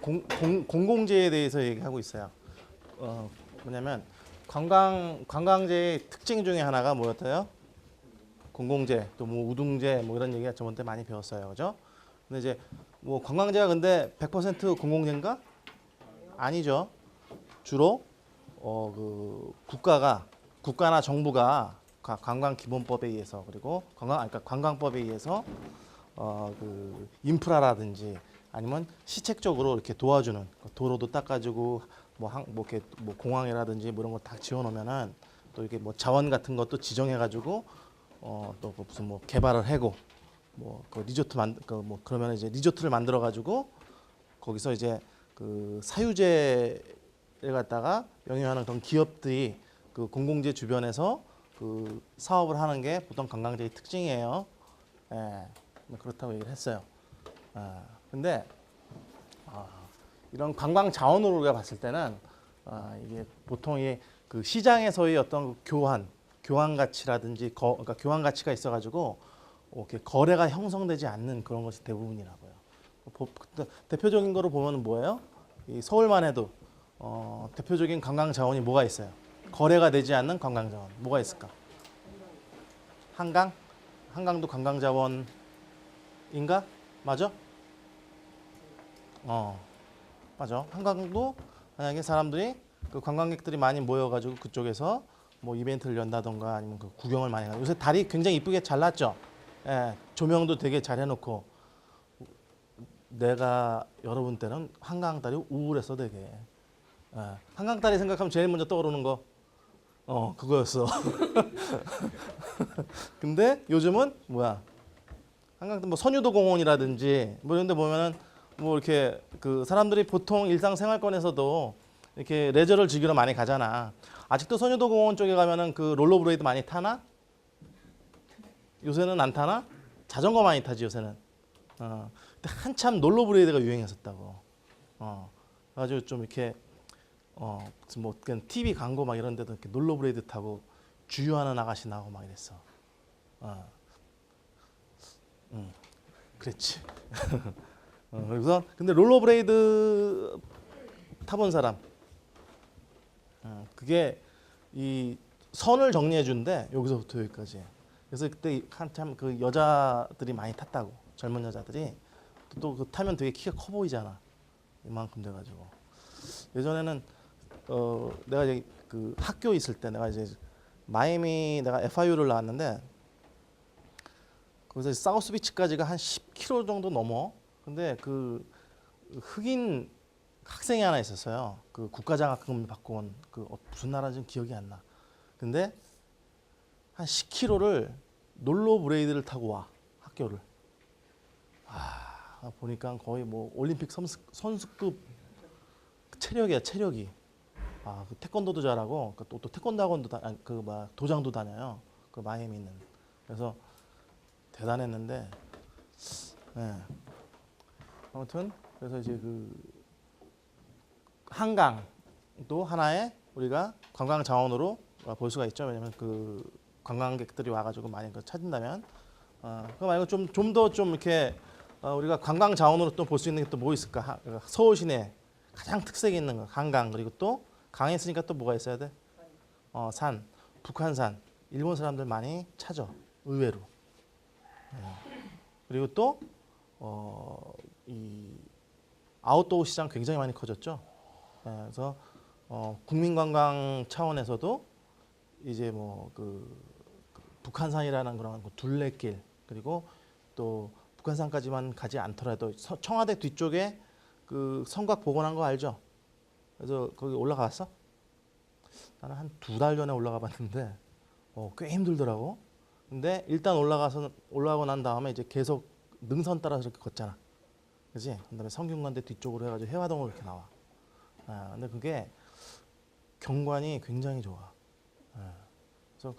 공공재에 대해서 얘기하고 있어요. 뭐냐면 관광재의 특징 중에 하나가 뭐였어요? 공공재, 또 뭐 우등재, 뭐 이런 얘기가 저번 때 많이 배웠어요, 그죠? 근데 이제 뭐 관광재가 근데 100% 공공재인가? 아니죠. 주로 그 국가나 정부가 관광기본법에 의해서 그리고 그러니까 관광법에 의해서 그 인프라라든지 아니면 시책적으로 이렇게 도와주는 도로도 닦아주고 이렇게 뭐 공항이라든지 뭐 이런 거 다 지어놓으면은 또 이렇게 뭐 자원 같은 것도 지정해가지고 또 무슨 뭐 개발을 하고 뭐 그 리조트 뭐 그러면 이제 리조트를 만들어가지고 거기서 이제 그 사유재를 갖다가 영위하는 그런 기업들이 그 공공재 주변에서 그 사업을 하는 게 보통 관광재의 특징이에요. 예, 그렇다고 얘기를 했어요. 근데 이런 관광 자원으로 우리가 봤을 때는 이게 보통 그 시장에서의 어떤 교환 가치라든지 그러니까 교환 가치가 있어가지고 이렇게 거래가 형성되지 않는 그런 것이 대부분이라고요. 대표적인 거로 보면 뭐예요? 이 서울만 해도 대표적인 관광 자원이 뭐가 있어요? 거래가 되지 않는 관광 자원 뭐가 있을까? 한강? 한강도 관광 자원인가? 맞아? 맞아. 한강도 만약에 사람들이 그 관광객들이 많이 모여가지고 그쪽에서 뭐 이벤트를 연다던가 아니면 그 구경을 많이 가요. 요새 달이 굉장히 이쁘게 잘났죠. 예, 조명도 되게 잘 해놓고 내가 여러분 때는 한강달이 우울했어 되게. 예, 한강달이 생각하면 제일 먼저 떠오르는 거 그거였어. 근데 요즘은 뭐야? 한강 뭐 선유도 공원이라든지 뭐 이런 데 보면은 뭐 이렇게 그 사람들이 보통 일상생활권에서도 이렇게 레저를 즐기러 많이 가잖아. 아직도 선유도 공원 쪽에 가면은 그 롤러브레이드 많이 타나? 요새는 안 타나? 자전거 많이 타지 요새는. 근데 한참 롤러브레이드가 유행했었다고. 그래가지고 좀 이렇게 무슨 뭐 그냥 TV 광고 막 이런 데도 이렇게 롤러브레이드 타고 주유하는 아가씨 나오고 막 이랬어. 그랬지. 그래서 근데 롤러브레이드 타본 사람, 그게 이 선을 정리해 준대 여기서부터 여기까지. 그래서 그때 한참 그 여자들이 많이 탔다고 젊은 여자들이 또 그 타면 되게 키가 커 보이잖아. 이만큼 돼가지고 예전에는 내가 이제 그 학교 있을 때 내가 이제 마이애미 내가 FIU를 나왔는데 거기서 사우스 비치까지가 한 10km 정도 넘어. 근데 그 흑인 학생이 하나 있었어요. 그 국가장학금을 받고 온 그 무슨 나라인지 기억이 안 나. 근데 한 10km를 롤러브레이드를 타고 와 학교를. 보니까 거의 뭐 올림픽 선수급 체력이야 체력이. 그 태권도도 잘하고 또 태권도 학원도 도장도 다녀요. 그 마이애미 있는. 그래서 대단했는데, 예. 아무튼 그래서 이제 그 한강도 하나의 우리가 관광 자원으로 볼 수가 있죠. 왜냐면 그 관광객들이 와가지고 많이 찾는다면, 그거 말고 좀 더 좀 이렇게 우리가 관광 자원으로 또 볼 수 있는 게 또 뭐 있을까? 서울 시내 가장 특색이 있는 거 한강. 그리고 또 강에 있으니까 또 뭐가 있어야 돼? 산, 북한산. 일본 사람들 많이 찾아 의외로. 그리고 또 이 아웃도어 시장 굉장히 많이 커졌죠. 그래서 국민관광 차원에서도 이제 뭐 그 북한산이라는 그런 둘레길 그리고 또 북한산까지만 가지 않더라도 청와대 뒤쪽에 그 성곽 복원한 거 알죠? 그래서 거기 올라가 봤어? 나는 한 2달 전에 올라가 봤는데 꽤 힘들더라고. 근데 일단 올라가고 난 다음에 이제 계속 능선 따라서 이렇게 걷잖아. 그지? 그다음에 성균관대 뒤쪽으로 해가지고 해화동으로 이렇게 나와. 근데 그게 경관이 굉장히 좋아. 그래서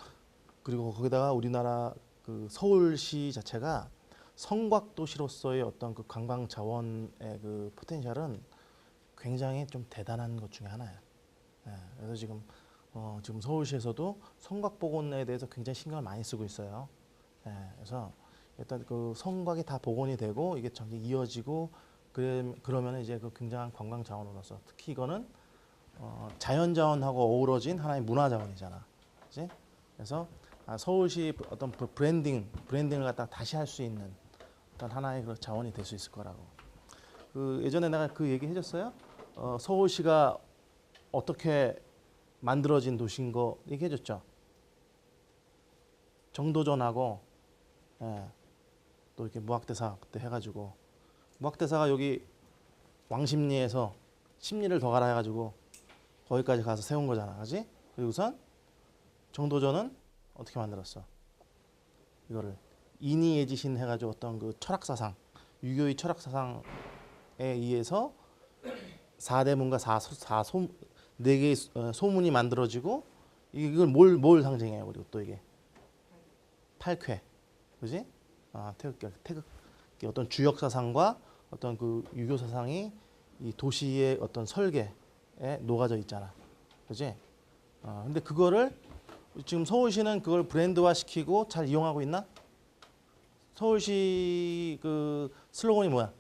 그리고 거기다가 우리나라 그 서울시 자체가 성곽 도시로서의 어떤 그 관광 자원의 그 포텐셜은 굉장히 좀 대단한 것 중에 하나야. 그래서 지금 서울시에서도 성곽 복원에 대해서 굉장히 신경을 많이 쓰고 있어요. 그래서 일단 그 성곽이 다 복원이 되고 이게 점점 이어지고 그러면 이제 그 굉장한 관광 자원으로서 특히 이거는 자연 자원하고 어우러진 하나의 문화 자원이잖아. 그지? 그래서 서울시 어떤 브랜딩을 갖다 다시 할 수 있는 어떤 하나의 그 자원이 될 수 있을 거라고. 그 예전에 내가 그 얘기 해줬어요. 서울시가 어떻게 만들어진 도시인 거 얘기해줬죠. 정도전하고 예, 또 이렇게 무학대사 그때 해가지고 무학대사가 여기 왕십리에서 십리를 더 가라 해가지고 거기까지 가서 세운 거잖아, 그지? 그리고선 정도전은 어떻게 만들었어? 이거를 인이예지신 해가지고 어떤 그 철학사상, 유교의 철학사상에 의해서 4대문과 4개의 소문이 만들어지고 이걸 뭘 상징해요? 그리고 또 이게 탈쾌, 그지? 태극기 어떤 주역 사상과 어떤 그 유교 사상이 이 도시의 어떤 설계에 녹아져 있잖아, 그지? 근데 그거를 지금 서울시는 그걸 브랜드화 시키고 잘 이용하고 있나? 서울시 그 슬로건이 뭐야?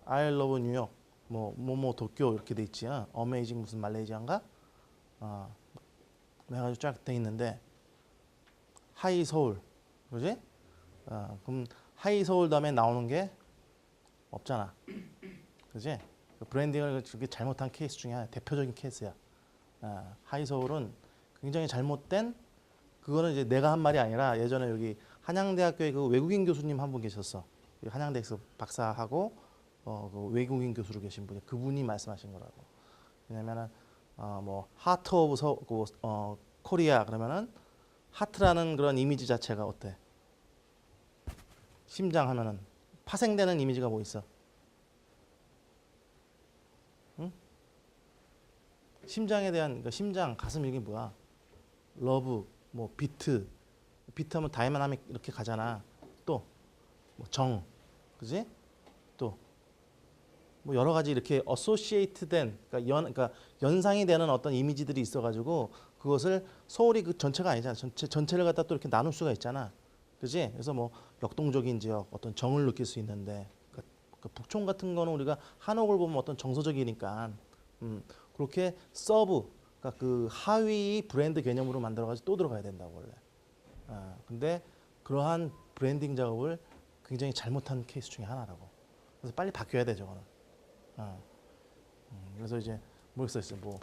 I love 뉴욕, 뭐 도쿄 이렇게 돼 있지. 어메이징 무슨 말레이시아인가? 해가지고 쫙 돼 있는데 하이 서울, 그지? 그럼 하이 서울 다음에 나오는 게 없잖아, 그지? 그 브랜딩을 그렇게 잘못한 케이스 중에 하나, 대표적인 케이스야. 하이 서울은 굉장히 잘못된, 그거는 이제 내가 한 말이 아니라 예전에 여기 한양대학교에 그 외국인 교수님 한 분 계셨어. 한양대에서 박사하고 그 외국인 교수로 계신 분이, 그분이 말씀하신 거라고. 왜냐면은 뭐 하트 오브 코리아 그러면은 하트라는 그런 이미지 자체가 어때? 심장 하면은 파생되는 이미지가 뭐 있어? 응? 심장에 대한, 그러니까 심장, 가슴, 이게 뭐야? 러브, 뭐 비트 하면 다이나믹 이렇게 가잖아. 또 뭐 정, 그지? 또 뭐 여러 가지 이렇게 어소시에이트된, 그러니까 연상이 되는 어떤 이미지들이 있어가지고 그것을 서울이 그 전체가 아니잖아. 전체를 갖다 또 이렇게 나눌 수가 있잖아, 그지? 그래서 뭐 역동적인 지역, 어떤 정을 느낄 수 있는데, 그 북촌 같은 거는 우리가 한옥을 보면 어떤 정서적이니까, 그렇게 서브, 그러니까 그 하위 브랜드 개념으로 만들어가지고 또 들어가야 된다고 원래. 근데 그러한 브랜딩 작업을 굉장히 잘못한 케이스 중에 하나라고. 그래서 빨리 바뀌어야 돼 저거는. 그래서 이제 모르겠어요. 뭐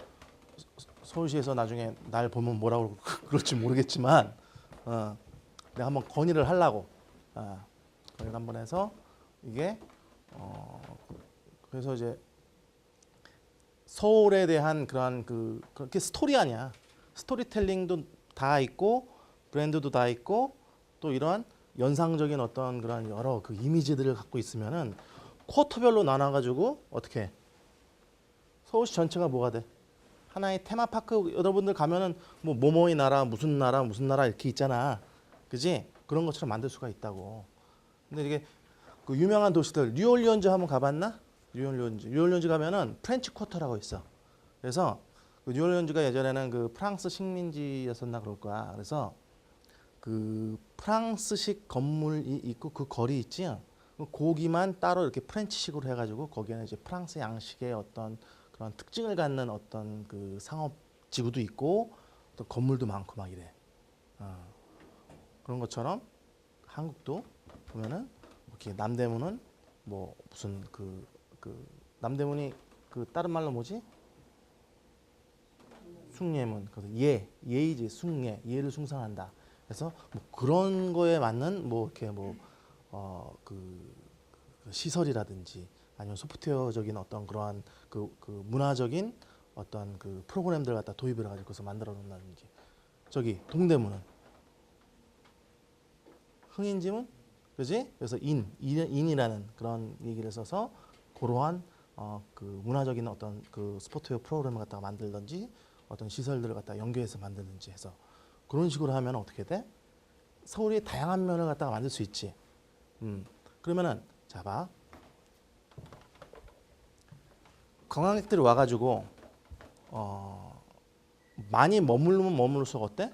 서울시에서 나중에 날 보면 뭐라고 그럴지 모르겠지만, 내가 한번 건의를 하려고. 건의를 한번 해서 이게 그래서 이제 서울에 대한 그러한 그렇게 스토리 아니야. 스토리텔링도 다 있고 브랜드도 다 있고 또 이러한 연상적인 어떤 그런 여러 그 이미지들을 갖고 있으면은 쿼터별로 나눠가지고 어떻게 해? 서울시 전체가 뭐가 돼? 하나의 테마파크. 여러분들 가면은 뭐 뭐뭐의 나라, 무슨 나라 이렇게 있잖아, 그지? 그런 것처럼 만들 수가 있다고. 근데 이게 그 유명한 도시들, 뉴올리언즈 한번 가봤나? 뉴올리언즈 가면은 프렌치 쿼터라고 있어. 그래서 그 뉴올리언즈가 예전에는 그 프랑스 식민지였었나 그럴 거야. 그래서 그 프랑스식 건물이 있고 그 거리 있지. 거기만 따로 이렇게 프렌치식으로 해가지고 거기에는 이제 프랑스 양식의 어떤 그런 특징을 갖는 어떤 그 상업 지구도 있고 또 건물도 많고 막 이래. 그런 것처럼 한국도 보면은 이렇게 남대문은 뭐 무슨 그 남대문이 그 다른 말로 뭐지? 숭례문. 그래서 예이지, 숭례, 예를 숭상한다. 그래서 뭐 그런 거에 맞는 뭐 이렇게 뭐 그 시설이라든지 아니면 소프트웨어적인 어떤 그러한 그 문화적인 어떤 그 프로그램들 갖다 도입을 해가지고 그래서 만들어 놓는다든지. 저기 동대문은 흥인지문, 그지? 그래서 인이라는 그런 얘기를 써서 그러한 그 문화적인 어떤 그 소프트웨어 프로그램을 갖다가 만들든지 어떤 시설들을 갖다가 연계해서 만드는지 해서 그런 식으로 하면 어떻게 돼? 서울의 다양한 면을 갖다가 만들 수 있지. 그러면은 자 봐. 관광객들이 와가지고 많이 머물면 머물수록 어때?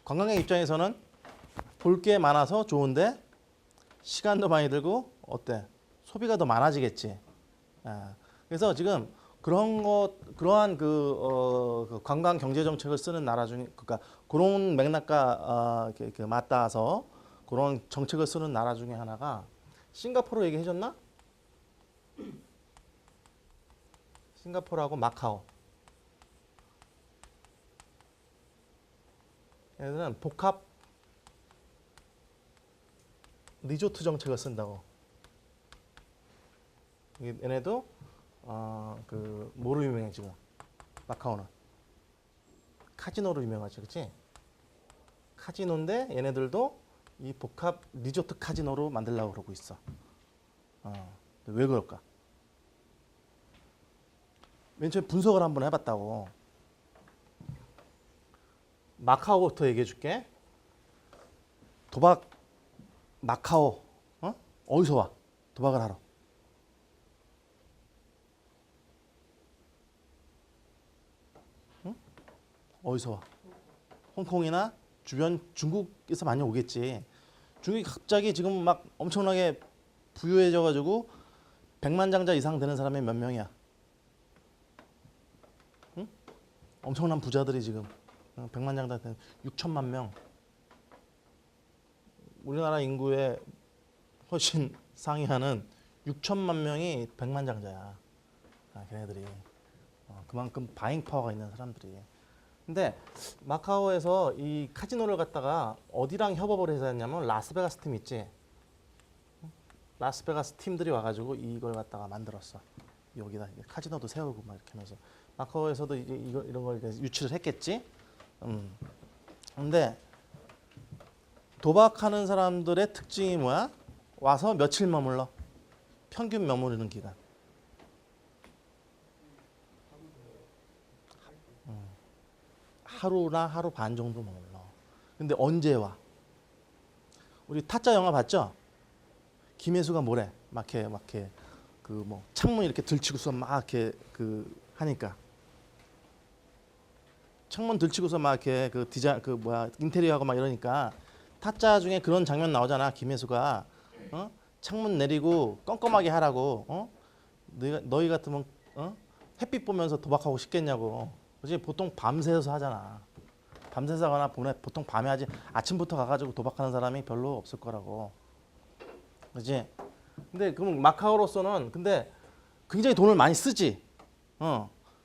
관광객 입장에서는 볼 게 많아서 좋은데 시간도 많이 들고 어때? 소비가 더 많아지겠지. 아, 그래서 지금 그러한 그 관광 경제 정책을 쓰는 나라 중에 그러니까 그런 맥락과 이렇게 맞닿아서 그런 정책을 쓰는 나라 중에 하나가 싱가포르 얘기해 줬나? 싱가포르하고 마카오. 얘들은 복합 리조트 정책을 쓴다고. 얘네도 그 뭐로 유명해 지금? 마카오는 카지노로 유명하지, 그렇지? 카지노인데 얘네들도 이 복합 리조트 카지노로 만들려고 그러고 있어. 왜 그럴까? 맨 처음에 분석을 한번 해봤다고. 마카오부터 얘기해 줄게. 도박 마카오 어디서 와? 도박을 하러. 응? 어디서 와? 홍콩이나 주변 중국에서 많이 오겠지. 중국이 갑자기 지금 막 엄청나게 부유해져가지고 100만 장자 이상 되는 사람이 몇 명이야? 응? 엄청난 부자들이 지금 100만 장자 되는 6천만 명. 우리나라 인구의 훨씬 상회하는 6천만 명이 100만 장자야. 걔네들이 그만큼 바잉 파워가 있는 사람들이. 근데 마카오에서 이 카지노를 갖다가 어디랑 협업을 해서 했냐면 라스베가스 팀 있지. 라스베가스 팀들이 와가지고 이걸 갖다가 만들었어. 여기다 카지노도 세우고 막 이렇게 하면서 마카오에서도 이제 이런 걸 유치를 했겠지. 근데 도박하는 사람들의 특징이 뭐야? 와서 며칠 머물러? 평균 머무르는 기간. 하루나 하루 반 정도 머물러. 근데 언제 와? 우리 타짜 영화 봤죠? 김혜수가 뭐래? 막 이렇게 그 뭐 창문 이렇게 들치고서 막 이렇게 그 하니까 창문 들치고서 막 이렇게 그 디자인 그 뭐야 인테리어하고 막 이러니까 타짜 중에 그런 장면 나오잖아. 김혜수가 창문 내리고 껌껌하게 하라고. 너희 같으면 햇빛 보면서 도박하고 싶겠냐고. 그지? 보통 밤새서 하잖아. 밤새서 하거나 보통 밤에 하지. 아침부터 가가지고 도박하는 사람이 별로 없을 거라고. 그지? 근데 그럼 마카오로서는 근데 굉장히 돈을 많이 쓰지.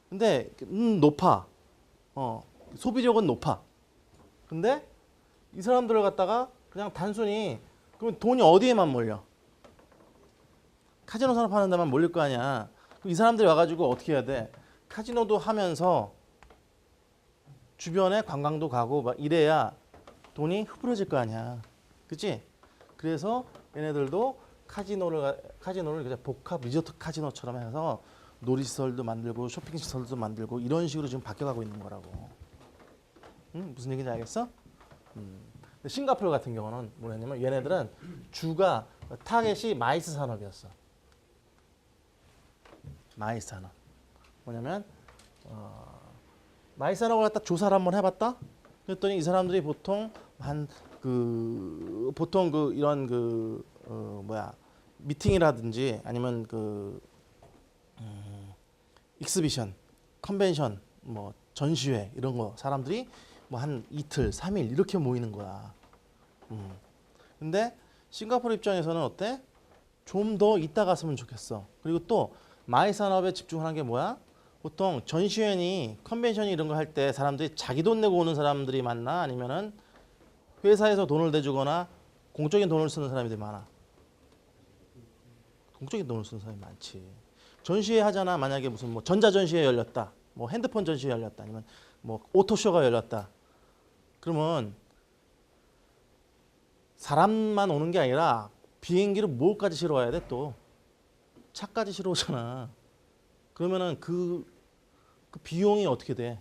근데 높아. 소비력은 높아. 근데 이 사람들을 갖다가 그냥 단순히 그럼 돈이 어디에만 몰려? 카지노 산업하는 데만 몰릴 거 아니야. 그럼 이 사람들이 와가지고 어떻게 해야 돼? 카지노도 하면서 주변에 관광도 가고 막 이래야 돈이 흐트러질 거 아니야. 그치? 그래서 얘네들도 카지노를 그냥 복합 리조트 카지노처럼 해서 놀이시설도 만들고 쇼핑시설도 만들고 이런 식으로 지금 바뀌어가고 있는 거라고. 무슨 얘기인지 알겠어? 싱가포르 같은 경우는 뭐냐면 얘네들은 주가 타겟이 마이스 산업이었어. 마이스 산업. 뭐냐면 마이스 산업을 갖다 조사를 한번 해봤다. 그랬더니 이 사람들이 보통 이런 미팅이라든지 아니면 익스비션, 컨벤션, 뭐 전시회 이런 거 사람들이 뭐 한 이틀, 3일 이렇게 모이는 거야. 근데 싱가포르 입장에서는 어때? 좀 더 있다 갔으면 좋겠어. 그리고 또 마이 산업에 집중하는 게 뭐야? 보통 전시회니 컨벤션이 이런 거 할 때 사람들이 자기 돈 내고 오는 사람들이 많나? 아니면은 회사에서 돈을 대주거나 공적인 돈을 쓰는 사람들이 많아? 공적인 돈을 쓰는 사람이 많지. 전시회 하잖아. 만약에 무슨 뭐 전자전시회 열렸다. 뭐 핸드폰 전시회 열렸다. 아니면 뭐 오토쇼가 열렸다. 그러면 사람만 오는 게 아니라 비행기를 뭐까지 실어 와야 돼 또. 차까지 실어 오잖아. 그러면은 그 비용이 어떻게 돼?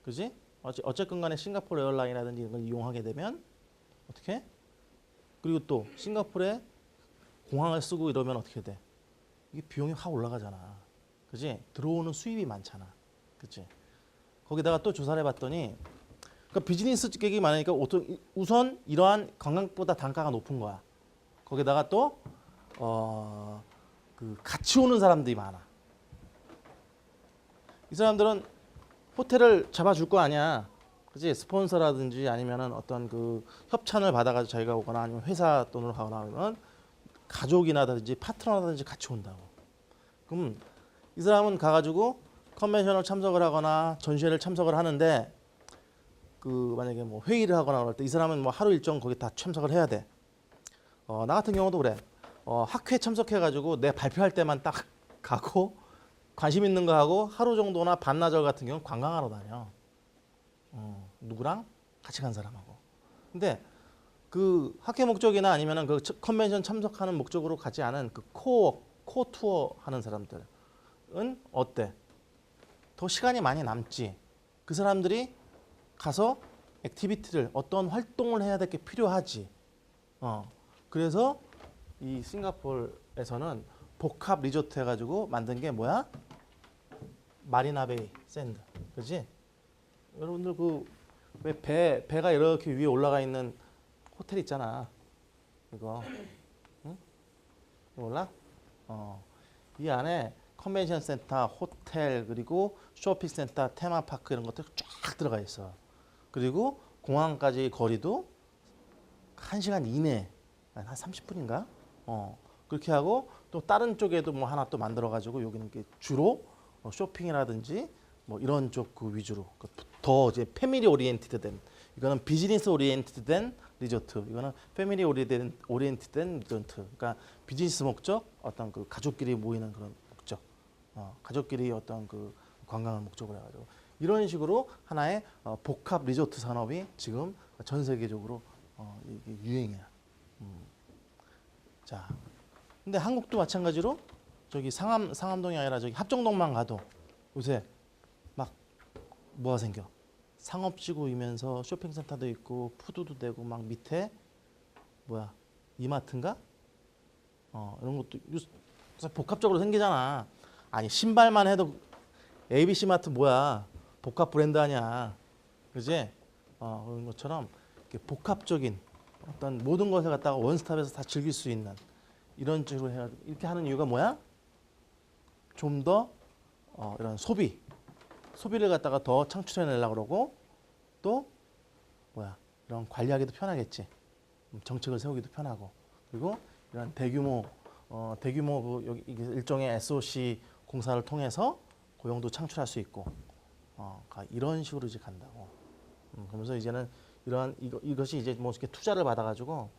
그지? 어쨌건 간에 싱가포르 에어라인이라든지 이런 걸 이용하게 되면 어떻게 해? 그리고 또 싱가포르에 공항을 쓰고 이러면 어떻게 돼? 이게 비용이 확 올라가잖아. 그지? 들어오는 수입이 많잖아. 그치? 거기다가 또 조사를 해봤더니 그러니까 비즈니스 객이 많으니까 우선 이러한 관광보다 단가가 높은 거야. 거기다가 또 그 같이 오는 사람들이 많아. 이 사람들은 호텔을 잡아줄 거 아니야. 그지? 스폰서라든지 아니면은 어떤 그 협찬을 받아가지고 자기가 오거나 아니면 회사 돈으로 가거나 하면 가족이나든지 파트너라든지 같이 온다고. 그럼 이 사람은 가가지고 컨벤션을 참석을 하거나 전시회를 참석을 하는데 그 만약에 뭐 회의를 하거나 그럴 때 이 사람은 뭐 하루 일정 거기 다 참석을 해야 돼. 나 같은 경우도 그래. 학회 참석해가지고 내 발표할 때만 딱 가고 관심 있는 거 하고 하루 정도나 반나절 같은 경우는 관광하러 다녀. 누구랑? 같이 간 사람하고. 근데 그 학회 목적이나 아니면은 그 컨벤션 참석하는 목적으로 가지 않은 그 코어 투어 하는 사람들은 어때? 더 시간이 많이 남지. 그 사람들이 가서 액티비티를 어떤 활동을 해야 될 게 필요하지. 그래서 이 싱가포르에서는 복합 리조트 해가지고 만든 게 뭐야? 마리나베이 샌드, 그렇지? 여러분들 그 왜 배가 이렇게 위에 올라가 있는 호텔 있잖아. 이거, 응? 몰라? 이 안에 컨벤션 센터, 호텔, 그리고 쇼핑 센터, 테마파크 이런 것들 쫙 들어가 있어. 그리고 공항까지 거리도 1시간 이내, 한 30분인가? 그렇게 하고 또 다른 쪽에도 뭐 하나 또 만들어 가지고 여기는 주로 쇼핑이라든지 뭐 이런 쪽 그 위주로 더 이제 패밀리 오리엔티드된, 이거는 비즈니스 오리엔티드된 리조트, 이거는 패밀리 오리엔티드된 리조트. 그러니까 비즈니스 목적, 어떤 그 가족끼리 모이는 그런 목적, 가족끼리 어떤 그 관광을 목적으로 해가지고 이런 식으로 하나의 복합 리조트 산업이 지금 전 세계적으로 이게 유행이야. 자, 근데 한국도 마찬가지로 저기 상암동이 아니라 저기 합정동만 가도 요새 막 뭐가 생겨? 상업지구이면서 쇼핑센터도 있고 푸드도 되고 막 밑에 뭐야? 이마트인가? 이런 것도 복합적으로 생기잖아. 아니 신발만 해도 ABC 마트 뭐야? 복합 브랜드 아니야, 그지? 그런 것처럼 이렇게 복합적인 어떤 모든 것을 갖다가 원스톱에서 다 즐길 수 있는 이런 식으로 해야 이렇게 하는 이유가 뭐야? 좀 더 이런 소비를 갖다가 더 창출해내려고 그러고 또 뭐야? 이런 관리하기도 편하겠지. 정책을 세우기도 편하고 그리고 이런 대규모 그 여기 이게 일종의 SOC 공사를 통해서 고용도 창출할 수 있고 이런 식으로 이제 간다고. 그러면서 이제는 이것이 이제 뭐 이렇게 투자를 받아가지고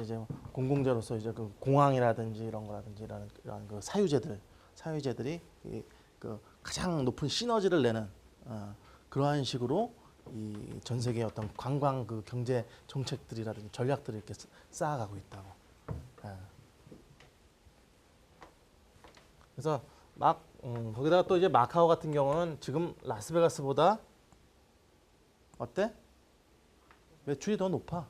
이제 공공재로서 이제 그 공항이라든지 이런 거라든지 이런 그 사유재들이 그 가장 높은 시너지를 내는 그러한 식으로 이 전 세계의 어떤 관광 그 경제 정책들이라든지 전략들을 이렇게 쌓아가고 있다고. 그래서 거기다가 또 이제 마카오 같은 경우는 지금 라스베가스보다 어때? 매출이 더 높아.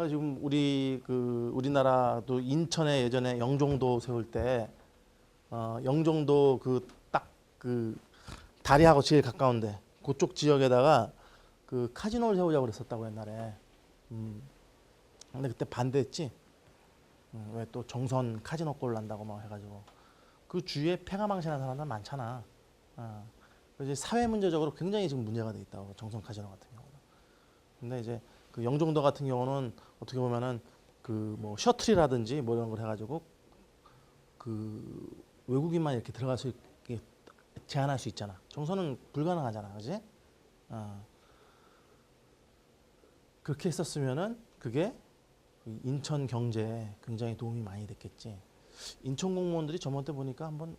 지금 우리나라도 인천에 예전에 영종도 세울 때 영종도 그 딱 그 다리하고 제일 가까운데 그쪽 지역에다가 그 카지노를 세우자고 그랬었다고 옛날에. 근데 그때 반대했지. 왜 또 정선 카지노골 난다고 막 해가지고 그 주위에 폐가망신하는 사람들 많잖아. 이제 사회 문제적으로 굉장히 지금 문제가 돼 있다고 정선 카지노 같은 경우는. 근데 이제 그 영종도 같은 경우는 어떻게 보면은 그 뭐 셔틀이라든지 뭐 이런 걸 해가지고 그 외국인만 이렇게 들어갈 수 있게 제한할 수 있잖아. 정선은 불가능하잖아, 그지? 그렇게 했었으면은 그게 인천 경제에 굉장히 도움이 많이 됐겠지. 인천 공무원들이 저번 때 보니까 한번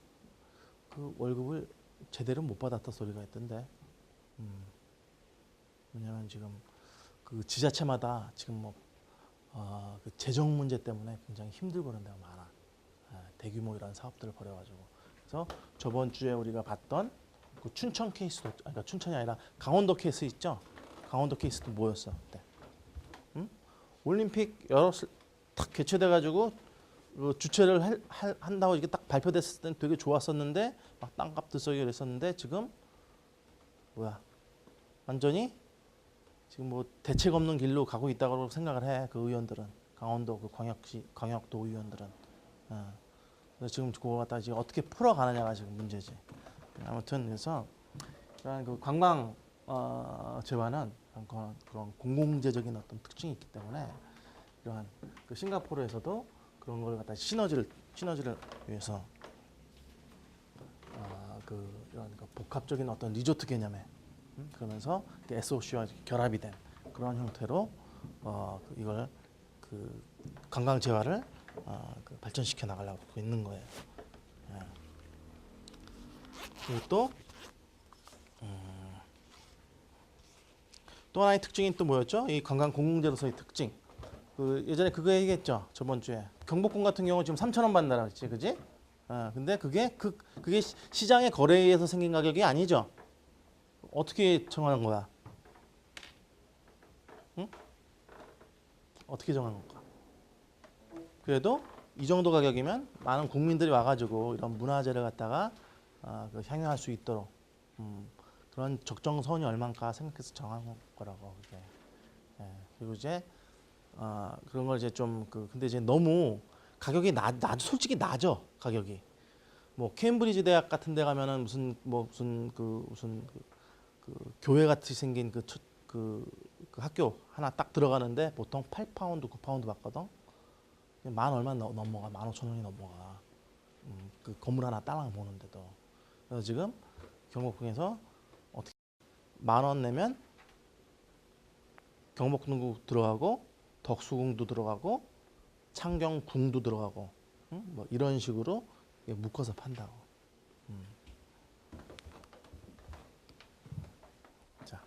그 월급을 제대로 못 받았다 소리가 있던데. 왜냐면 지금 그 지자체마다 지금 뭐 그 재정 문제 때문에 굉장히 힘들고 그런 데가 많아. 대규모 이런 사업들을 벌여가지고. 그래서 저번 주에 우리가 봤던 그 춘천 케이스도, 그러니까 춘천이 아니라 강원도 케이스 있죠. 강원도 케이스도 뭐였어 그때? 올림픽 딱 개최돼가지고 그 주최를 한다고 이게 딱 발표됐을 때는 되게 좋았었는데 막 땅값 들썩이 그랬었는데 지금 뭐야? 완전히 지금 뭐 대책 없는 길로 가고 있다고 생각을 해. 그 의원들은 강원도 그 광역도 의원들은. 그래서 지금 그거 갖다 지금 어떻게 풀어가느냐가 지금 문제지. 아무튼 그래서 이런 그 관광 재화는 그런 공공재적인 어떤 특징이 있기 때문에 이러한 그 싱가포르에서도 그런 걸 갖다 시너지를 위해서 이런 그 복합적인 어떤 리조트 개념에 그러면서 SOC와 결합이 된 그런 형태로 이걸 그 관광 재화를 그 발전시켜 나가려고 하고 있는 거예요. 예. 그리고 또 하나의 특징이 또 뭐였죠? 이 관광 공공재로서의 특징. 그 예전에 그거 얘기했죠. 저번 주에 경복궁 같은 경우 지금 3,000원 받는다고 했지, 그지? 근데 그게 시장의 거래에 의해서 생긴 가격이 아니죠. 어떻게 정하는 거야? 응? 어떻게 정하는 건가? 그래도 이 정도 가격이면 많은 국민들이 와가지고 이런 문화재를 갖다가 그 향유할 수 있도록 그런 적정선이 얼마인가 생각해서 정한 거라고 그게. 예. 그리고 이제 그런 걸 이제 좀 근데 이제 너무 가격이 솔직히 낮아 가격이. 뭐 케임브리지 대학 같은 데 가면은 무슨 교회 같이 생긴 그 학교 하나 딱 들어가는데 보통 8파운드, 9파운드 받거든. 만 얼마 넘어가, 15,000원이 넘어가. 그 건물 하나 딸랑 보는데도. 그래서 지금 경복궁에서 어떻게 10,000원 내면 경복궁도 들어가고 덕수궁도 들어가고 창경궁도 들어가고 뭐 이런 식으로 묶어서 판다고. 자,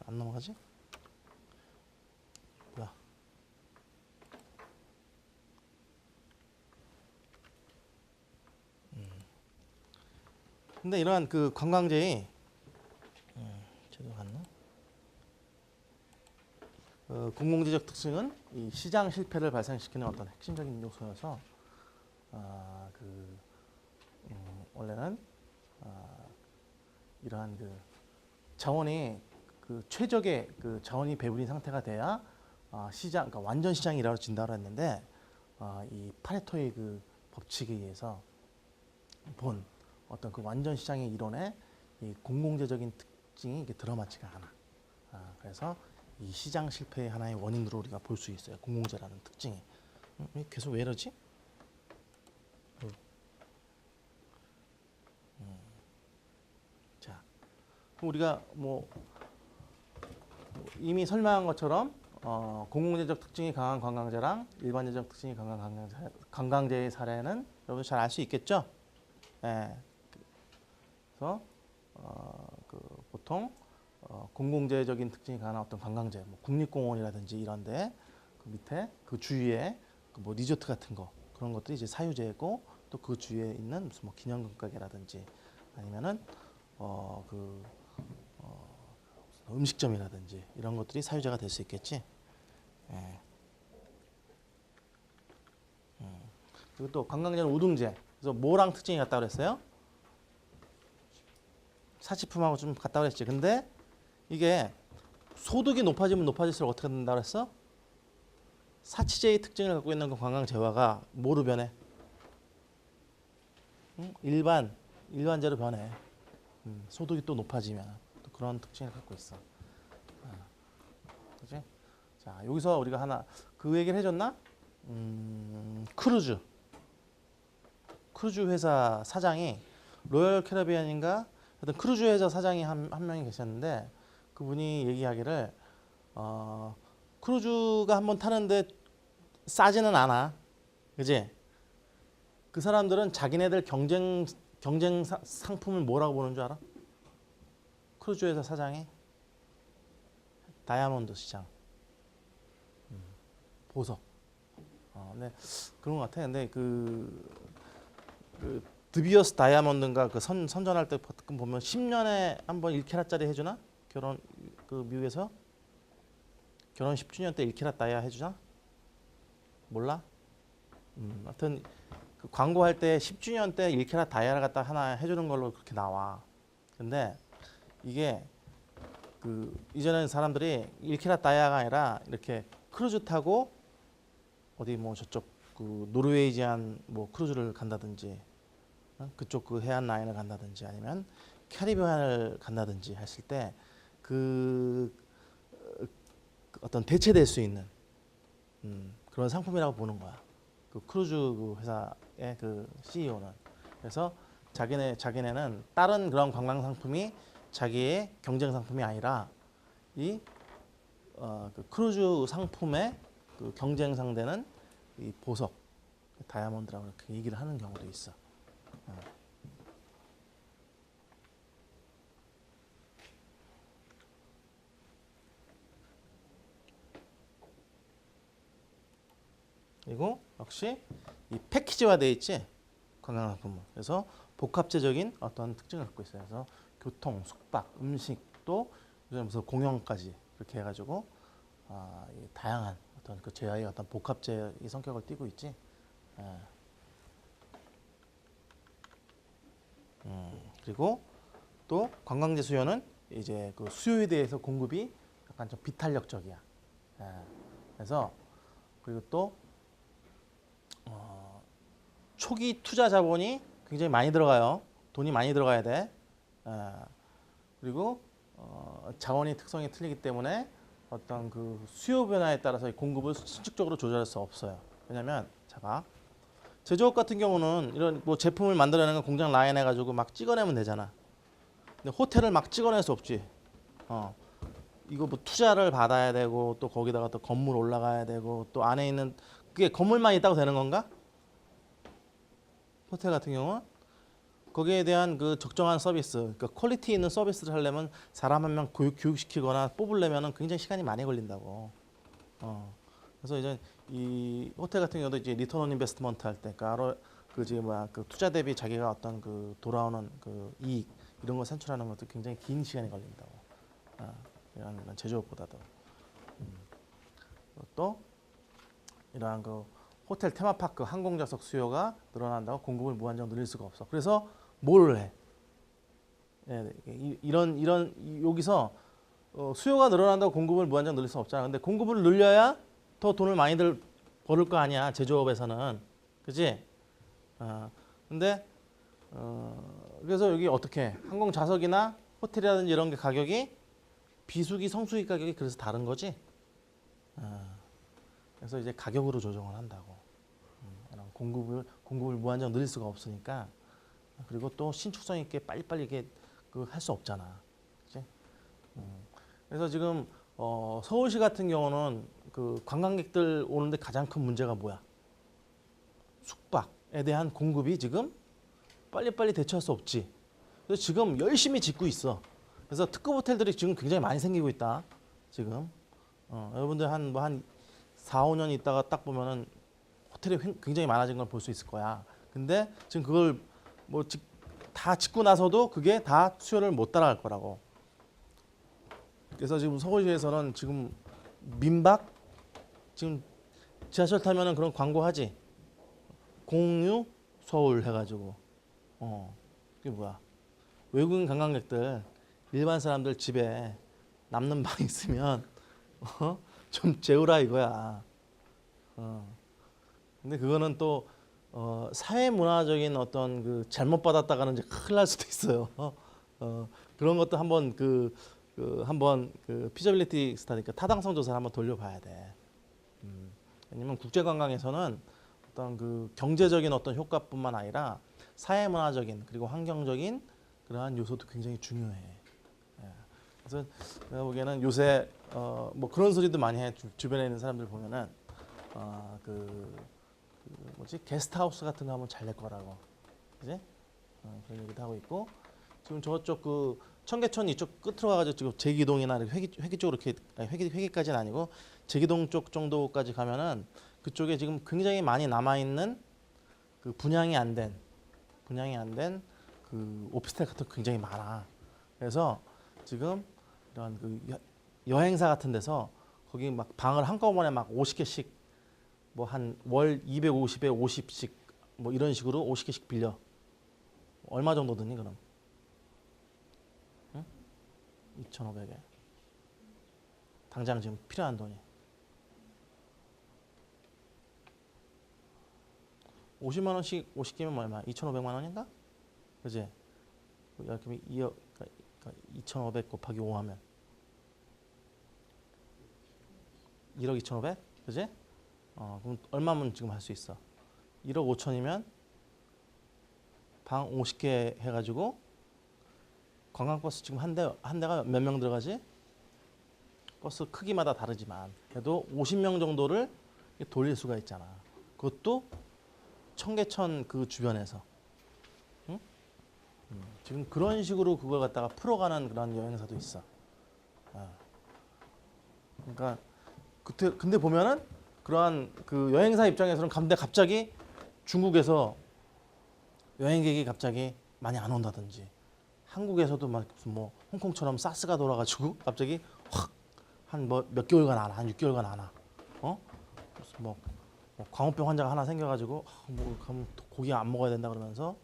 안 넘어가지? 뭐야? 근데 이러한 그 관광지의 제대로 갔나? 공공재적 특징은 이 시장 실패를 발생시키는 어떤 핵심적인 요소여서 원래는 이러한 그 자원이 그 최적의 그 자원이 배분인 상태가 돼야 시장, 그러니까 완전 시장이 이루어진다고 했는데 이 파레토의 그 법칙에 의해서 본 어떤 그 완전 시장의 이론에 이 공공재적인 특징이 이게 들어맞지가 않아. 그래서 이 시장 실패의 하나의 원인으로 우리가 볼 수 있어요. 공공재라는 특징이. 계속 왜 이러지? 자, 우리가 뭐 이미 설명한 것처럼 공공재적 특징이 강한 관광재랑 일반재적 특징이 강한 관광재의 사례는 여러분 잘 알 수 있겠죠? 예. 그래서 보통 공공재적인 특징이 강한 어떤 관광재, 뭐 국립공원이라든지 이런데 그 밑에 그 주위에 뭐 리조트 같은 거 그런 것들이 이제 사유재고 또 그 주위에 있는 무슨 뭐 기념품 가게라든지 아니면은 음식점이라든지 이런 것들이 사유재가 될 수 있겠지. 예. 그리고 또 관광재는 우등재. 그래서 뭐랑 특징이 같다 그랬어요? 사치품하고 좀 같다 그랬지. 근데 이게 소득이 높아지면 높아질수록 어떻게 된다 그랬어? 사치재의 특징을 갖고 있는 그 관광재화가 뭐로 변해? 일반재로 변해. 소득이 또 높아지면 또 그런 특징을 갖고 있어. 그렇지? 자, 여기서 우리가 하나 그 얘기를 해줬나? 크루즈 회사 사장이 로열 캐리비안인가 하여튼 크루즈 회사 사장이 한 명이 계셨는데 그분이 얘기하기를 크루즈가 한번 타는데 싸지는 않아. 그지? 그 사람들은 자기네들 경쟁 상품을 뭐라고 보는 줄 알아? 크루즈 회사 사장이 다이아몬드 시장. 보석. 네, 그런 것 같아. 근데 그 드비어스 다이아몬드인가 그 선전할 때 보면 10년에 한번 1캐럿짜리 해주나? 결혼 그 미국에서 결혼 10주년 때 1캐럿 다이아 해주나? 몰라? 하여튼 그 광고할 때 10주년 때 1캐럿 다이아를 갖다 하나 해주는 걸로 그렇게 나와. 근데 이게 그 이전에는 사람들이 1캐럿 다이아가 아니라 이렇게 크루즈 타고 어디 뭐 저쪽 그 노르웨이지안 뭐 크루즈를 간다든지 그쪽 그 해안 라인을 간다든지 아니면 캐리비안을 간다든지 했을 때 그 어떤 대체될 수 있는 그런 상품이라고 보는 거야. 그 크루즈 그 회사의 그 CEO는. 그래서 자기네는 다른 그런 관광 상품이 자기의 경쟁 상품이 아니라 이 그 크루즈 상품의 그 경쟁 상대는 이 보석, 다이아몬드라고 이렇게 얘기를 하는 경우도 있어. 그리고 역시 이 패키지화 돼 있지 관광상품은. 그래서 복합재적인 어떤 특징을 갖고 있어요. 그래서 교통, 숙박, 음식 또 무슨 공연까지 이렇게 해가지고 이 다양한 어떤 그 제야의 어떤 복합재의 성격을 띠고 있지. 그리고 또 관광지 수요는 이제 그 수요에 대해서 공급이 약간 좀 비탄력적이야. 그래서 그리고 또 초기 투자 자본이 굉장히 많이 들어가요. 돈이 많이 들어가야 돼. 그리고 자원의 특성이 틀리기 때문에 어떤 그 수요 변화에 따라서 공급을 수직적으로 조절할 수 없어요. 왜냐하면 자가 제조업 같은 경우는 이런 뭐 제품을 만들어내는 공장 라인 해가지고 막 찍어내면 되잖아. 근데 호텔을 막 찍어낼 수 없지. 이거 뭐 투자를 받아야 되고 또 거기다가 또 건물 올라가야 되고 또 안에 있는 그게 건물만 있다고 되는 건가? 호텔 같은 경우는 거기에 대한 그 적정한 서비스, 그러니까 퀄리티 있는 서비스를 하려면 사람 한 명 교육시키거나 뽑으려면은 굉장히 시간이 많이 걸린다고. 그래서 이제 이 호텔 같은 경우도 이제 리턴 온 인베스트먼트 할 때, 그러니까 그 투자 대비 자기가 어떤 그 돌아오는 그 이익 이런 거 산출하는 것도 굉장히 긴 시간이 걸린다고. 이런 제조업보다도. 또 이러한 그 호텔 테마파크 항공 좌석 수요가 늘어난다고 공급을 무한정 늘릴 수가 없어. 그래서 뭘 해? 이런 여기서 수요가 늘어난다고 공급을 무한정 늘릴 수 없잖아. 근데 공급을 늘려야 더 돈을 많이들 벌을 거 아니야. 제조업에서는. 그지? 근데 그래서 여기 어떻게 항공 좌석이나 호텔이라든지 이런 게 가격이 비수기 성수기 가격이 그래서 다른 거지. 그래서 이제 가격으로 조정을 한다고. 공급을 무한정 늘릴 수가 없으니까. 그리고 또 신축성 있게 빨리빨리 이게 그 할 수 없잖아. 그치? 그래서 지금 서울시 같은 경우는 그 관광객들 오는데 가장 큰 문제가 뭐야? 숙박에 대한 공급이 지금 빨리빨리 대처할 수 없지. 그래서 지금 열심히 짓고 있어. 그래서 특급 호텔들이 지금 굉장히 많이 생기고 있다. 지금 여러분들 한 4, 5년 있다가 딱 보면은 호텔이 굉장히 많아진 걸 볼 수 있을 거야. 근데 지금 그걸 뭐 다 짓고 나서도 그게 다 수요를 못 따라갈 거라고. 그래서 지금 서울시에서는 지금 민박 지금 지하철 타면은 그런 광고 하지. 공유 서울 해가지고. 그게 뭐야? 외국인 관광객들 일반 사람들 집에 남는 방 있으면 좀 재우라 이거야. 근데 그거는 또 사회 문화적인 어떤 그 잘못 받았다가는 이제 큰일 날 수도 있어요. 그런 것도 한번 한번 피저빌리티 스타니까 타당성 조사를 한번 돌려봐야 돼. 왜냐면 국제 관광에서는 어떤 그 경제적인 어떤 효과뿐만 아니라 사회 문화적인 그리고 환경적인 그러한 요소도 굉장히 중요해. 그래서 내가 보기에는 요새 뭐 그런 소리도 많이 해. 주변에 있는 사람들 보면은 뭐지 게스트하우스 같은 거 하면 잘 낼 거라고, 그지? 그런 얘기도 하고 있고 지금 저쪽 그 청계천 이쪽 끝으로 가가지고 지금 제기동이나 회기 쪽으로 이렇게 회기까지는 아니고 제기동 쪽 정도까지 가면은 그쪽에 지금 굉장히 많이 남아 있는 그 분양이 안 된 그 오피스텔 같은 거 굉장히 많아. 그래서 지금 이런 그 여행사 같은 데서 거기 막 방을 한꺼번에 막 50개씩 뭐 한 월 250에 50씩 뭐 이런 식으로 50개씩 빌려. 얼마 정도 드니 그럼? 2,500에 당장 지금 필요한 돈이 50만 원씩 50개면 얼마? 2,500만 원인가? 그지? 이렇게 2억, 그러니까 2,500 곱하기 5 하면 1억 2,500? 그지? 그럼 얼마면 지금 할 수 있어? 1억 5천이면 방 50개 해가지고 관광버스 지금 한 대가 몇 명 들어가지? 버스 크기마다 다르지만 그래도 50명 정도를 돌릴 수가 있잖아. 그것도 청계천 그 주변에서. 응? 지금 그런 식으로 그걸 갖다가 풀어가는 그런 여행사도 있어. 그러니까 근데 보면은 그러한 그 여행사 입장에서는 갑자기 중국에서 여행객이 갑자기 많이 안 온다든지 한국에서도 막 뭐 홍콩처럼 사스가 돌아가지고 갑자기 확 한 뭐 몇 개월간 안 와, 한 6개월간 안 와. 뭐 광우병 환자가 하나 생겨가지고 뭐 그럼 고기 안 먹어야 된다 그러면서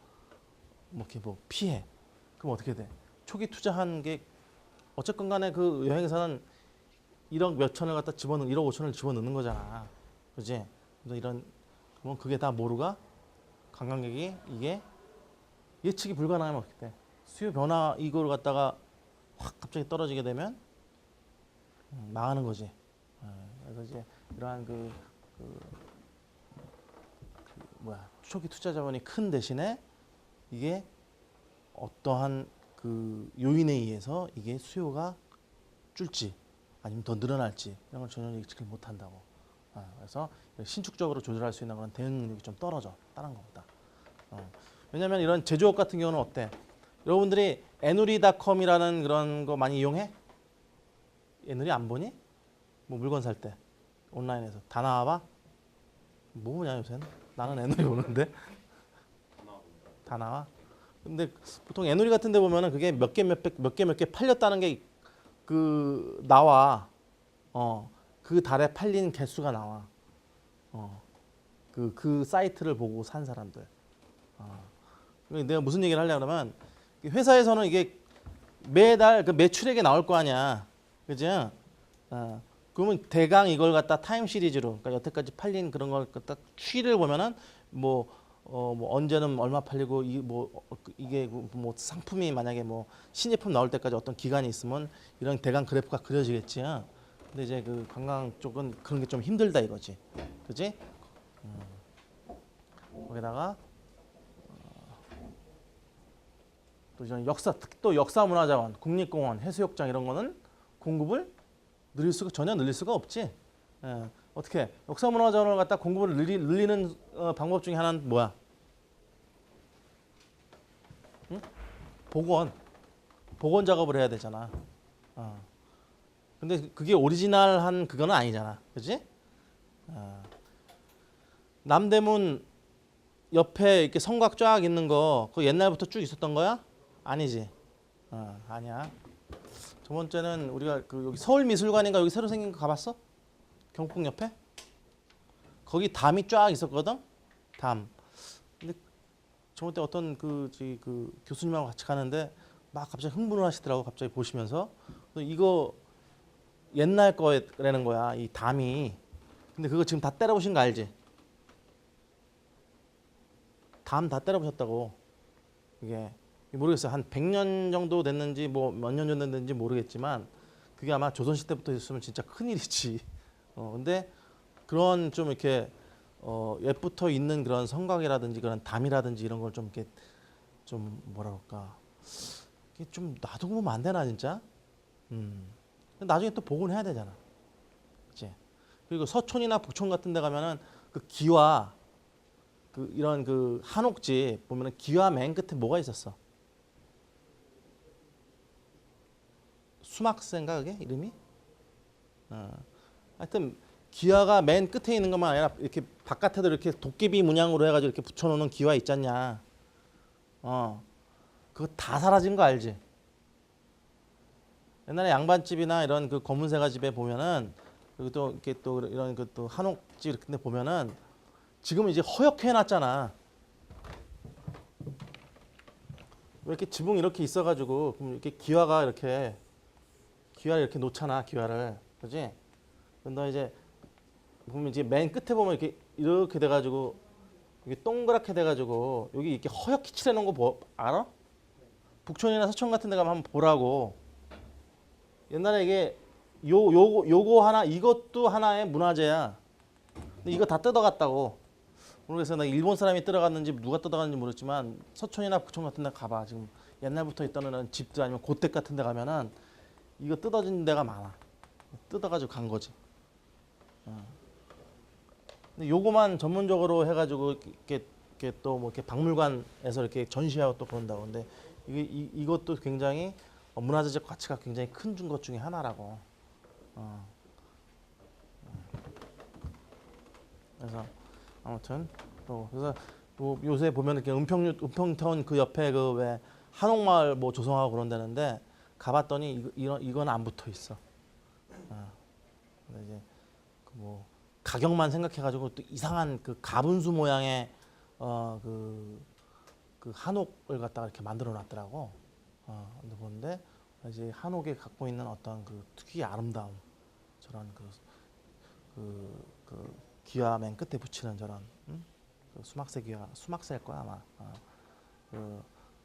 뭐 이렇게 뭐 피해. 그럼 어떻게 돼? 초기 투자한 게 어쨌건 간에 그 여행사는 1억 몇 천을 갖다 1억 5천을 집어넣는 거잖아. 그지? 그래서 이런 그러면 그게 다 모르가 관광객이 이게 예측이 불가능하면 어떻게 돼? 수요 변화 이걸 갖다가 확 갑자기 떨어지게 되면 망하는 거지. 그래서 이제 이러한 초기 투자 자본이 큰 대신에 이게 어떠한 그 요인에 의해서 이게 수요가 줄지 아니면 더 늘어날지 이런 걸 전혀 예측을 못 한다고. 그래서 신축적으로 조절할 수 있는 그런 대응 능력이 좀 떨어져 다른 것보다. 왜냐하면 이런 제조업 같은 경우는 어때? 여러분들이 에누리닷컴이라는 그런 거 많이 이용해? 에누리 안 보니? 뭐 물건 살 때 온라인에서 다 나와봐? 뭐 보냐 요새는? 나는 에누리 보는데 다 나와. 근데 보통 에누리 같은 데 보면은 그게 몇 개 팔렸다는 게 그 나와. 그 달에 팔린 개수가 나와. 그 사이트를 보고 산 사람들. 내가 무슨 얘기를 하려고 그러면 회사에서는 이게 매달 그 매출액이 나올 거 아니야. 그죠? 그러면 대강 이걸 갖다 타임 시리즈로 그러니까 여태까지 팔린 그런 걸 갖다 추이를 보면은 뭐 언제는 얼마 팔리고 이게 뭐 상품이 만약에 뭐 신제품 나올 때까지 어떤 기간이 있으면 이런 대강 그래프가 그려지겠지. 근데 이제 그 관광 쪽은 그런 게 좀 힘들다 이거지. 그지? 거기다가 또 이런 역사문화자원, 국립공원, 해수욕장 이런 거는 공급을 전혀 늘릴 수가 없지. 어떻게 역사문화자원을 갖다 공급을 늘리는 방법 중에 하나는 뭐야? 응? 복원 작업을 해야 되잖아. 근데 그게 오리지널한 그거는 아니잖아, 그렇지? 남대문 옆에 이렇게 성곽 쫙 있는 거, 그거 옛날부터 쭉 있었던 거야? 아니지. 아니야. 저번 주에는 우리가 그 여기 서울미술관인가 여기 새로 생긴 거 가봤어? 경복 옆에? 거기 담이 쫙 있었거든. 담. 근데 저번 때 어떤 그 교수님하고 같이 가는데 막 갑자기 흥분을 하시더라고. 갑자기 보시면서 이거 옛날 거라는 거야. 이 담이. 근데 그거 지금 다 때려보신 거 알지? 담 다 때려보셨다고. 이게 모르겠어요. 한 100년 정도 됐는지 뭐 몇 년 정도 됐는지 모르겠지만 그게 아마 조선시대 때부터 있었으면 진짜 큰일이지. 근데 그런 좀 이렇게 옛부터 있는 그런 성곽이라든지 그런 담이라든지 이런 걸 좀 이렇게 좀 뭐라 그럴까 이게 좀 놔두고 보면 안 되나 진짜. 나중에 또 복원해야 되잖아. 그치? 그리고 서촌이나 북촌 같은 데 가면은 그 기와 이런 그 한옥집 보면은 기와 맨 끝에 뭐가 있었어? 수막새인가 그게 이름이? 하여튼 기와가 맨 끝에 있는 것만 아니라 이렇게 바깥에도 이렇게 도깨비 문양으로 해가지고 이렇게 붙여놓는 기와 있잖냐. 그거 다 사라진 거 알지? 옛날에 양반집이나 이런 그 검은새가 집에 보면은 그리고 또 이렇게 또 이런 그 또 한옥집 이렇게 데 보면은 지금은 이제 허옇게 해놨잖아. 왜 이렇게 지붕 이렇게 있어가지고 그럼 이렇게 기와가 이렇게 기와를 이렇게 놓잖아, 기와를. 그지? 근데 이제 보면 이제 맨 끝에 보면 이렇게 돼가지고 이게 동그랗게 돼가지고 여기 이렇게 허옇게 칠해놓은 거 알아? 북촌이나 서촌 같은 데 가면 한번 보라고. 옛날에 이게 요거 하나, 이것도 하나의 문화재야. 근데 이거 다 뜯어갔다고. 모르겠어요. 나 일본 사람이 뜯어갔는지 누가 뜯어갔는지 모르겠지만 서촌이나 북촌 같은 데 가봐. 지금 옛날부터 있던 집들 아니면 고택 같은 데 가면은 이거 뜯어진 데가 많아. 뜯어가지고 간 거지. 근데 요거만 전문적으로 해가지고 이렇게 또 뭐 이렇게 박물관에서 이렇게 전시하고 또 그런다고. 근데 이것도 굉장히 문화재적 가치가 굉장히 큰 것 중에 하나라고. 그래서 아무튼 또 그래서 뭐 요새 보면 이렇게 은평타운 그 옆에 그 왜 한옥마을 뭐 조성하고 그런다는데 가봤더니 이건 안 붙어 있어. 근데 이제 뭐 가격만 생각해가지고 또 이상한 그 가분수 모양의 그 한옥을 갖다가 이렇게 만들어 놨더라고. 근데 보는데 이제 한옥에 갖고 있는 어떤 그 특유의 아름다움, 저런 그 기와 맨 끝에 붙이는 저런 그 수막새 기와, 수막새일 거야 아마.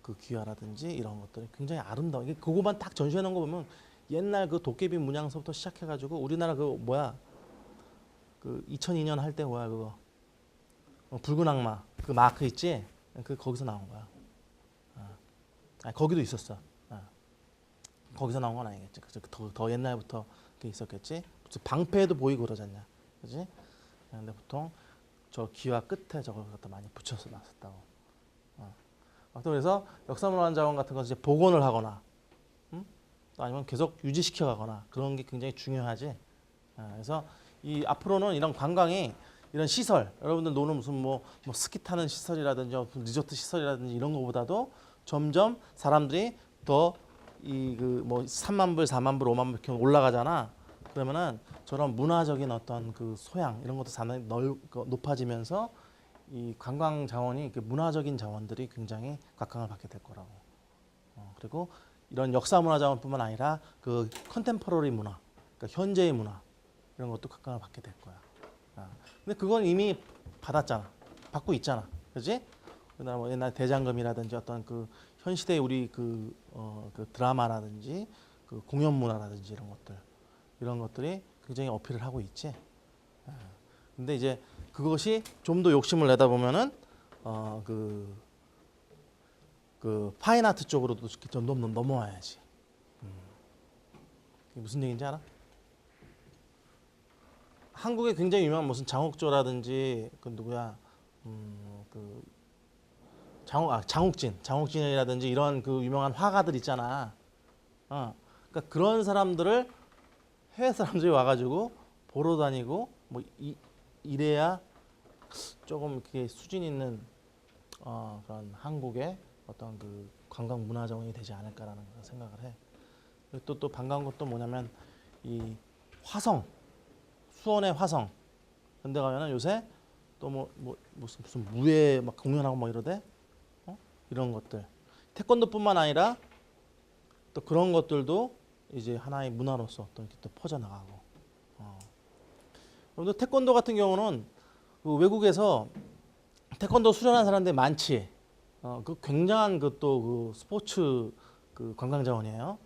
그 기와라든지 이런 것들이 굉장히 아름다워. 이게 그거만 딱 전시해 놓은 거 보면 옛날 그 도깨비 문양서부터 시작해가지고 우리나라 그 뭐야 그 2002년 할 때 뭐야 그거 붉은 악마 그 마크 있지? 그 거기서 나온 거야. 아니, 거기도 있었어. 거기서 나온 건 아니겠지. 더 옛날부터 그게 있었겠지. 무슨 방패에도 보이고 그러잖냐, 그지? 근데 보통 저 기와 끝에 저걸 갖다 많이 붙여서 놨었다고. 그래서 역사문화자원 같은 거 이제 복원을 하거나, 또 아니면 계속 유지시켜 가거나 그런 게 굉장히 중요하지. 그래서 이 앞으로는 이런 관광이 이런 시설, 여러분들 노는 무슨 뭐 스키 타는 시설이라든지 리조트 시설이라든지 이런 거보다도 점점 사람들이 더 이 그 뭐 3만 불, 4만 불, 5만 불 이렇게 올라가잖아. 그러면은 저런 문화적인 어떤 그 소양 이런 것도 상당히 높아지면서 이 관광 자원이 그 문화적인 자원들이 굉장히 각광을 받게 될 거라고. 그리고 이런 역사 문화 자원뿐만 아니라 그 컨템포러리 문화, 그러니까 현재의 문화 이런 것도 각광을 받게 될 거야. 근데 그건 이미 받았잖아. 받고 있잖아. 그렇지? 그다음에 뭐 옛날 대장금이라든지 어떤 그 현 시대의 우리 그 드라마라든지 그 공연 문화라든지 이런 것들이 굉장히 어필을 하고 있지. 근데 이제 그것이 좀 더 욕심을 내다 보면은 그 파인아트 쪽으로도 좀 넘어와야지. 그게 무슨 얘기인지 알아? 한국에 굉장히 유명한 무슨 장욱조라든지 그 누구야 그 장욱진이라든지 이런 그 유명한 화가들 있잖아. 그러니까 그런 사람들을 해외 사람들이 와가지고 보러 다니고 뭐 이래야 조금 이렇게 수준 있는 그런 한국의 어떤 그 관광 문화 자원이 되지 않을까라는 생각을 해. 또 반가운 것도 뭐냐면 이 화성, 수원의 화성. 근데 가면은 요새 또 무슨 무예 막 공연하고 막 이러대. 이런 것들. 태권도뿐만 아니라 또 그런 것들도 이제 하나의 문화로서 또 이렇게 또 퍼져 나가고. 여러분들 태권도 같은 경우는 그 외국에서 태권도 수련한 사람들이 많지. 그 굉장한 그 또 그 스포츠 그 관광 자원이에요.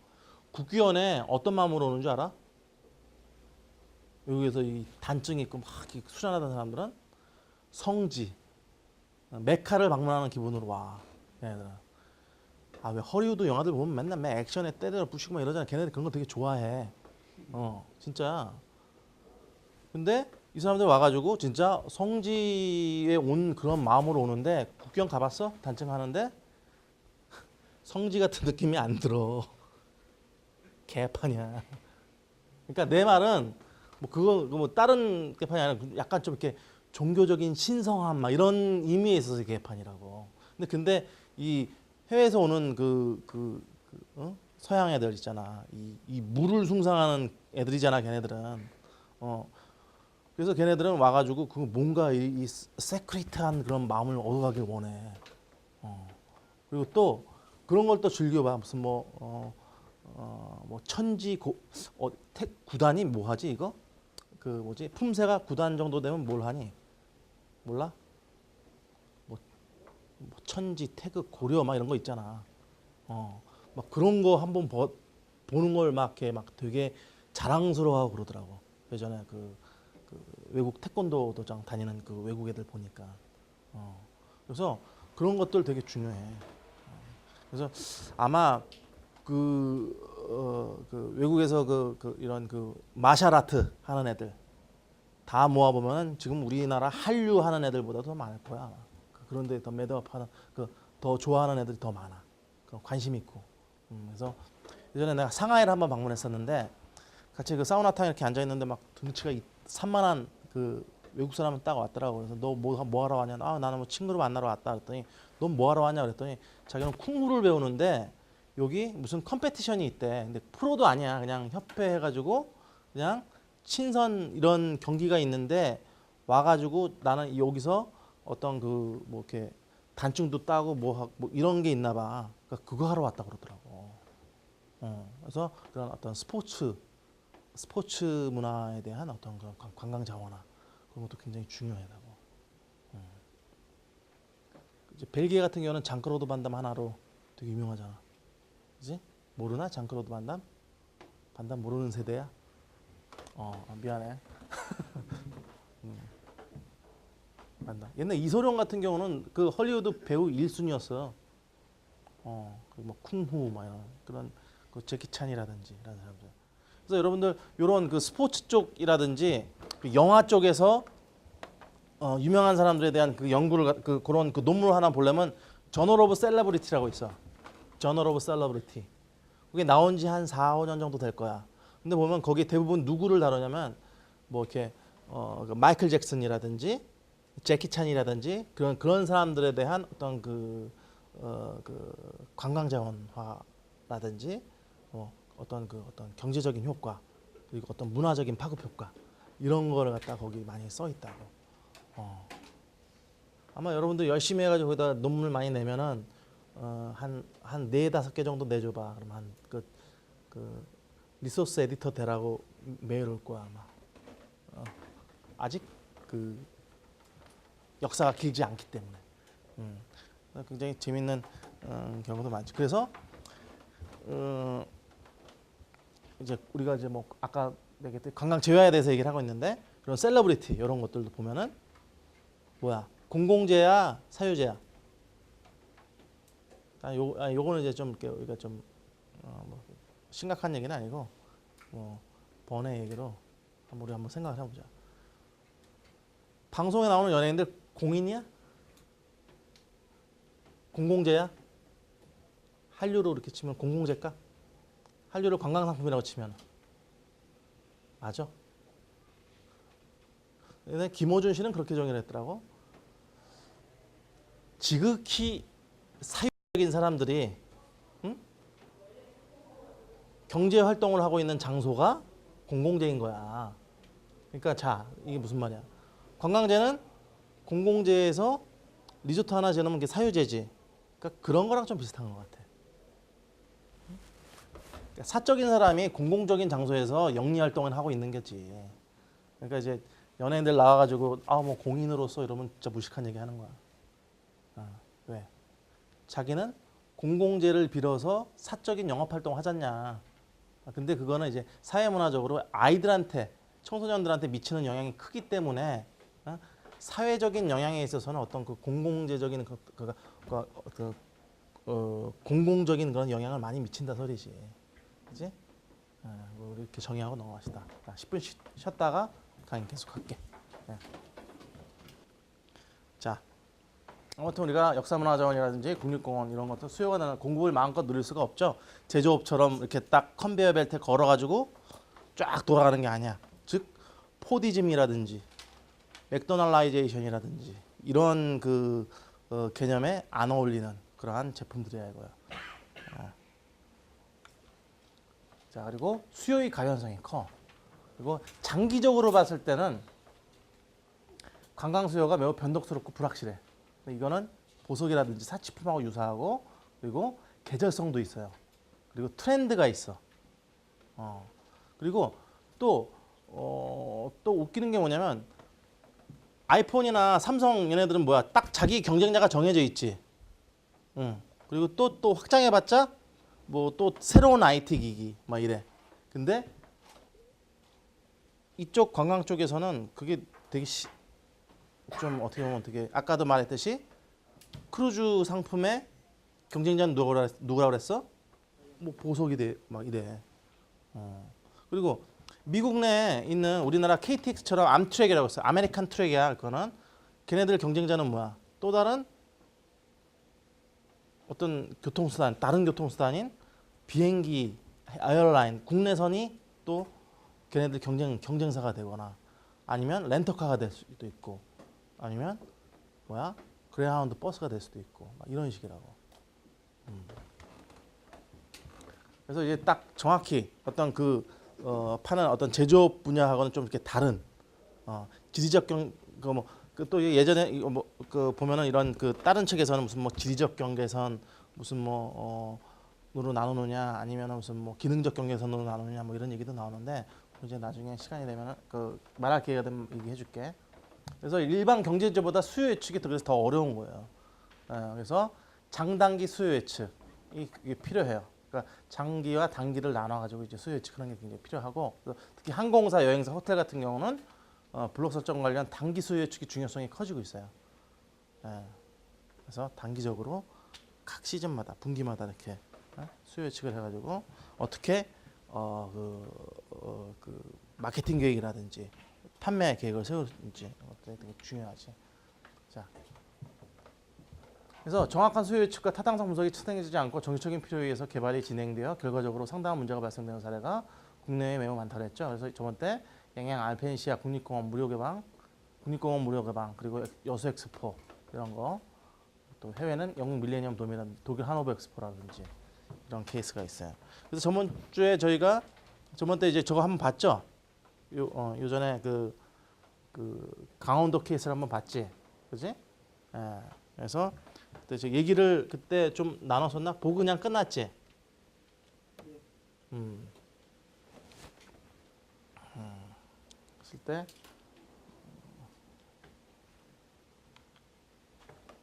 국기원에 어떤 마음으로 오는 줄 알아? 여기에서 이 단증 있고 막 수련하던 사람들은 성지, 메카를 방문하는 기분으로 와. 걔네들은. 왜 허리우드 영화들 보면 맨날 막 액션에 때려 부시고 막 이러잖아. 걔네들 그런 거 되게 좋아해. 진짜. 근데 이 사람들 와가지고 진짜 성지에 온 그런 마음으로 오는데 국경 가봤어? 단증하는데 성지 같은 느낌이 안 들어. 개판이야. 그러니까 내 말은 뭐 그거 뭐 다른 개판이 아니라 약간 좀 이렇게 종교적인 신성함 막 이런 의미에 있어서 개판이라고. 근데 이 해외에서 오는 서양 애들 있잖아. 이 물을 숭상하는 애들이잖아, 걔네들은. 그래서 걔네들은 와가지고 그 뭔가 이 세크리트한 그런 마음을 얻어가길 원해. 그리고 또 그런 걸 또 즐겨봐. 무슨 뭐 천지 구단이 뭐 하지 이거? 그 뭐지? 품새가 9단 정도 되면 뭘 하니? 몰라? 뭐 천지 태극 고려 막 이런 거 있잖아. 막 그런 거 한번 보는 걸 막 이렇게 막 되게 자랑스러워하고 그러더라고. 예전에 그 외국 태권도 도장 다니는 그 외국 애들 보니까. 그래서 그런 것들 되게 중요해. 그래서 아마 그 외국에서 이런 마샬 아트 하는 애들 다 모아보면 지금 우리나라 한류 하는 애들보다 더 많을 거야. 아마. 그런데 더 매듭업 하는 더 좋아하는 애들이 더 많아. 관심 있고. 그래서 예전에 내가 상하이를 한번 방문했었는데 같이 그 사우나탕에 이렇게 앉아 있는데 막 등치가 산만한 그 외국 사람은 딱 왔더라고. 그래서 너 뭐 하러 왔냐? 아 나는 뭐 친구를 만나러 왔다 그랬더니 넌 뭐 하러 왔냐 그랬더니 자기는 쿵후를 배우는데 여기 무슨 컴페티션이 있대. 근데 프로도 아니야. 그냥 협회 해가지고 그냥 친선 이런 경기가 있는데 와가지고 나는 여기서 어떤 그 뭐 이렇게 단증도 따고 뭐 이런 게 있나 봐. 그러니까 그거 하러 왔다 그러더라고. 그래서 그런 어떤 스포츠 문화에 대한 어떤 그런 관광 자원화 그런 것도 굉장히 중요하다고. 이제 벨기에 같은 경우는 장크로드 반담 하나로 되게 유명하잖아. 그지? 모르나? 장크로드 반담? 반담 모르는 세대야? 미안해. 반담. 옛날 이소룡 같은 경우는 그 헐리우드 배우 1순위였어. 뭐 쿵후 막 이런 그 제키 찬이라든지 이런 사람들. 그래서 여러분들 이런 그 스포츠 쪽이라든지 그 영화 쪽에서 유명한 사람들에 대한 그 연구를 그런 그 논문을 하나 보려면 저널 오브 셀러브리티라고 있어. 저널 오브 셀러브리티. 그게 나온 지 한 4, 5년 정도 될 거야. 근데 보면 거기 대부분 누구를 다루냐면 뭐 이렇게 그 마이클 잭슨이라든지 제키 찬이라든지 그런 사람들에 대한 어떤 그 관광 자원화라든지 어떤 경제적인 효과 그리고 어떤 문화적인 파급 효과 이런 거를 갖다 거기 많이 써 있다고. 아마 여러분들 열심히 해가지고 거기다 논문을 많이 내면은 한 4-5개 정도 내줘봐. 그러면 그 리소스 에디터 되라고 메일 올 거야 아마. 아직 그 역사가 길지 않기 때문에. 굉장히 재밌는 경우도 많죠. 그래서 이제 우리가 이제 뭐 아까 얘기했듯이 관광 재화에 대해서 얘기를 하고 있는데 그런 셀러브리티 이런 것들도 보면은 뭐야 공공재야 사유재야. 요거는 이제 좀 우리가 좀 뭐 심각한 얘기는 아니고 뭐 번외 얘기로 우리 한번 생각을 해보자. 방송에 나오는 연예인들 공인이야? 공공재야? 한류로 이렇게 치면 공공재일까? 한류를 관광상품이라고 치면 맞아? 근데 김호준 씨는 그렇게 정의를 했더라고. 지극히 사유적인 사람들이 경제 활동을 하고 있는 장소가 공공재인 거야. 그러니까 자 이게 무슨 말이야? 관광재는 공공재에서 리조트 하나 지어놓으면 게 사유재지. 그러니까 그런 거랑 좀 비슷한 것 같아. 그러니까 사적인 사람이 공공적인 장소에서 영리 활동을 하고 있는 거지. 그러니까 이제 연예인들 나와가지고 뭐 공인으로서 이러면 진짜 무식한 얘기 하는 거야. 왜? 자기는 공공재를 빌어서 사적인 영업 활동 하잖냐. 근데 그거는 이제 사회문화적으로 아이들한테 청소년들한테 미치는 영향이 크기 때문에 사회적인 영향에 있어서는 어떤 그 공공재적인 공공적인 그런 영향을 많이 미친다 소리지, 그지? 뭐 이렇게 정의하고 넘어가시다. 10분 쉬었다가 강의 계속할게. 자, 아무튼 우리가 역사문화자원이라든지 국립공원 이런 것도 수요가 나는 공급을 마음껏 누릴 수가 없죠. 제조업처럼 이렇게 딱 컨베이어 벨트에 걸어가지고 쫙 돌아가는 게 아니야. 즉 포디즘이라든지 맥도날라이제이션이라든지 이런 그 개념에 안 어울리는 그러한 제품들이야 이거야. 자 그리고 수요의 가변성이 커. 그리고 장기적으로 봤을 때는 관광 수요가 매우 변덕스럽고 불확실해. 이거는 보석이라든지 사치품하고 유사하고 그리고 계절성도 있어요. 그리고 트렌드가 있어. 그리고 또 웃기는 게 뭐냐면 아이폰이나 삼성 얘네들은 뭐야? 딱 자기 경쟁자가 정해져 있지. 그리고 또 확장해봤자 뭐 또 새로운 IT 기기 막 이래. 근데 이쪽 관광 쪽에서는 그게 되게 좀 어떻게 보면 되게 아까도 말했듯이 크루즈 상품의 경쟁자는 누구라 그랬어? 뭐 보석이 돼 막 이래. 그리고 미국 내에 있는 우리나라 KTX처럼 암트랙이라고 있어. 아메리칸 트랙이야. 그거는 걔네들 경쟁자는 뭐야? 또 다른 어떤 교통수단, 다른 교통수단인 비행기, 에어라인, 국내선이 또 걔네들 경쟁사가 되거나 아니면 렌터카가 될 수도 있고 아니면 뭐야? 그레이하운드 버스가 될 수도 있고 막 이런 식이라고. 그래서 이제 딱 정확히 어떤 파는 어떤 제조업 분야하고는 좀 이렇게 다른 지리적 또 예전에 보면은 이런 다른 책에서는 무슨 뭐 지리적 경계선 무슨 으로 나누느냐 아니면 무슨 뭐 기능적 경계선으로 나누느냐 뭐 이런 얘기도 나오는데 이제 나중에 시간이 되면은 말할 기회가 되면 얘기해줄게. 그래서 일반 경제제보다 수요 예측이 그래서 더 어려운 거예요. 그래서 장단기 수요 예측 이게 필요해요. 그러니까 장기와 단기를 나눠가지고 이제 수요 예측하는 게 굉장히 필요하고 특히 항공사, 여행사, 호텔 같은 경우는 블록 설정 관련 단기 수요 예측의 중요성이 커지고 있어요. 그래서 단기적으로 각 시즌마다 분기마다 이렇게 수요 예측을 해가지고 어떻게 마케팅 계획이라든지 판매 계획을 세우는지 되게 중요하지. 자, 그래서 정확한 수요 예측과 타당성 분석이 측정되지 않고 정치적인 필요에 의해서 개발이 진행되어 결과적으로 상당한 문제가 발생되는 사례가 국내에 매우 많다고 했죠. 그래서 저번 때 양양 알펜시아 국립공원 무료 개방 그리고 여수 엑스포 이런 거 또 해외는 영국 밀레니엄 도미란 독일 하노버 엑스포라든지 이런 케이스가 있어요. 그래서 저번 때 이제 저거 한번 봤죠. 요전에 강원도 케이스를 한번 봤지, 그지? 그래서 그때 저 얘기를 그때 좀 나눴었나? 보고 그냥 끝났지. 했을 때,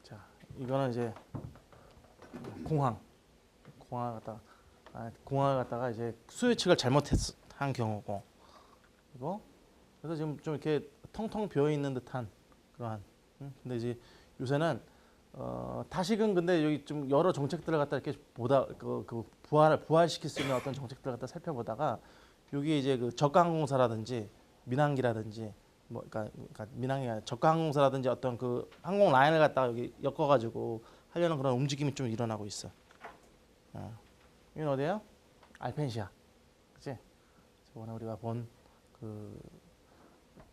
자 이거는 이제 공항을 갖다가 이제 수요 예측을 잘못한 경우고, 그리고 그래서 지금 좀 이렇게 텅텅 비어 있는 듯한 그러한. 근데 이제 요새는 다시금 근데 여기 좀 여러 정책들을 갖다 이렇게 부활시킬 수 있는 어떤 정책들을 갖다 살펴보다가 여기 이제 저가 항공사라든지 민항기라든지 뭐 그러니까 민항이 아니라 저가 항공사라든지 어떤 항공 라인을 갖다가 여기 엮어가지고 하려는 그런 움직임이 좀 일어나고 있어. 이건 어디예요? 알펜시아, 그치? 저번에 우리가 본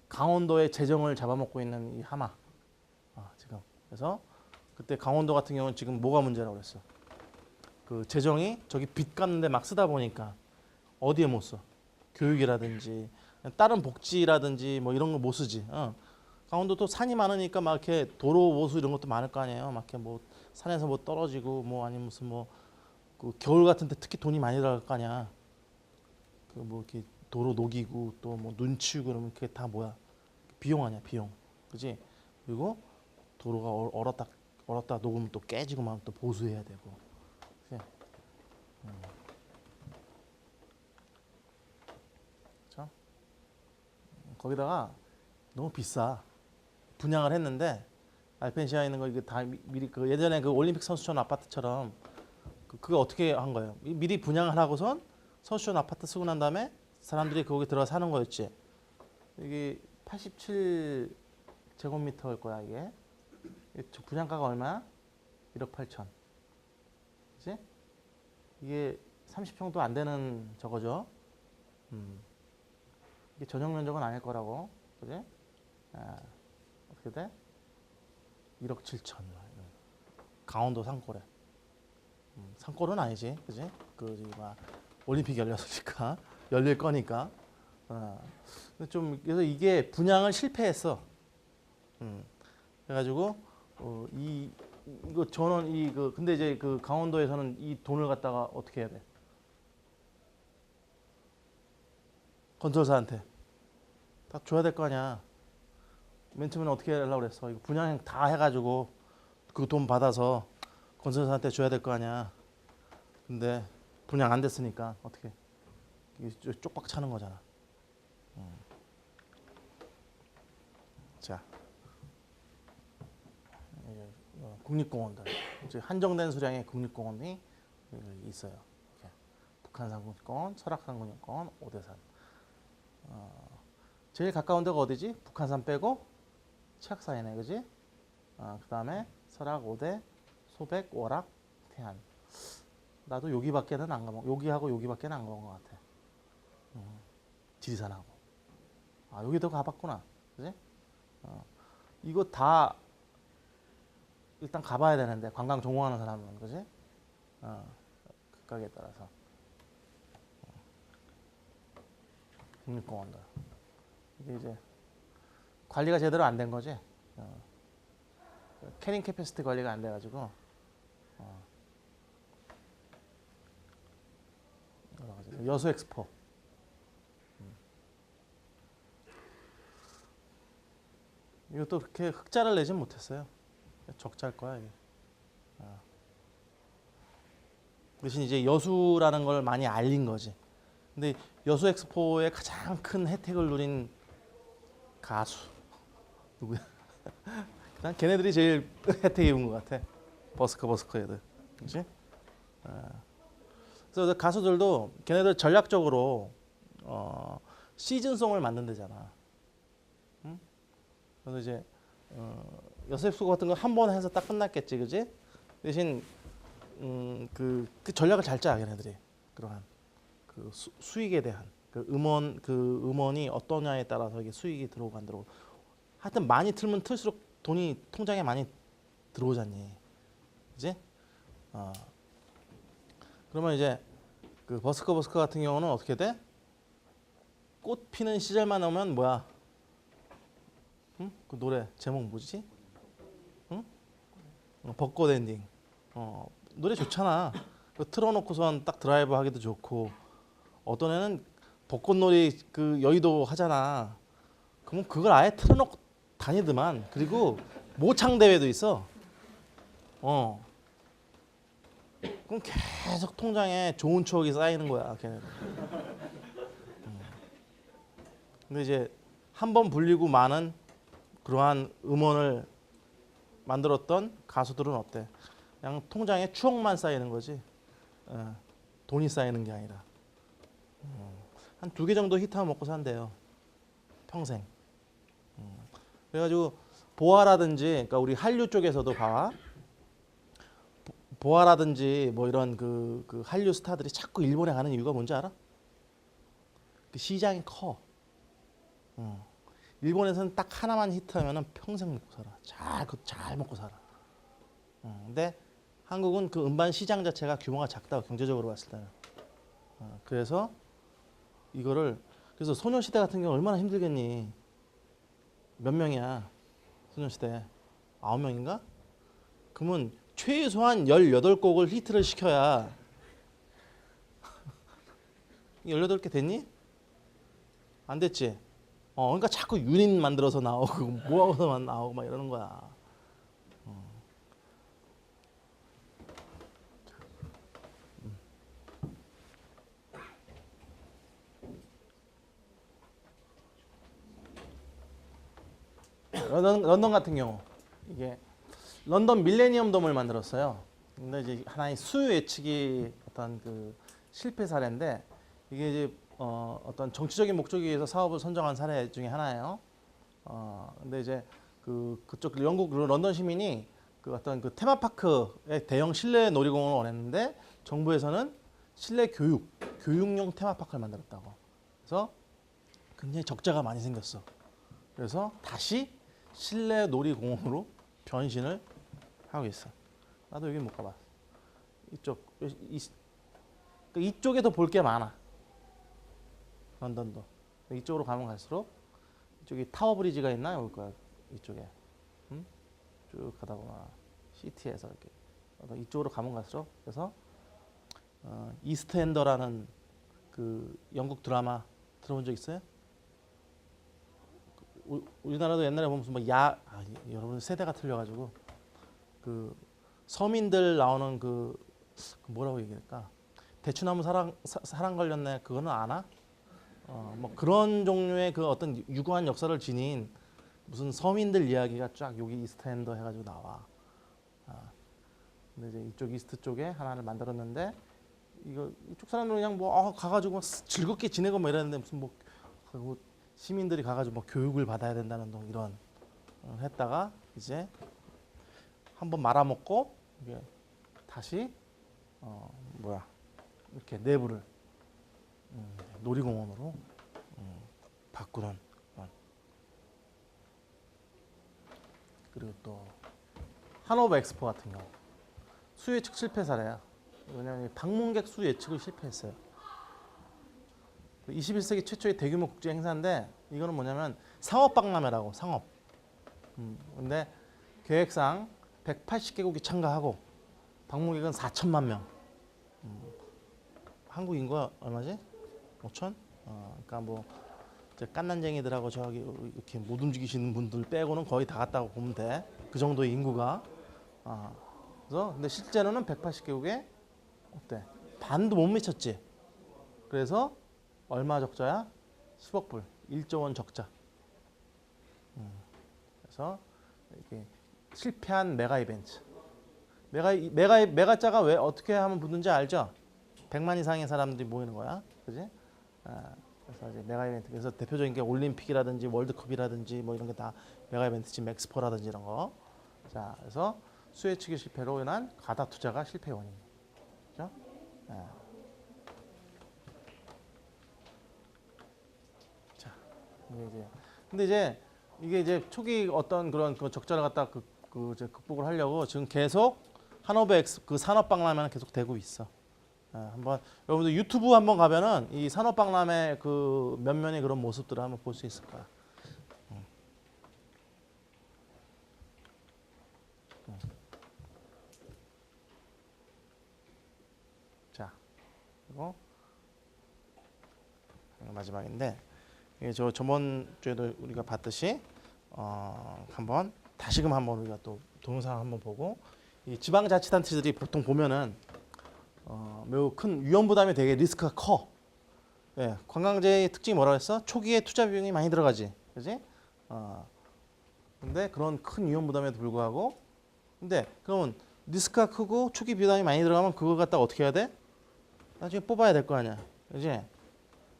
강원도의 재정을 잡아먹고 있는 이 하마. 지금 그래서 그때 강원도 같은 경우는 지금 뭐가 문제라고 그랬어? 재정이 저기 빚 갚는데 막 쓰다 보니까 어디에 못 써? 교육이라든지 다른 복지라든지 뭐 이런 거 못 쓰지. 강원도 또 산이 많으니까 막 이렇게 도로 보수 이런 것도 많을 거 아니에요. 막 이렇게 뭐 산에서 뭐 떨어지고 뭐 아니면 무슨 겨울 같은 데 특히 돈이 많이 들어갈 거 아니야. 뭐 이렇게 도로 녹이고 또 뭐 눈 치우고 그러면 그게 다 뭐야? 비용 아니야, 비용. 그지? 그리고 도로가 얼었다 녹으면 또 깨지고 막 또 보수해야 되고. 그치? 그렇죠? 거기다가 너무 비싸. 분양을 했는데 알펜시아에 있는 거 이게 다 미리 예전에 올림픽 선수촌 아파트처럼 그거 어떻게 한 거예요? 미리 분양을 하고선 선수촌 아파트 쓰고 난 다음에 사람들이 거기 들어가 사는 거였지. 이게 87제곱미터일 거야 이게. 분양가가 얼마야? 1억 8천. 그치? 이게 30평도 안 되는 저거죠. 이게 전용 면적은 아닐 거라고. 그지? 어떻게 돼? 1억 7천. 강원도 산골에. 산골은 아니지, 그지? 올림픽 열렸으니까 열릴 거니까. 근데 좀 그래서 이게 분양을 실패했어. 그래가지고 이거 저는 근데 이제 강원도에서는 이 돈을 갖다가 어떻게 해야 돼? 건설사한테 다 줘야 될 거 아니야. 맨 처음에는 어떻게 하려고 그랬어? 이거 분양 다 해가지고 그 돈 받아서 건설사한테 줘야 될 거 아니야. 근데 분양 안 됐으니까 어떻게 이게 쪽박 차는 거잖아. 자, 국립공원들 이제 한정된 수량의 국립공원이 있어요. 이렇게. 북한산 국립공원, 설악산 국립공원, 오대산. 제일 가까운 데가 어디지? 북한산 빼고 치악산이네, 그지? 그 다음에 설악, 오대, 소백, 월악, 태안. 나도 여기밖에는 안 가본, 여기하고 여기밖에는 안 가본 것 같아. 지리산하고. 여기도 가봤구나, 그지? 이거 다 일단 가봐야 되는데 관광 전공하는 사람은, 그지? 각각에 따라서 국립공원들 이게 이제 관리가 제대로 안 된 거지. 캐링 캐패시티 관리가 안 돼가지고 여수 엑스포. 이것도 그렇게 흑자를 내진 못했어요. 적자일 거야 이게. 대신 이제 여수라는 걸 많이 알린 거지. 근데 여수 엑스포의 가장 큰 혜택을 누린 가수 누구야? 난 걔네들이 제일 혜택 입은 것 같아. 버스커 애들, 그렇지? 그래서 가수들도 걔네들 전략적으로 시즌송을 만든대잖아. 응? 그래서 이제 여수 엑스포 같은 거 한 번 해서 딱 끝났겠지, 그지? 대신 그 전략을 잘 짜, 걔네들이. 그러한 그 수익에 대한 그 음원이 어떠냐에 따라서 이게 수익이 들어오고 안 들어오고. 하여튼 많이 틀면 틀수록 돈이 통장에 많이 들어오잖니, 그지? 그러면 이제 그 버스커 같은 경우는 어떻게 돼? 꽃 피는 시절만 오면 뭐야? 응? 그 노래 제목 뭐지? 응? 벚꽃 엔딩. 노래 좋잖아. 틀어놓고선 딱 드라이브 하기도 좋고. 어떤 애는 벚꽃놀이 그 여의도 하잖아. 그러면 그걸 아예 틀어놓고 다니더만. 그리고 모창 대회도 있어. 그럼 계속 통장에 좋은 추억이 쌓이는 거야, 걔네들. 근데 이제 한 번 불리고 많은 그러한 음원을 만들었던 가수들은 어때? 그냥 통장에 추억만 쌓이는 거지. 돈이 쌓이는 게 아니라. 한 2개 정도 히트하면 먹고 산대요. 평생. 그래가지고 보아라든지, 그러니까 우리 한류 쪽에서도 봐. 보아라든지 뭐 이런 그 한류 스타들이 자꾸 일본에 가는 이유가 뭔지 알아? 그 시장이 커. 일본에서는 딱 하나만 히트하면은 평생 먹고 살아. 잘 먹고 살아. 근데 한국은 그 음반 시장 자체가 규모가 작다고, 경제적으로 봤을 때는. 그래서 이거를, 그래서 소녀시대 같은 경우 얼마나 힘들겠니? 몇 명이야 소녀시대? 9명인가? 그러면 최소한 18곡을 히트를 시켜야 18개 됐니? 안 됐지? 그러니까 자꾸 유닛 만들어서 나오고 모아서만 나오고 막 이러는 거야. 런던 같은 경우 이게 런던 밀레니엄 돔을 만들었어요. 근데 이제 하나의 수요 예측이 어떤 그 실패 사례인데, 이게 이제 어떤 정치적인 목적에 의해서 사업을 선정한 사례 중에 하나예요. 근데 이제 그쪽 영국 런던 시민이 그 어떤 그 테마파크의 대형 실내 놀이공원을 원했는데, 정부에서는 실내 교육용 테마파크를 만들었다고. 그래서 굉장히 적자가 많이 생겼어. 그래서 다시 실내 놀이공원으로 변신을 하고 있어. 나도 여기 못 가봤어. 이쪽에도 볼 게 많아. 런던도. 이쪽으로 가면 갈수록, 이쪽에 타워 브리지가 있나? 여기 거야. 이쪽에. 쭉 가다 보면 시티에서 이렇게 이쪽으로 가면 갈수록, 그래서 이스트엔더라는 그 영국 드라마 들어본 적 있어요? 우리나라도 옛날에 보면 무슨 여러분 세대가 틀려가지고 그 서민들 나오는 뭐라고 얘기할까? 대추나무 사랑 걸렸네. 그거는 아나? 뭐 그런 종류의 그 어떤 유구한 역사를 지닌 무슨 서민들 이야기가 쫙 여기 이스트엔더 해가지고 나와. 근데 이제 이쪽 이스트 쪽에 하나를 만들었는데 이쪽 사람들은 그냥 뭐 가가지고 즐겁게 지내고 뭐 이랬는데 무슨 뭐 시민들이 가가지고 뭐 교육을 받아야 된다는 이런 했다가 이제 한번 말아먹고 이게 다시 이렇게 내부를 놀이공원으로 바꾸는 그런. 그리고 또 하노버 엑스포 같은 경우 수 예측 실패 사례야. 왜냐하면 방문객 수 예측을 실패했어요. 21세기 최초의 대규모 국제 행사인데 이거는 뭐냐면 상업박람회라고 상업. 근데 계획상 180개국이 참가하고 방문객은 4천만 명. 한국 인구가 얼마지? 5천? 그러니까 뭐 이제 깐난쟁이들하고 저기 이렇게 못 움직이시는 분들 빼고는 거의 다 갔다고 보면 돼. 그 정도의 인구가. 그래서 근데 실제로는 180개국에 어때? 반도 못 미쳤지. 그래서 얼마 적자야? 10억 불, 1조 원 적자. 그래서 이렇게 실패한 메가 이벤트. 메가자가 왜 어떻게 하면 붙는지 알죠? 100만 이상의 사람들이 모이는 거야, 그지? 그래서 이제 메가 이벤트. 그래서 대표적인 게 올림픽이라든지 월드컵이라든지 뭐 이런 게 다 메가 이벤트지, 엑스포라든지 이런 거. 자, 그래서 수 예측의 실패로 인한 가다 투자가 실패 원인이에요. 그죠? 자, 근데 이게 이제 초기 어떤 그런 그 적자를 갖다 이제 극복을 하려고 지금 계속 하노버 그 산업박람회는 계속 되고 있어. 한번 여러분들 유튜브 한번 가면은 이 산업박람회 그 면면의 그런 모습들을 한번 볼 수 있을 거야. 자, 그리고 마지막인데 이게 저번 주에도 우리가 봤듯이 한번 다시금 한번 우리가 또 동영상 한번 보고 이 지방자치단체들이 보통 보면은 매우 큰 위험 부담이 되게 리스크가 커. 예, 관광지의 특징이 뭐라고 했어? 초기에 투자 비용이 많이 들어가지, 그지? 근데 그런 큰 위험 부담에도 불구하고, 근데 그러면 리스크가 크고 초기 비용이 많이 들어가면 그걸 갖다 어떻게 해야 돼? 나중에 뽑아야 될 거 아니야, 그지?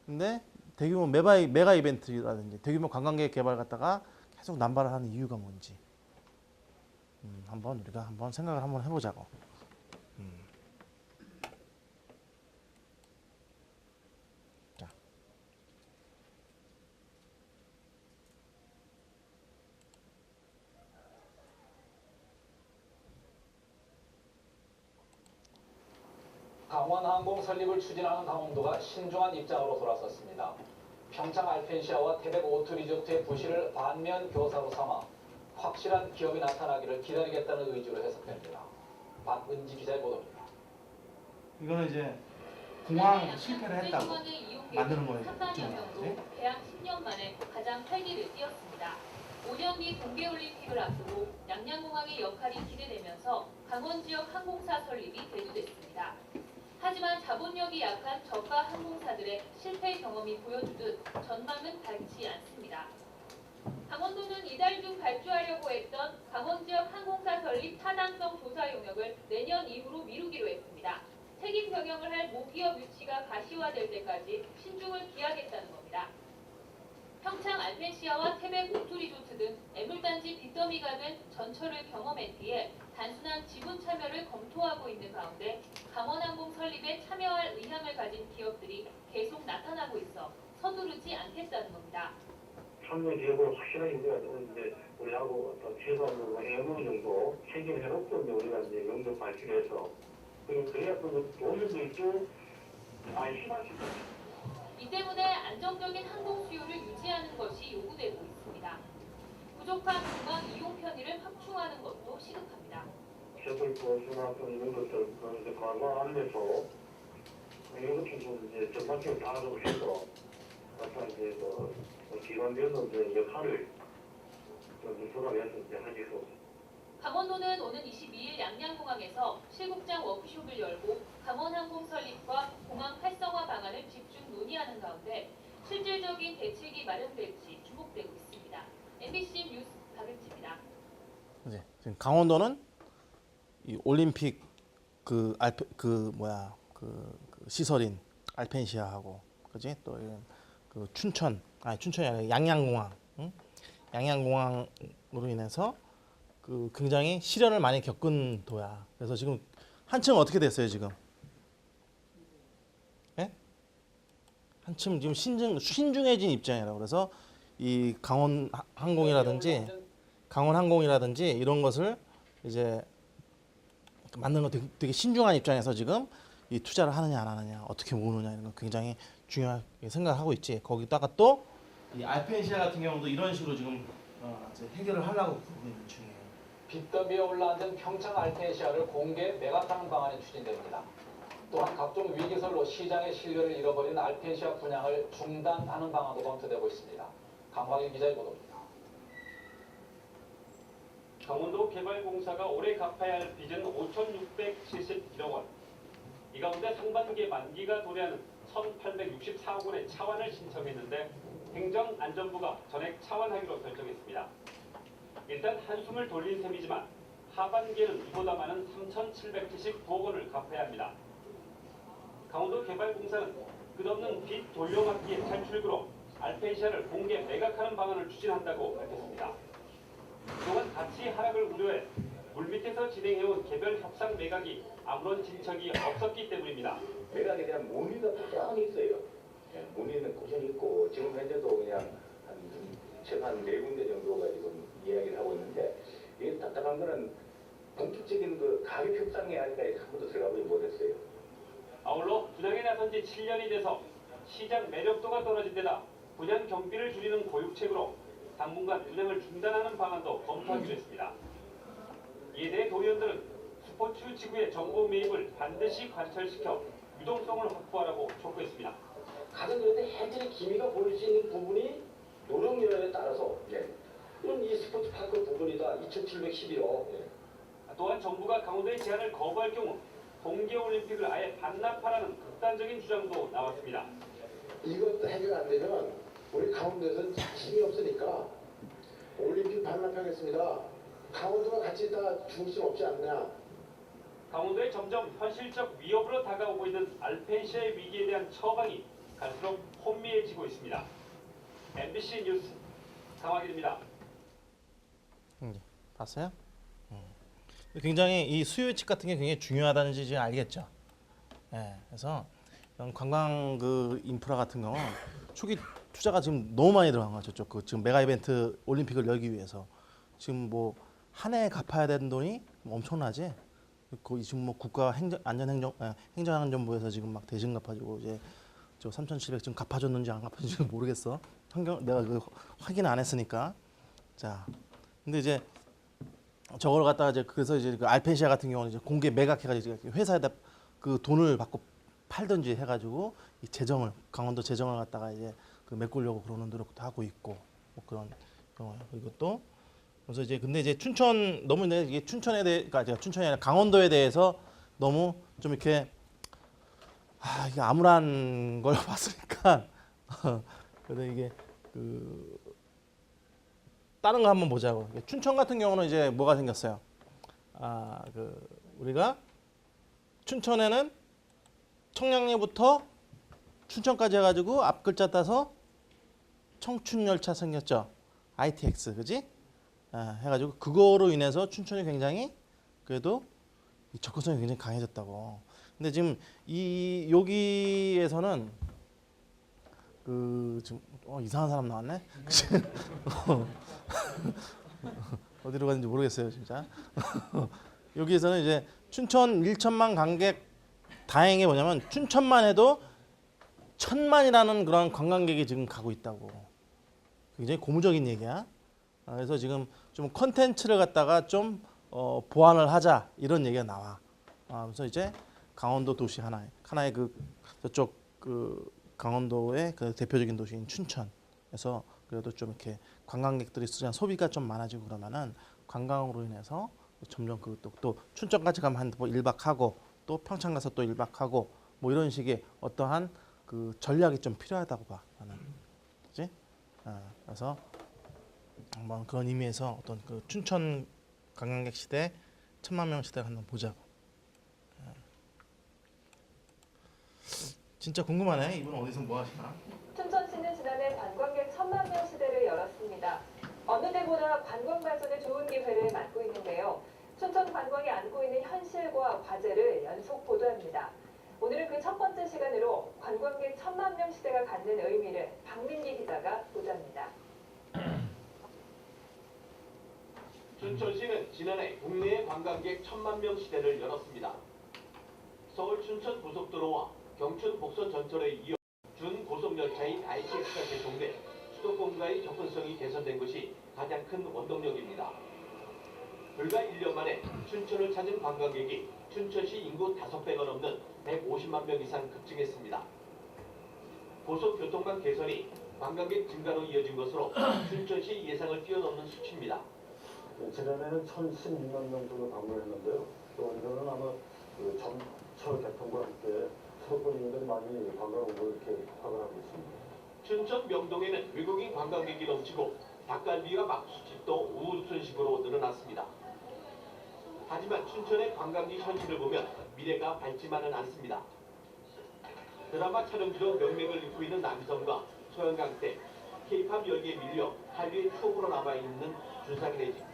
근데 대규모 메가 이벤트라든지 대규모 관광객 개발 갖다가 계속 남발을 하는 이유가 뭔지 한번 우리가 한번 생각을 한번 해보자고. 자, 강원항공 설립을 추진하는 강원도가 신중한 입장으로 돌아섰습니다. 평창 알펜시아와 태백 오투 리조트의 부실을 반면 교사로 삼아 확실한 기업이 나타나기를 기다리겠다는 의지로 해석됩니다. 박은지 기자의 보도입니다. 이거는 이제 공항 실패를 했다고 만드는 거예요. 3만여 명도 개항 10년 만에 가장 활기를 띄었습니다. 5년 뒤 동계올림픽을 앞두고 양양공항의 역할이 기대되면서 강원 지역 항공사 설립이 대두됐습니다. 하지만 자본력이 약한 저가 항공사들의 실패 경험이 보여주듯 전망은 밝지 않습니다. 강원도는 이달 중 발주하려고 했던 강원 지역 항공사 설립 타당성 조사 용역을 내년 이후로 미루기로 했습니다. 책임 경영을 할 모기업 유치가 가시화될 때까지 신중을 기하겠다는 겁니다. 평창 알펜시아와 태백 오투리조트 등 애물단지 빚더미가 된 전철을 경험했기에 단순한 지분 참여를 검토하고 있는 가운데 강원항공 설립에 참여할 의향을 가진 기업들이 계속 나타나고 있어 서두르지 않겠다는 겁니다. 참여 기업을 확실하게 이제 우리하고 어떤 최소한으로 애무 정도 책임해놓고 우리가 이제 영역 발표해서 그래야 그 돈도 있고 많이 심할 수 있습니다. 이 때문에 안정적인 항공 수요를 유지하는 것이 요구되고 있습니다. 부족한 공항 이용 편의를 확충하는 것도 시급합니다. 셔틀버스나 이런 것들 관광 안내소 이런 것도 좀 이제 전반적으로 다 하도록 해서 어떤 이제 기관면허의 역할을 좀 부담해서 이제 하시고. 강원도는 오는 22일 양양공항에서 실국장 워크숍을 열고 강원항공 설립과 공항 활성화 방안을 집중 논의하는 가운데 실질적인 대책이 마련될지 주목되고 있습니다. MBC 뉴스 박은지입니다. 이제 지금 강원도는 이 올림픽 그 시설인 알펜시아하고 그지 또 이런 그 춘천이 아니라 양양공항, 응? 양양공항으로 인해서 그 굉장히 시련을 많이 겪은 도야. 그래서 지금 한층 어떻게 됐어요 지금? 예? 한층 지금 신중해진 입장이라 그래서 이 강원항공이라든지 이런 것을 이제 만드는 거 되게 신중한 입장에서 지금 이 투자를 하느냐 안 하느냐 어떻게 모으느냐 이런 거 굉장히 중요하게 생각하고 있지. 거기다가 또 이 알펜시아 같은 경우도 이런 식으로 지금 이제 해결을 하려고 그러고 있는 중이에요. 빚더미에 올라앉은 평창 알펜시아를 공개 매각하는 방안이 추진됩니다. 또한 각종 위기설로 시장의 신뢰를 잃어버린 알펜시아 분양을 중단하는 방안도 검토되고 있습니다. 강광일 기자의 보도입니다. 강원도 개발공사가 올해 갚아야 할 빚은 5,671억 원. 이 가운데 상반기에 만기가 도래하는 1,864억 원의 차환을 신청했는데 행정안전부가 전액 차환하기로 결정했습니다. 일단 한숨을 돌린 셈이지만 하반기에는 이보다 많은 3,779억 원을 갚아야 합니다. 강원도 개발공사는 끝없는 빚 돌려막기의 탈출구로 알펜시아를 공개 매각하는 방안을 추진한다고 밝혔습니다. 그동안 가치 하락을 우려해 물밑에서 진행해온 개별 협상 매각이 아무런 진척이 없었기 때문입니다. 매각에 대한 문의가 꾸준히 있어요. 문의는 꾸준히 있고 지금 현재도 그냥 한 4군데 정도가 지금 이야기를 하고 있는데 이게 답답한 거는 본격적인 그 가격 협상에 아직까지 한 번도 들어가보지 못했어요. 아울러 분양에 나선 지 7년이 돼서 시장 매력도가 떨어진 데다 분양 경비를 줄이는 고육책으로 당분간 분양을 중단하는 방안도 검토하기로 했습니다. 이에 대해 도의원들은 스포츠 지구의 정보 매입을 반드시 관철시켜 유동성을 확보하라고 촉구했습니다. 가장 그런데 해질의 기미가 보일 수 있는 부분이 노령연에 따라서 그럼 이 스포츠 파크 부분이다 2,711억. 또한 정부가 강원도의 제안을 거부할 경우 동계올림픽을 아예 반납하라는 극단적인 주장도 나왔습니다. 이것도 해결 안 되면 우리 강원도에서는 힘이 없으니까 올림픽 반납하겠습니다. 강원도가 같이 다 죽을 수 없지 않냐. 강원도에 점점 현실적 위협으로 다가오고 있는 알펜시아의 위기에 대한 처방이 갈수록 혼미해지고 있습니다. MBC 뉴스 강화길입니다. 봤어요? 굉장히 이 수요 예측 같은 게 굉장히 중요하다는 지 지금 알겠죠. 예, 그래서 이런 관광 그 인프라 같은 경우는 초기 투자가 지금 너무 많이 들어간 거죠. 저쪽 그 지금 메가 이벤트 올림픽을 열기 위해서 지금 뭐 한 해에 갚아야 되는 돈이 엄청나지. 거의 지금 뭐 국가 행정안전부에서 지금 막 대신 갚아주고 이제 저 3,700 지금 갚아줬는지 안 갚아줬는지 모르겠어. 내가 그 확인 안 했으니까. 자, 근데 이제 저걸 갖다가 이제 그래서 이제 그 알펜시아 같은 경우는 이제 공개 매각해가지고 회사에다 그 돈을 받고 팔든지 해가지고 이 재정을 강원도 재정을 갖다가 이제 그 메꾸려고 그러는 노력도 하고 있고 뭐 그런 경우예요. 그리고 또 그래서 이제 근데 이제 춘천 너무 이게 춘천에 대해 그러니까 제가 춘천이 아니라 강원도에 대해서 너무 좀 이렇게 이게 암울한 걸 봤으니까 그래도 이게 그 다른 거 한번 보자고. 춘천 같은 경우는 이제 뭐가 생겼어요? 그 우리가 춘천에는 청량리부터 춘천까지 해가지고 앞 글자 따서 청춘열차 생겼죠. ITX 그지? 해가지고 그거로 인해서 춘천이 굉장히 그래도 이 접근성이 굉장히 강해졌다고. 근데 지금 이 여기에서는 그 지금 이상한 사람 나왔네. 어디로 가는지 모르겠어요 진짜. 여기에서는 이제 춘천 1천만 관객 다행히 뭐냐면 춘천만 해도 1,000만이라는 그런 관광객이 지금 가고 있다고. 굉장히 고무적인 얘기야. 그래서 지금 좀 컨텐츠를 갖다가 좀 보완을 하자 이런 얘기가 나와. 그래서 이제 강원도 도시 하나의 그 저쪽 그 강원도의 그 대표적인 도시인 춘천에서 그래도 좀 이렇게 관광객들이 쓰는 소비가 좀 많아지고 그러면은 관광으로 인해서 점점 또 춘천까지 가면 한뭐 1박 하고 또 평창 가서 또 1박 하고 뭐 이런 식의 어떠한 그 전략이 좀 필요하다고 봐 나는. 그렇지? 그래서 한번 그런 의미에서 어떤 그 춘천 관광객 시대 1000만 명 시대 한번 보자고. 진짜 궁금하네. 이분 어디서 뭐 하시나? 춘천시는 지난해 관광객 1000만 명 시대를 열었습니다. 어느 때보다 관광 발전에 좋은 기회를 맞고 있는데요. 춘천 관광이 안고 있는 현실과 과제를 연속 보도합니다. 오늘은 그 첫 번째 시간으로 관광객 1000만 명 시대가 갖는 의미를 박민기 기자가 보도합니다. 춘천시는 지난해 국내 관광객 1000만 명 시대를 열었습니다. 서울 춘천 고속도로와 경춘 복선 전철에 이어 준고속열차인 ITX가 개통돼 수도권과의 접근성이 개선된 것이 가장 큰 원동력입니다. 불과 1년 만에 춘천을 찾은 관광객이 춘천시 인구 5배가 넘는 150만 명 이상 급증했습니다. 고속교통망 개선이 관광객 증가로 이어진 것으로 춘천시 예상을 뛰어넘는 수치입니다. 지난해는 1016만 명 정도 방문했는데요. 또 이거는 아마 그 전철 개통과 함께 수도권인들이 많이 관광을 이렇게 확인하고 있습니다. 춘천 명동에는 외국인 관광객이 넘치고 닭갈비와 막수집도 우후순식으로 늘어났습니다. 하지만 춘천의 관광지 현실을 보면 미래가 밝지만은 않습니다. 드라마 촬영지로 명맥을 잇고 있는 남성과 소양강댐, K-팝 열기에 밀려 한류의 추억으로 남아있는 준상인의 집,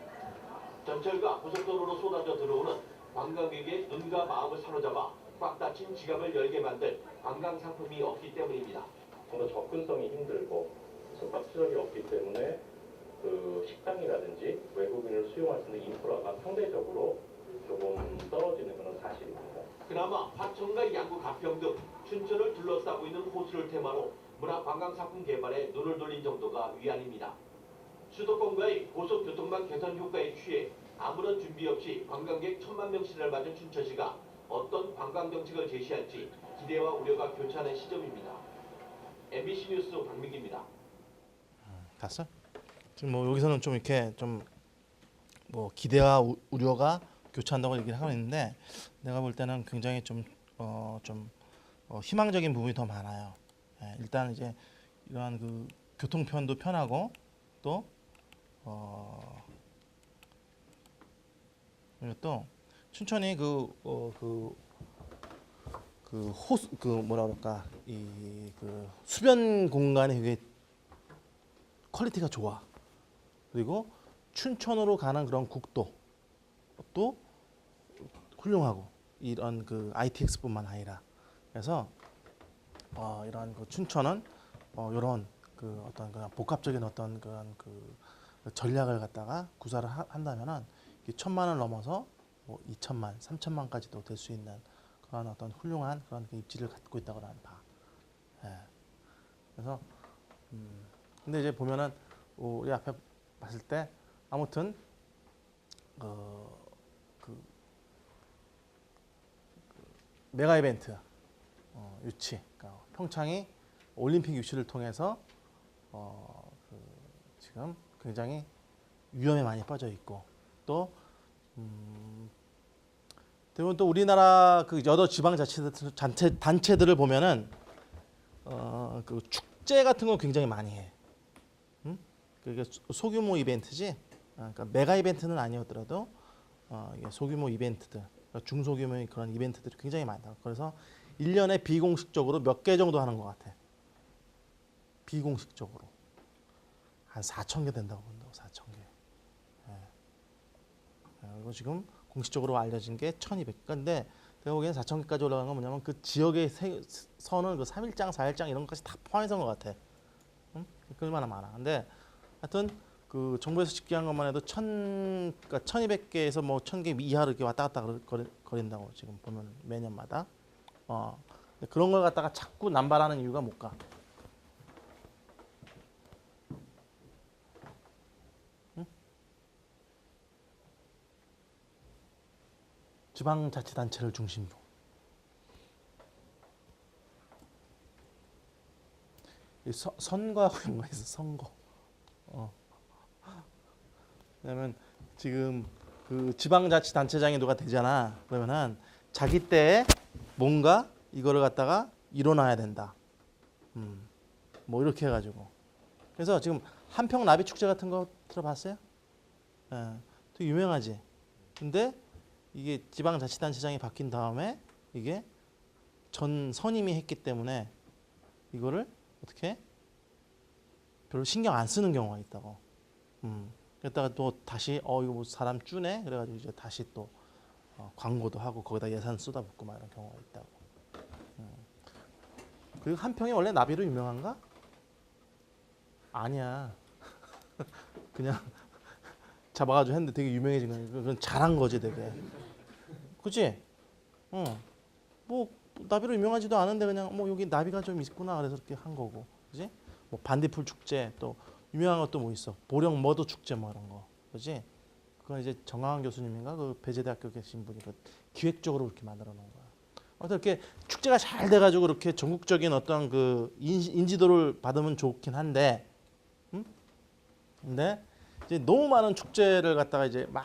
전철과 고속도로로 쏟아져 들어오는 관광객의 눈과 마음을 사로잡아 꽉 닫힌 지갑을 열게 만들 관광 상품이 없기 때문입니다. 좀 더 접근성이 힘들고 숙박 시설이 없기 때문에 그 식당이라든지 외국인을 수용할 수 있는 인프라가 상대적으로 조금 떨어지는 그런 사실입니다. 그나마 화천과 양구 가평 등 춘천을 둘러싸고 있는 호수를 테마로 문화관광상품 개발에 눈을 돌린 정도가 위안입니다. 수도권과의 고속교통망 개선 효과에 취해 아무런 준비 없이 관광객 1000만 명 시대를 맞은 춘천시가 어떤 관광정책을 제시할지 기대와 우려가 교차하는 시점입니다. MBC 뉴스 박민기입니다. 봤어? 지금 뭐 여기서는 좀 이렇게 좀 뭐 기대와 우려가 교차한다고 얘기를 하고 있는데 내가 볼 때는 굉장히 좀 희망적인 부분이 더 많아요. 일단 이제 이러한 그 교통편도 편하고 또 그리고 또 춘천이 호수 뭐라 그럴까 그 수변 공간이 되게 퀄리티가 좋아. 그리고 춘천으로 가는 그런 국도 또 훌륭하고 이런 그 ITX뿐만 아니라 그래서 이런 그 춘천은 이런 그 어떤 그냥 복합적인 어떤 그런 그 전략을 갖다가 구사를 한다면은 1000만을 넘어서 뭐 2천만, 3천만까지도 될 수 있는 그런 어떤 훌륭한 그런 그 입지를 갖고 있다고 나는 봐. 그래서 근데 이제 보면은 우리 앞에 봤을 때 아무튼 그 메가 이벤트 유치, 그러니까 평창이 올림픽 유치를 통해서 지금 굉장히 위험에 많이 빠져 있고 또 대부분 또 우리나라 그 여러 지방 단체들을 보면은 그 축제 같은 거 굉장히 많이 해. 그게 소규모 이벤트지. 그러니까 메가 이벤트는 아니었더라도 이게 소규모 이벤트들, 그러니까 중소규모의 그런 이벤트들이 굉장히 많다. 그래서 1년에 비공식적으로 몇 개 정도 하는 것 같아. 비공식적으로 한 4,000개 된다고 본다고. 4,000개. 그리고 지금 공식적으로 알려진 게 1,200개. 근데 내가 보기엔 4,000개까지 올라간 건 뭐냐면 그 지역의 선은 그 3일장, 4일장 이런 것까지 다 포함해서 것 같아. 얼마나 많아. 근데 하여튼 그 정부에서 집계한 것만 해도 1,200개에서 뭐 1,000개 이하로 이렇게 왔다 갔다 거린다고 지금 보면 매년마다. 그런 걸 갖다가 자꾸 남발하는 이유가 뭘까? 지방자치단체를 중심으로 선거하고 연관해서 선거. 왜냐면 지금 그 지방자치단체장이 누가 되잖아. 그러면은 자기 때에 뭔가 이거를 갖다가 이뤄놔야 된다. 뭐 이렇게 해가지고. 그래서 지금 한평 나비 축제 같은 거 들어봤어요? 예, 되게 유명하지. 근데 이게 지방자치단체장이 바뀐 다음에 이게 전 선임이 했기 때문에 이거를 어떻게 별로 신경 안 쓰는 경우가 있다고. 그랬다가 또 다시 이거 뭐 사람 쭈네 그래가지고 이제 다시 또 광고도 하고 거기다 예산 쏟아붓고 막 이런 경우가 있다고. 그리고 한평이 원래 나비로 유명한가? 아니야. 그냥 잡아가지고 했는데 되게 유명해진 거야. 그건 잘한 거지 되게. 그치? 뭐 나비로 유명하지도 않은데 그냥 뭐 여기 나비가 좀 있구나 그래서 이렇게 한 거고. 그지? 뭐 반딧불 축제 또 유명한 것도 뭐 있어. 보령 머드 축제 뭐 이런 거. 그지? 그건 이제 정하은 교수님인가 그 배재대학교 계신 분이 그 기획적으로 그렇게 만들어 놓은 거야. 아무튼 이렇게 축제가 잘 돼가지고 이렇게 전국적인 어떤 그 인지도를 받으면 좋긴 한데, 근데 이제 너무 많은 축제를 갖다가 이제 막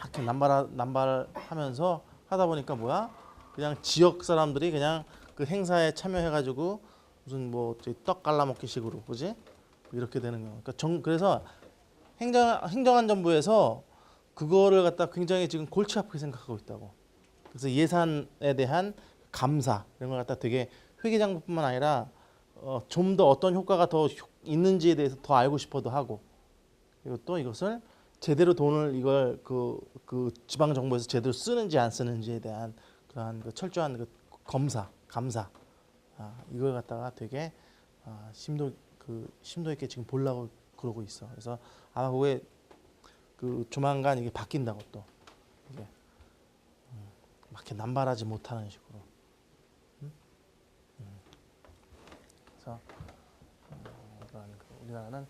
이렇게 남발하면서 하다 보니까 뭐야? 그냥 지역 사람들이 그냥 그 행사에 참여해가지고 무슨 뭐 떡 갈라먹기 식으로, 그지? 이렇게 되는 거. 그러니까 그래서 행정안전부에서 그거를 갖다 굉장히 지금 골치 아프게 생각하고 있다고. 그래서 예산에 대한 감사 이런 걸 갖다 되게 회계장부뿐만 아니라 좀 더 어떤 효과가 더 있는지에 대해서 더 알고 싶어도 하고, 그리고 또 이것을 제대로 돈을 이걸 그 지방 정부에서 제대로 쓰는지 안 쓰는지에 대한 그러한 그 철저한 그 감사 이걸 갖다가 되게 심도 있게 지금 보려고 그러고 있어. 그래서 아마 그게 그 조만간 이게 바뀐다고 또 이게 막 이렇게 남발하지 못하는 식으로. 그래서 우리나라는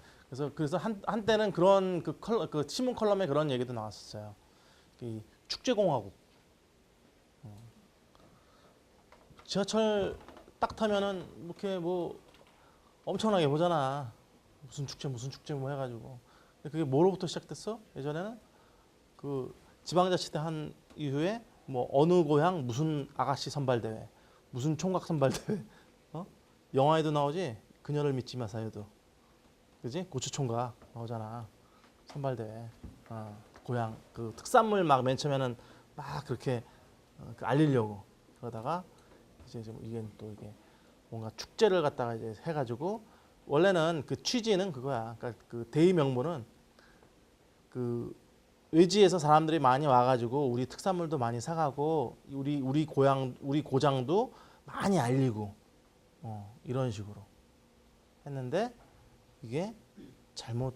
그래서 한때는 그런 그 신문 컬럼에 그런 얘기도 나왔었어요. 이 축제공화국. 지하철 딱 타면은 이렇게 뭐 엄청나게 보잖아. 무슨 축제 뭐 해가지고. 그게 뭐로부터 시작됐어? 예전에는 그 지방자치대 한 이후에 뭐 어느 고향 무슨 아가씨 선발대회, 무슨 총각 선발대회, 영화에도 나오지. 그녀를 믿지 마사요도, 그지? 고추총각 나오잖아. 선발대회. 고향 그 특산물 막 맨 처음에는 막 그렇게 알리려고 그러다가 이제 좀 이게 또 이게 뭔가 축제를 갖다가 이제 해가지고 원래는 그 취지는 그거야. 그러니까 그 대의 명분은 그 외지에서 사람들이 많이 와가지고 우리 특산물도 많이 사가고 우리 고장도 많이 알리고 이런 식으로 했는데 이게 잘못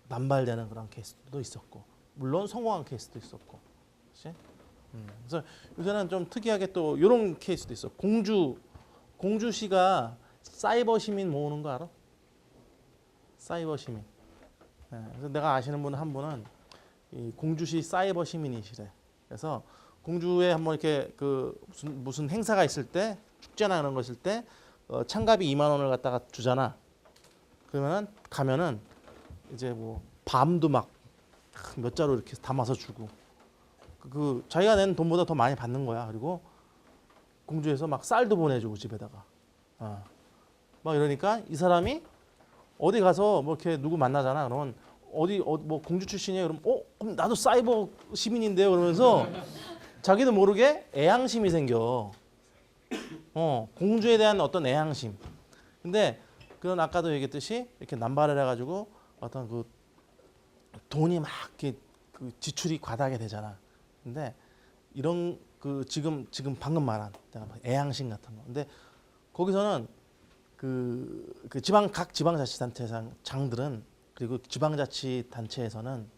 남발되는 그런 케이스도 있었고 물론 성공한 케이스도 있었고, 그렇지? 그래서 요새는 좀 특이하게 또 이런 케이스도 있어. 공주시가 사이버 시민 모으는 거 알아? 사이버 시민. 그래서 내가 아시는 분 한 분은 이 공주시 사이버 시민이시래. 그래서 공주에 한번 이렇게 그 무슨 행사가 있을 때 축제나 이런 거 있을 때 참가비 2만 원을 갖다가 주잖아. 그러면은 가면은 이제 뭐 밤도 막 몇 자루 이렇게 담아서 주고 그 자기가 낸 돈보다 더 많이 받는 거야. 그리고 공주에서 막 쌀도 보내주고 집에다가 막 이러니까 이 사람이 어디 가서 뭐 이렇게 누구 만나잖아. 그러면 뭐 공주 출신이에요. 그럼 그럼 나도 사이버 시민인데요. 그러면서 자기도 모르게 애향심이 생겨. 공주에 대한 어떤 애향심. 근데 그런 아까도 얘기했듯이 이렇게 남발을 해가지고 어떤 그 돈이 막 이렇게 그 지출이 과다하게 되잖아. 근데 이런 그 지금 방금 말한 애향심 같은 거. 근데 거기서는 그 각 지방자치단체장들은 그리고 지방자치단체에서는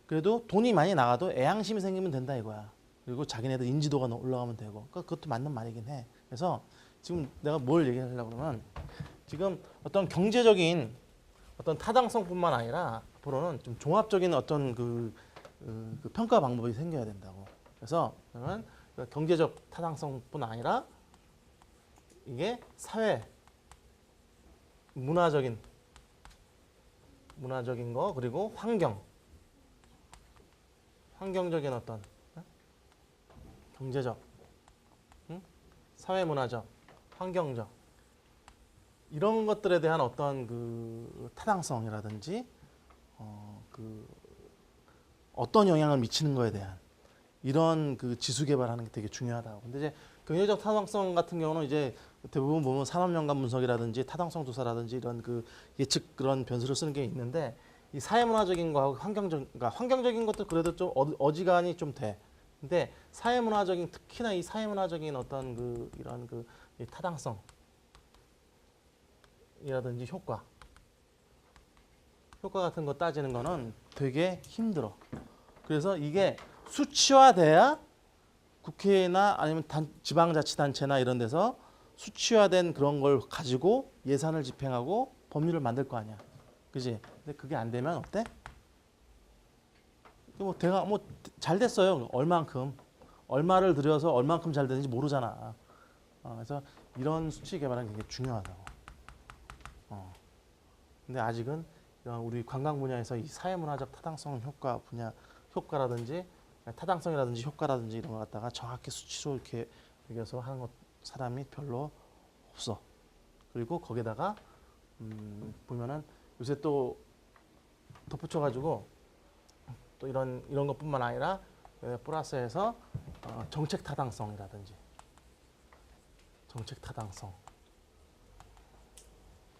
그래도 돈이 많이 나가도 애향심이 생기면 된다 이거야. 그리고 자기네들 인지도가 올라가면 되고. 그것도 맞는 말이긴 해. 그래서 지금 내가 뭘 얘기하려고 그러면 지금 어떤 경제적인 어떤 타당성뿐만 아니라 앞으로는 좀 종합적인 어떤 그 평가 방법이 생겨야 된다고. 그래서 그러면 경제적 타당성뿐 아니라 이게 사회 문화적인 거 그리고 환경적인 어떤 경제적, 사회문화적, 환경적 이런 것들에 대한 어떤 그 타당성이라든지 그 어떤 영향을 미치는 거에 대한 이런 그 지수 개발하는 게 되게 중요하다고. 근데 이제 경제적 타당성 같은 경우는 이제 대부분 보면 산업연관 분석이라든지 타당성 조사라든지 이런 그 예측 그런 변수를 쓰는 게 있는데 이 사회문화적인 거하고 그러니까 환경적인 것도 그래도 좀 어지간히 좀 돼. 근데 사회문화적인 특히나 이 사회문화적인 어떤 그 이런 그 이 타당성이라든지 효과 같은 거 따지는 거는 되게 힘들어. 그래서 이게 수치화돼야 국회나 아니면 지방자치단체나 이런 데서 수치화된 그런 걸 가지고 예산을 집행하고 법률을 만들 거 아니야. 그지? 근데 그게 안 되면 어때? 뭐 대가 뭐 잘 됐어요. 얼마를 들여서 얼만큼 잘 되는지 모르잖아. 그래서 이런 수치 개발은 굉장히 중요하다고. 근데 아직은 우리 관광 분야에서 이 사회문화적 타당성 효과라든지 타당성이라든지 효과라든지 이런 거 갖다가 정확히 수치로 이렇게 매겨서 하는 사람이 별로 없어. 그리고 거기다가 보면은 요새 또 덧붙여가지고 또 이런 것뿐만 아니라 플러스해서 정책 타당성이라든지 정책 타당성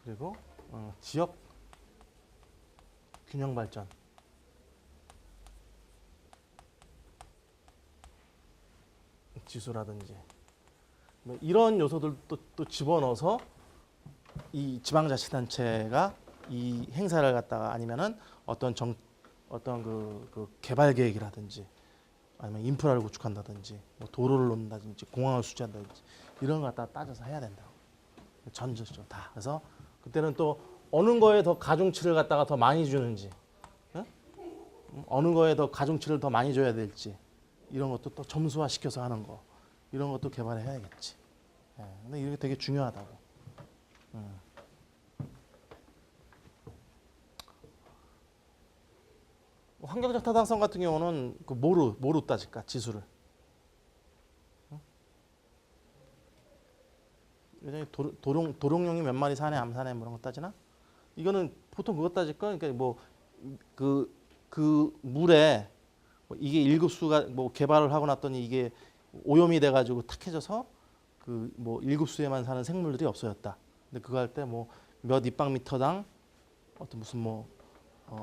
그리고 지역 균형 발전 지수라든지 뭐 이런 요소들도 또 집어넣어서 이 지방자치단체가 이 행사를 갖다가 아니면은 어떤 그 개발 계획이라든지 아니면 인프라를 구축한다든지 뭐 도로를 놓는다든지 공항을 수주한다든지 이런 거 갖다가 따져서 해야 된다고. 전적으로 다. 그래서 그때는 또 어느 거에 더 가중치를 갖다가 더 많이 주는지, 어느 거에 더 가중치를 더 많이 줘야 될지 이런 것도 또 점수화 시켜서 하는 거 이런 것도 개발해야겠지. 근데 이게 되게 중요하다고. 환경적 타당성 같은 경우는 그 뭐로 따질까 지수를? 예전에 도룡령이 몇 마리 사네 안 사네 뭐 이런 거 따지나? 이거는 보통 그거 따질 거. 그러니까 뭐 그 물에 뭐 이게 1급수가 뭐 개발을 하고 났더니 이게 오염이 돼가지고 탁해져서 그 뭐 1급수에만 사는 생물들이 없어졌다. 근데 그거 할 때 뭐 몇 입방미터당 어떤 무슨 뭐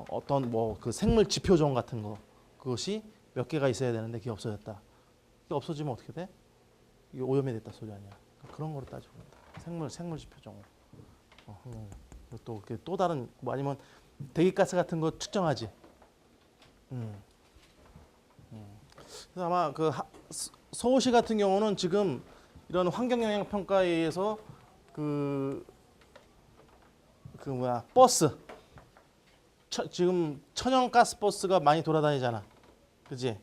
어떤 뭐 그 생물 지표종 같은 거 그것이 몇 개가 있어야 되는데 그게 없어졌다. 그게 없어지면 어떻게 돼? 이게 오염이 됐다 소리 아니야. 그런 거로 따지고 생물 지표종. 또 다른 뭐 아니면 대기가스 같은 거 측정하지. 그래서 아마 그 서울시 같은 경우는 지금 이런 환경영향 평가에 의해서 버스 지금 천연가스 버스가 많이 돌아다니잖아. 그지?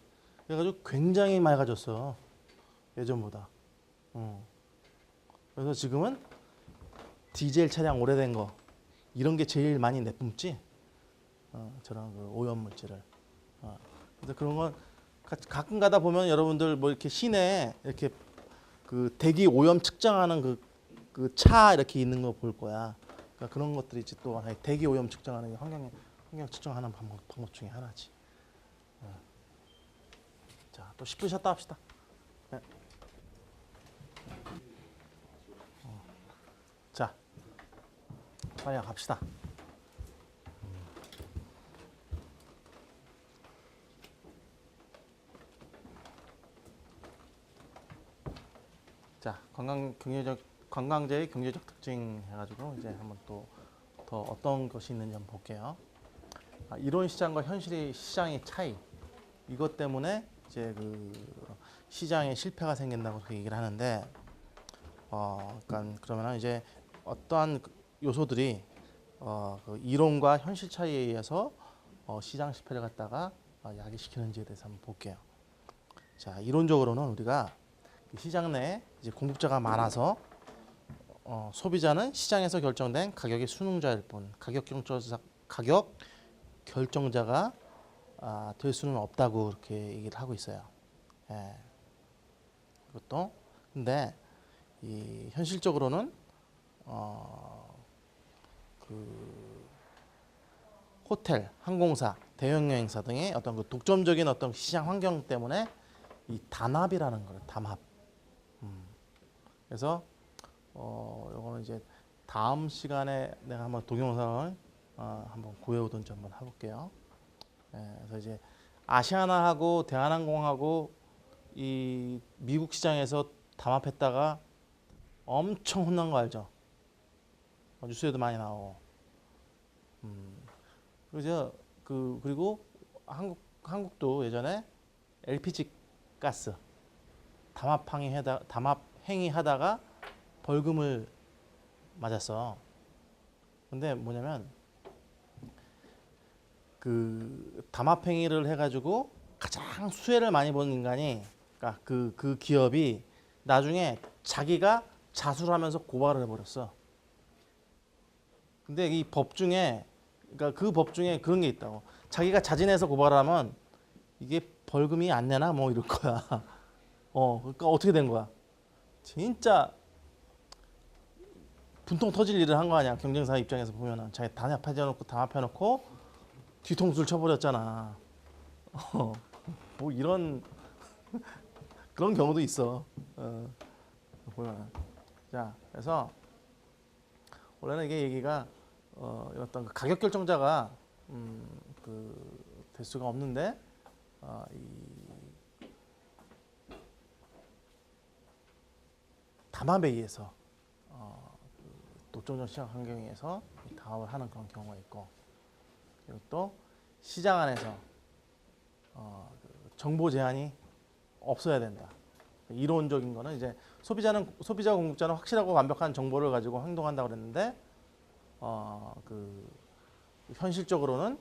그래가지고 굉장히 맑아졌어. 예전보다. 그래서 지금은 디젤 차량 오래된 거 이런 게 제일 많이 내뿜지. 저런 그 오염 물질을. 그래서 그런 건 가끔 가다 보면 여러분들 뭐 이렇게 시내에 이렇게 그 대기 오염 측정하는 그 차 이렇게 있는 거 볼 거야. 그러니까 그런 것들이 이제 또 대기 오염 측정하는 게 환경 측정하는 방법 중에 하나지. 자, 또 10분 쉬었다 합시다. 네. 자, 빨리 갑시다. 자, 관광재의 경제적 특징 해가지고 이제 한번 또 더 어떤 것이 있는지 한번 볼게요. 이론 시장과 현실의 시장의 차이 이것 때문에 이제 그 시장에 실패가 생긴다고 그렇게 얘기를 하는데, 그러니까 그러면은 이제 어떠한 요소들이 그 이론과 현실 차이에 의해서 시장 실패를 갖다가 야기시키는지에 대해서 한번 볼게요. 자, 이론적으로는 우리가 시장 내에 이제 공급자가 많아서 소비자는 시장에서 결정된 가격의 수능자일 뿐 가격 결정자가 될 수는 없다고 그렇게 얘기를 하고 있어요. 예. 그것도 근데 이 현실적으로는 그 호텔, 항공사, 대형 여행사 등의 어떤 그 독점적인 어떤 시장 환경 때문에 이 담합이라는 거예요. 담합. 그래서 요거는 이제 다음 시간에 내가 한번 동영상을 한번 구해오든지 한번 해볼게요. 예, 그래서 이제 아시아나하고 대한항공하고 이 미국 시장에서 담합했다가 엄청 혼난 거 알죠? 뉴스에도 많이 나오고. 그리고 한국도 예전에 LPG 가스 담합 행위하다가 벌금을 맞았어. 근데 뭐냐면 그 담합 행위를 해가지고 가장 수혜를 많이 보는 인간이, 그러니까 그 기업이 나중에 자기가 자수하면서 고발을 해버렸어. 근데 이 법 중에, 그러니까 그 법 중에 그런 게 있다고. 자기가 자진해서 고발하면 이게 벌금이 안 내나 뭐 이럴 거야. 그러니까 어떻게 된 거야? 진짜 분통 터질 일을 한 거 아니야. 경쟁사 입장에서 보면은 자기 담합해놓고 뒤통수를 쳐버렸잖아. 뭐 이런 그런 경우도 있어. 보면. 자, 그래서 원래는 이게 얘기가 어떤 그 가격 결정자가 될 수가 없는데 이 담합에 의해서 독점적 시장 환경에서 담합을 하는 그런 경우가 있고, 그리고 또 시장 안에서 정보 제한이 없어야 된다. 이론적인 거는 이제 소비자 공급자는 확실하고 완벽한 정보를 가지고 행동한다고 그랬는데 현실적으로는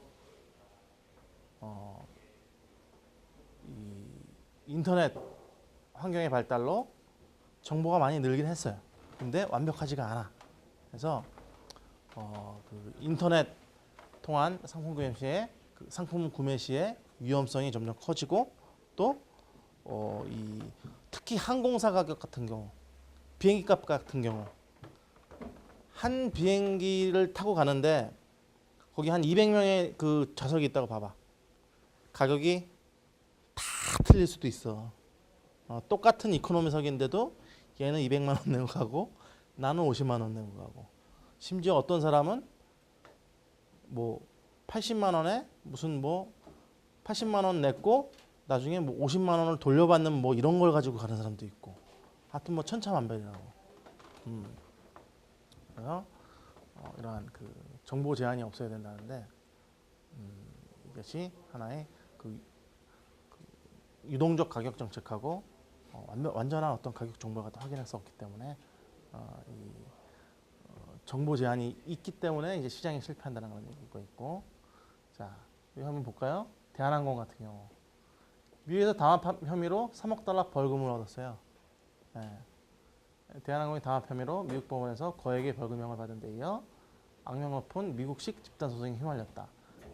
이 인터넷 환경의 발달로 정보가 많이 늘긴 했어요. 근데 완벽하지가 않아. 그래서 인터넷 통한 상품 구매 시에 위험성이 점점 커지고, 또 특히 항공사 가격 같은 경우, 비행기 값 같은 경우, 한 비행기를 타고 가는데 거기 한 200명의 그 좌석이 있다고 봐봐. 가격이 다 틀릴 수도 있어. 똑같은 이코노미석인데도 얘는 200만 원 내고 가고 나는 50만 원 내고 가고, 심지어 어떤 사람은 뭐 80만 원에 무슨 뭐 80만 원 냈고 나중에 뭐 50만 원을 돌려받는 뭐 이런 걸 가지고 가는 사람도 있고, 하여튼 뭐 천차만별이라고. 그래서 이러한 그 정보 제한이 없어야 된다는데, 이것이 하나의 그 유동적 가격 정책하고 완전한 어떤 가격 정보가 확인할 수 없기 때문에 정보 제한이 있기 때문에 이제 시장이 실패한다는 그런 얘기가 있고. 자, 여기 한번 볼까요? 대한항공 같은 경우 미국에서 담합 혐의로 3억 달러 벌금을 얻었어요. 네. 대한항공이 담합 혐의로 미국 법원에서 거액의 벌금형을 받은 데 이어 악명 높은 미국식 집단 소송에 휘말렸다.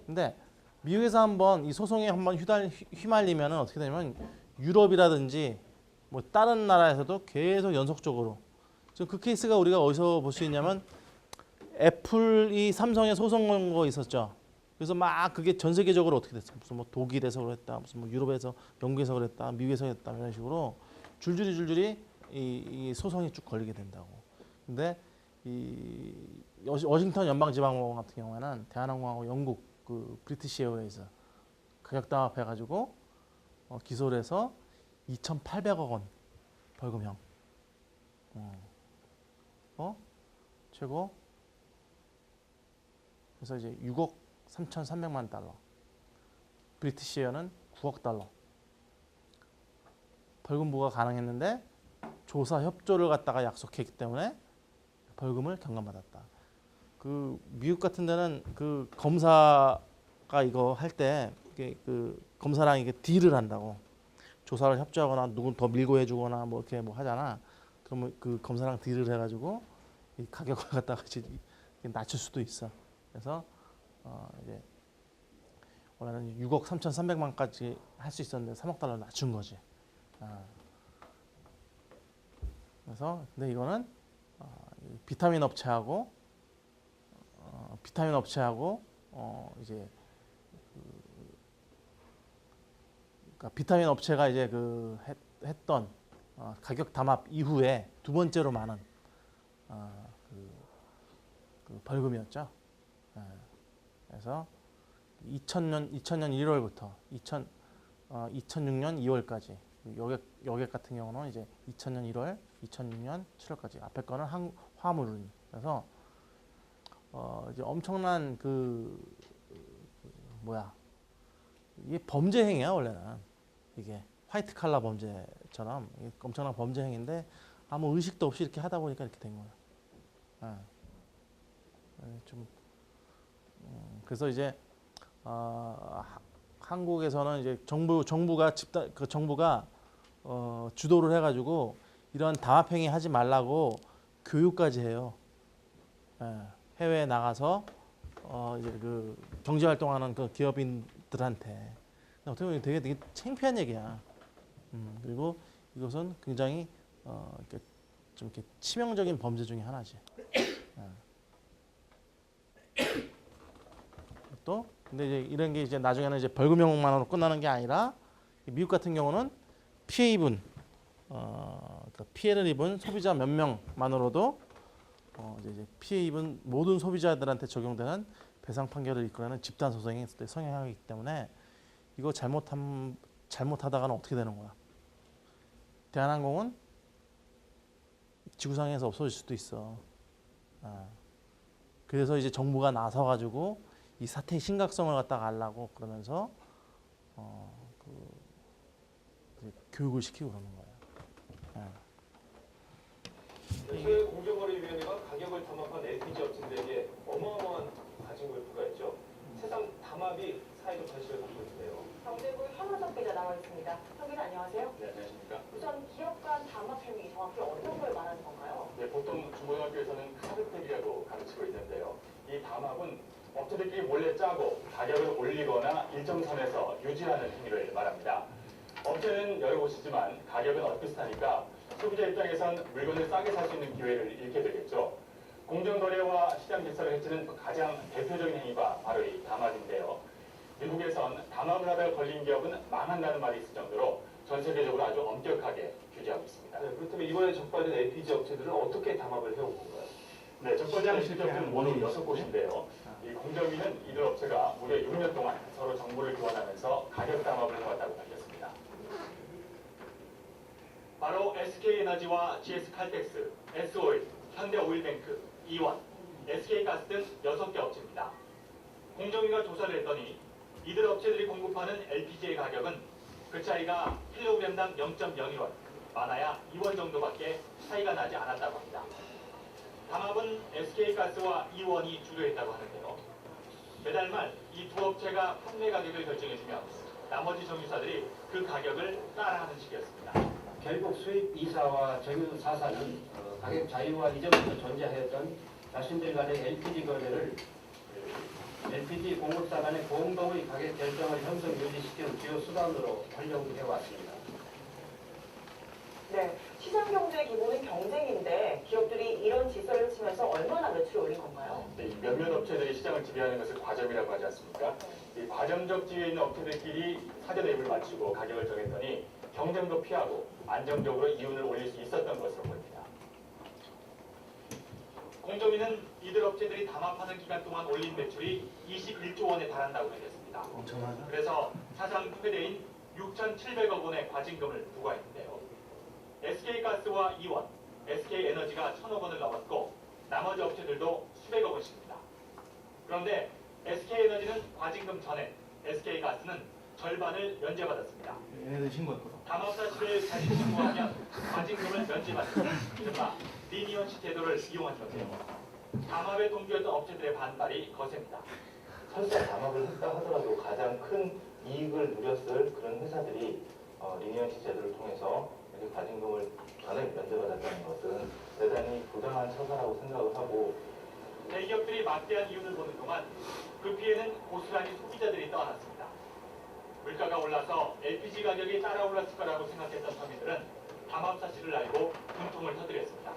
근데 미국에서 한번 이 소송에 한번 휘말리면은 어떻게 되냐면 유럽이라든지 뭐 다른 나라에서도 계속 연속적으로, 지금 그 케이스가 우리가 어디서 볼 수 있냐면 애플이 삼성에 소송 건 거 있었죠. 그래서 막 그게 전 세계적으로 어떻게 됐어? 무슨 뭐 독일에서 그랬다, 무슨 뭐 유럽에서, 영국에서 그랬다, 미국에서 그랬다, 이런 식으로 줄줄이 이 소송이 쭉 걸리게 된다고. 근데 이 워싱턴 연방지방법원 같은 경우에는 대한항공하고 영국 그 브리티시 에어웨이즈 가격 담합해가지고 기소를 해서 2,800억 원 벌금형. 최고. 그래서 이제 6억 3,300만 달러. 브리티시 에어는 9억 달러. 벌금 부과 가능했는데 조사 협조를 갖다가 약속했기 때문에 벌금을 경감받았다. 그 미국 같은 데는 그 검사가 이거 할 때 그 검사랑 이게 딜을 한다고. 조사를 협조하거나 누군 더 밀고 해주거나 뭐 이렇게 뭐 하잖아. 그러면 그 검사랑 딜을 해가지고 이 가격을 갖다가 이제 낮출 수도 있어. 그래서 이제 원래는 6억 3,300만까지 할 수 있었는데 3억 달러 낮춘 거지. 그래서 근데 이거는 이 비타민 업체하고 이제 그러니까 비타민 업체가 이제 했던 가격 담합 이후에 두 번째로 많은 그 벌금이었죠. 그래서 2000년 1월부터 2006년 2월까지 여객 같은 경우는 이제 2000년 1월, 2006년 7월까지 앞에 거는 화물은 그래서 이제 엄청난 이게 범죄 행위야 원래는 이게 화이트 칼라 범죄처럼 이게 엄청난 범죄 행위인데 아무 의식도 없이 이렇게 하다 보니까 이렇게 된 거야. 좀 그래서 이제 한국에서는 이제 정부가 주도를 해가지고 이런 담합행위 하지 말라고 교육까지 해요. 해외에 나가서 이제 그 경제 활동하는 그 기업인들한테 어떻게 보면 되게 창피한 얘기야. 그리고 이것은 굉장히 좀 이렇게 치명적인 범죄 중에 하나지. 또 근데 이제 이런 게 이제 나중에는 이제 벌금형만으로 끝나는 게 아니라 미국 같은 경우는 그러니까 피해를 입은 소비자 몇 명만으로도 이제 피해 입은 모든 소비자들한테 적용되는 배상 판결을 이끌어내는 집단 소송이 성행하기 때문에 이거 잘못하다가는 어떻게 되는 거야? 대한항공은 지구상에서 없어질 수도 있어. 그래서 이제 정부가 나서가지고 이 사태의 심각성을 갖다가 알라고 그러면서 교육을 시키고 그러는 거예요. 최근 공정거래위원회가 가격을 담합한 LPG 업체들에게 어마어마한 과징금을 부과했죠. 세상 담합이 사회적 관심을 받고 있는데요. 경제부 현호석 기자 나와 있습니다. 현 기자 안녕하세요. 네, 안녕하십니까. 우선 기업 간 담합 행위 정확히 어떤 걸 말하는 건가요? 네, 보통 중고등학교에서는 카르텔이라고 가르치고 있는데요. 이 담합은 업체들끼리 몰래 짜고 가격을 올리거나 일정 선에서 유지하는 행위를 말합니다. 업체는 여러 곳이지만 가격은 엇비슷하니까 소비자 입장에선 물건을 싸게 살 수 있는 기회를 잃게 되겠죠. 공정거래와 시장 질서를 해치는 가장 대표적인 행위가 바로 이 담합인데요. 미국에선 담합을 하다가 걸린 기업은 망한다는 말이 있을 정도로 전 세계적으로 아주 엄격하게 규제하고 있습니다. 네, 그렇다면 이번에 적발된 LPG 업체들은 어떻게 담합을 해온 건가요? 네, 첫 번째 실격은 모두 6곳인데요. 이 공정위는 이들 업체가 무려 6년 동안 서로 정보를 교환하면서 가격 담합을 해왔다고 밝혔습니다. 바로 SK에너지와 GS칼텍스, S오일, 현대오일뱅크, 이원, SK가스 등 6개 업체입니다. 공정위가 조사를 했더니 이들 업체들이 공급하는 LPG의 가격은 그 차이가 킬로그램당 0.01원, 많아야 2원 정도밖에 차이가 나지 않았다고 합니다. 담합은 SK가스와 이원이 주도했다고 하는데요. 매달 말 이 두 업체가 판매 가격을 결정해주면 나머지 정유사들이 그 가격을 따라하는 식이었습니다. 결국 수입 2사와 정유 4사는 가격 자유와 이전부터 존재하였던 자신들 간의 LPG 거래를 LPG 공급사 간의 공동의 가격 결정을 형성 유지시키는 주요 수단으로 활용해 왔습니다. 네, 시장 경제의 기본은 경쟁인데 기업들이 이런 질서를 치면서 얼마나 매출을 올린 건가요? 네, 이 몇몇 업체들이 시장을 지배하는 것을 과점이라고 하지 않습니까? 이 과점적 지위에 있는 업체들끼리 사전 앱을 맞추고 가격을 정했더니 경쟁도 피하고 안정적으로 이윤을 올릴 수 있었던 것으로 보입니다. 공정위는 이들 업체들이 담합하는 기간 동안 올린 매출이 21조 원에 달한다고 밝혔습니다. 엄청나죠? 그래서 사상 최대인 6,700억 원의 과징금을 부과했는데요. SK가스와 이원, SK에너지가 1,000억 원을 넘었고 나머지 업체들도 수백억 원씩입니다. 그런데 SK에너지는 과징금 전에 SK가스는 절반을 면제받았습니다. 얘네들 신고했거든. 담합 사실을 다시 신고하면 과징금을 면제받는 이른바 리니언시 제도를 이용한 건데요. 담합에 동조했던 업체들의 반발이 거셉니다. 설사 담합을 했다 하더라도 가장 큰 이익을 누렸을 그런 회사들이 리니언시 제도를 통해서 이렇게 과징금을 전액 면제받았다는 것은 대단히 부당한 처사라고 생각을 하고 대기업들이 막대한 이윤을 보는 동안 그 피해는 고스란히 소비자들이 떠안았습니다. 물가가 올라서 LPG 가격이 따라 올랐을 거라고 생각했던 서민들은 담합 사실을 알고 분통을 터뜨렸습니다.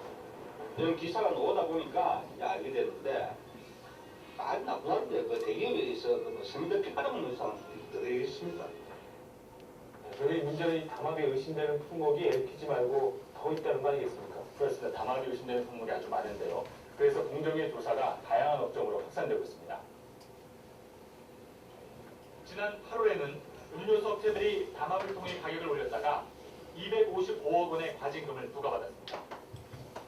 이런 기사가 나오다 보니까 알게 되는데 말 나쁘다는데 그 대기업에 있어 서민들 핏바람을 넣는 사람들이 있습니다. 저희 문제는 담합에 의심되는 품목이 LPG 말고 더 있다는 거 아니겠습니까? 그렇습니다. 담합이 의심되는 품목이 아주 많은데요. 그래서 공정위의 조사가 다양한 업종으로 확산되고 있습니다. 지난 8월에는 음료수 업체들이 담합을 통해 가격을 올렸다가 255억 원의 과징금을 부과받았습니다.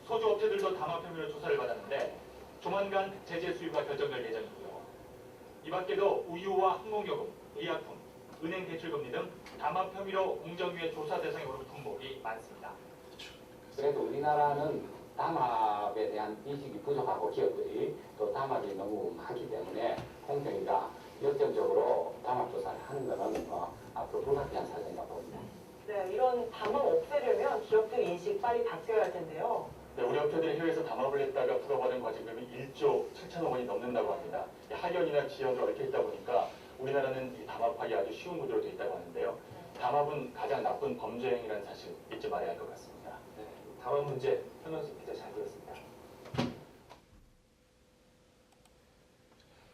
소주 업체들도 담합 혐의로 조사를 받았는데 조만간 제재 수위가 결정될 예정이고요. 이 밖에도 우유와 항공요금, 의약품, 은행 대출금리 등 담합 혐의로 공정위의 조사 대상에 오른 품목이 많습니다. 그래도 우리나라는 담합에 대한 인식이 부족하고 기업들이 또 담합이 너무 많기 때문에 공정위가 역점적으로 담합 조사를 하는 것은 앞으로 불가피한 사정이라고 봅니다. 네, 이런 담합 없애려면 기업들 인식 빨리 바뀌어야 할 텐데요. 네, 우리 업체들이 해외에서 담합을 했다가 부과받은 과징금이 1조 7천억 원이 넘는다고 합니다. 학연이나 지연으로 얽혀 있다 보니까 우리나라는 이 담합하기 아주 쉬운 구조로 되어 있다고 하는데요. 담합은 가장 나쁜 범죄 행위라는 사실 잊지 말아야 할 것 같습니다. 네, 담합 문제 현원식 기자 잘 들었습니다.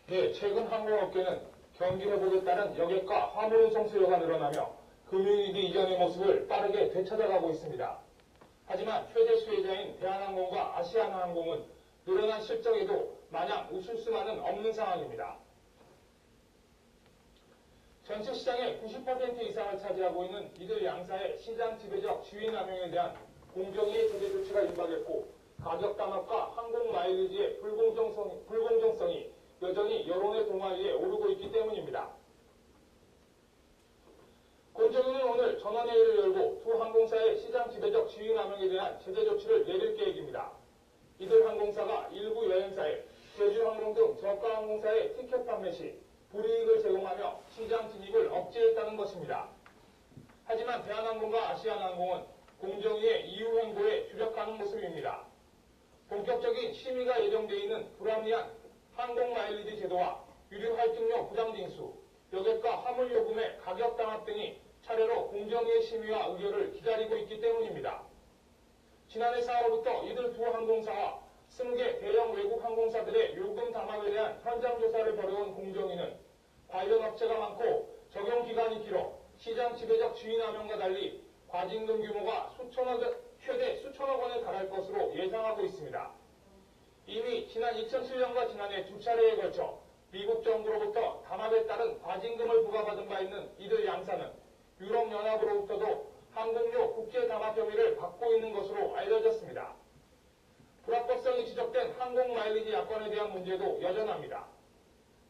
네, 최근 항공업계는 경기 회복에 따른 여객과 화물 운송 수요가 늘어나며 금융위기 이전의 모습을 빠르게 되찾아가고 있습니다. 하지만 최대 수혜자인 대한항공과 아시아나항공은 늘어난 실적에도 마냥 웃을 수만은 없는 상황입니다. 전체 시장의 90% 이상을 차지하고 있는 이들 양사의 시장 지배적 지위 남용에 대한 공정위의 제재 조치가 임박했고 가격 담합과 항공 마일리지의 불공정성이 여전히 여론의 동아리에 오르고 있기 때문입니다. 공정위는 오늘 전원회의를 열고 두 항공사의 시장 지배적 지위 남용에 대한 제재 조치를 내릴 계획입니다. 이들 항공사가 일부 여행사에 제주항공 등 저가 항공사의 티켓 판매 시 불이익을 제공하며 시장 진입을 억제했다는 것입니다. 하지만 대한항공과 아시아나항공은 공정위의 이유 행보에 주력하는 모습입니다. 본격적인 심의가 예정되어 있는 불합리한 항공 마일리지 제도와 유류 할증료 부담 징수, 여객과 화물 요금의 가격 담합 등이 차례로 공정위의 심의와 의결을 기다리고 있기 때문입니다. 지난해 4월부터 이들 두 항공사와 20개 대형 외국 항공사들의 요금 담합에 대한 현장 조사를 벌여온 공정위는 관련 업체가 많고 적용 기간이 길어 시장 지배적 지위 남용과 달리 과징금 규모가 최대 수천억 원에 달할 것으로 예상하고 있습니다. 이미 지난 2007년과 지난해 두 차례에 걸쳐 미국 정부로부터 담합에 따른 과징금을 부과받은 바 있는 이들 양사는 유럽연합으로부터도 항공료 국제 담합 혐의를 받고 있는 것으로 알려졌습니다. 불합법성이 지적된 항공 마일리지 약관에 대한 문제도 여전합니다.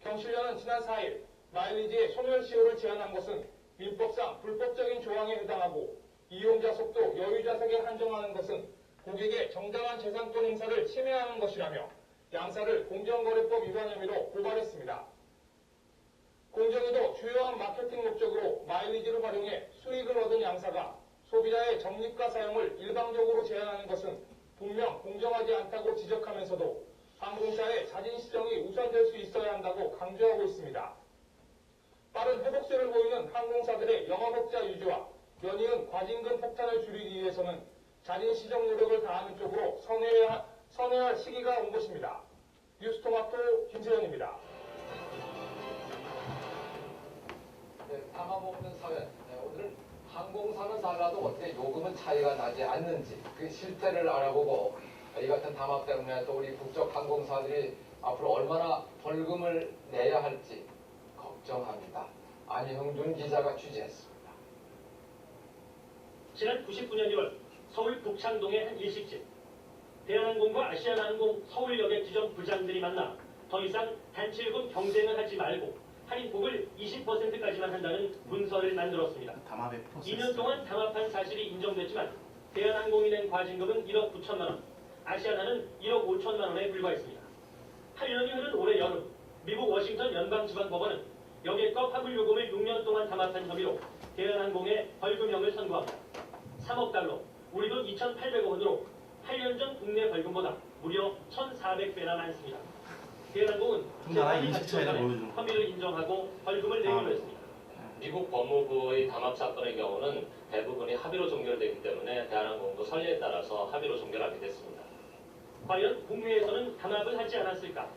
경실련은 지난 4일 마일리지의 소멸시효를 제한한 것은 민법상 불법적인 조항에 해당하고 이용자 속도 여유자석에 한정하는 것은 고객의 정당한 재산권 행사를 침해하는 것이라며 양사를 공정거래법 위반 혐의로 고발했습니다. 공정위도 주요한 마케팅 목적으로 마일리지를 활용해 수익을 얻은 양사가 소비자의 적립과 사용을 일방적으로 제한하는 것은 분명 공정하지 않다고 지적하면서도 항공사의 자진시정이 우선될 수 있어야 한다고 강조하고 있습니다. 빠른 회복세를 보이는 항공사들의 영업업자 유지와 연이은 과징금 폭탄을 줄이기 위해서는 자진시정 노력을 다하는 쪽으로 선회해야 할 시기가 온 것입니다. 뉴스토마토 김세현입니다. 네, 담합 없는 사회. 네, 오늘은 항공사는 달라도 어떻게 요금은 차이가 나지 않는지 그 실태를 알아보고 이 같은 담합 때문에 또 우리 국적 항공사들이 앞으로 얼마나 벌금을 내야 할지 걱정합니다. 안형준 기자가 취재했습니다. 지난 99년 1월 서울 북창동의 한 일식집. 대한항공과 아시아나항공 서울역의 지점 부장들이 만나 더 이상 단체요금 경쟁을 하지 말고 할인폭을 20%까지만 한다는 문서를 만들었습니다. 2년 동안 담합한 사실이 인정됐지만 대한항공이 낸 과징금은 1억 9천만 원, 아시아나는 1억 5천만 원에 불과했습니다. 8년이 흐른 올해 여름 미국 워싱턴 연방지방법원은 여객과 화물 요금을 6년 동안 담합한 혐의로 대한항공에 벌금형을 선고합니다. 3억 달러, 우리 돈 2,800억 원으로 8년 전 국내 벌금보다 무려 1,400배나 많습니다. 대한항공은 두 나라의 재판이 인식 차이를 닥치기 전에 보여주는 혐의를 인정하고 벌금을 내기로 했습니다. 미국 법무부의 담합 사건의 경우는 대부분이 합의로 종결되기 때문에 대한항공도 선례에 따라서 합의로 종결하게 됐습니다. 과연 국내에서는 담합을 하지 않았을까?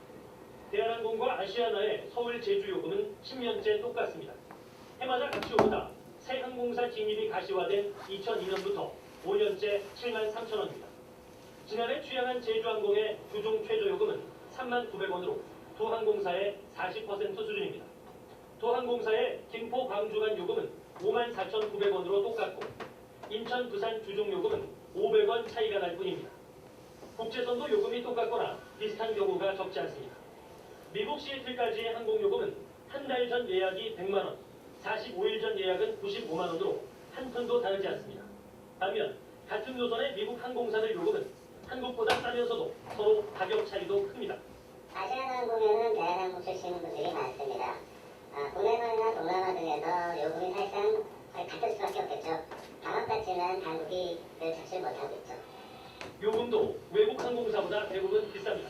대한항공과 아시아나의 서울 제주 요금은 10년째 똑같습니다. 해마다 각 지역마다 새 항공사 진입이 가시화된 2002년부터 5년째 73,000원입니다. 지난해 취항한 제주항공의 주중 최저 요금은 39,900원으로 두 항공사의 40% 수준입니다. 두 항공사의 김포 광주 간 요금은 54,900원으로 똑같고 인천 부산 주중 요금은 500원 차이가 날 뿐입니다. 국제선도 요금이 똑같거나 비슷한 경우가 적지 않습니다. 미국 시애틀까지의 항공요금은 한 달 전 예약이 100만원, 45일 전 예약은 95만원으로 한 푼도 다르지 않습니다. 반면 같은 노선의 미국 항공사들 요금은 한국보다 싸면서도 서로 가격 차이도 큽니다. 아시아나항공에는 대한항공 쓰시는 분들이 많습니다. 국내선이나 동남아 등에서 요금이 사실상 같을 수밖에 없겠죠. 담합같지는 한국이 늘 잡지 못하고 있죠. 요금도 외국 항공사보다 대부분 비쌉니다.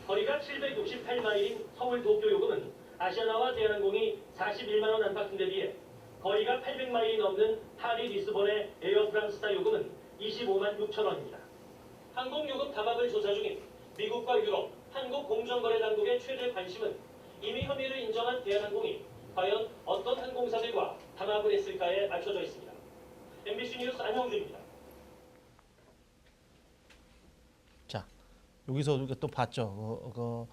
거리가 768마일인 서울 도쿄 요금은 아시아나와 대한항공이 41만원 안팎인데 비해 거리가 800마일이 넘는 파리 리스본의 에어프랑스타 요금은 25만 6천원입니다. 항공요금 담합을 조사 중인 미국과 유럽 한국공정거래당국의 최대 관심은 이미 혐의를 인정한 대한항공이 과연 어떤 항공사들과 담합을 했을까에 맞춰져 있습니다. MBC 뉴스 안형준입니다. 자, 여기서 우리가 또 봤죠.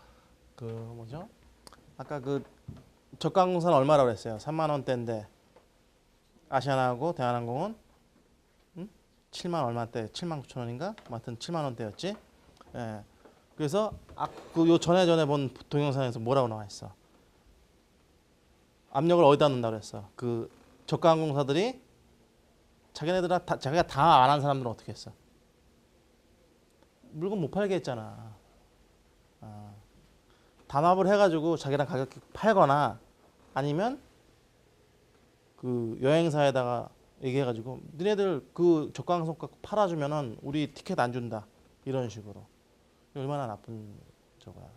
그 뭐죠? 아까 그 저가 항공사는 얼마라고 그랬어요? 3만 원대인데 아시아나하고 대한항공은 7만 얼마대? 7만 9천 원인가? 아무튼 7만 원대였지. 예. 그래서 요 전에 본 동영상에서 뭐라고 나와 있어? 압력을 어디다 넣는다고 그랬어? 그 저가 항공사들이 자기가 다 안 한 사람들은 어떻게 했어? 물건 못 팔게 했잖아. 담합을 해가지고 자기랑 가격에 팔거나 아니면 그 여행사에다가 얘기해가지고 너네들 그 저가 항공 팔아주면은 우리 티켓 안 준다 이런 식으로. 얼마나 나쁜 저거야.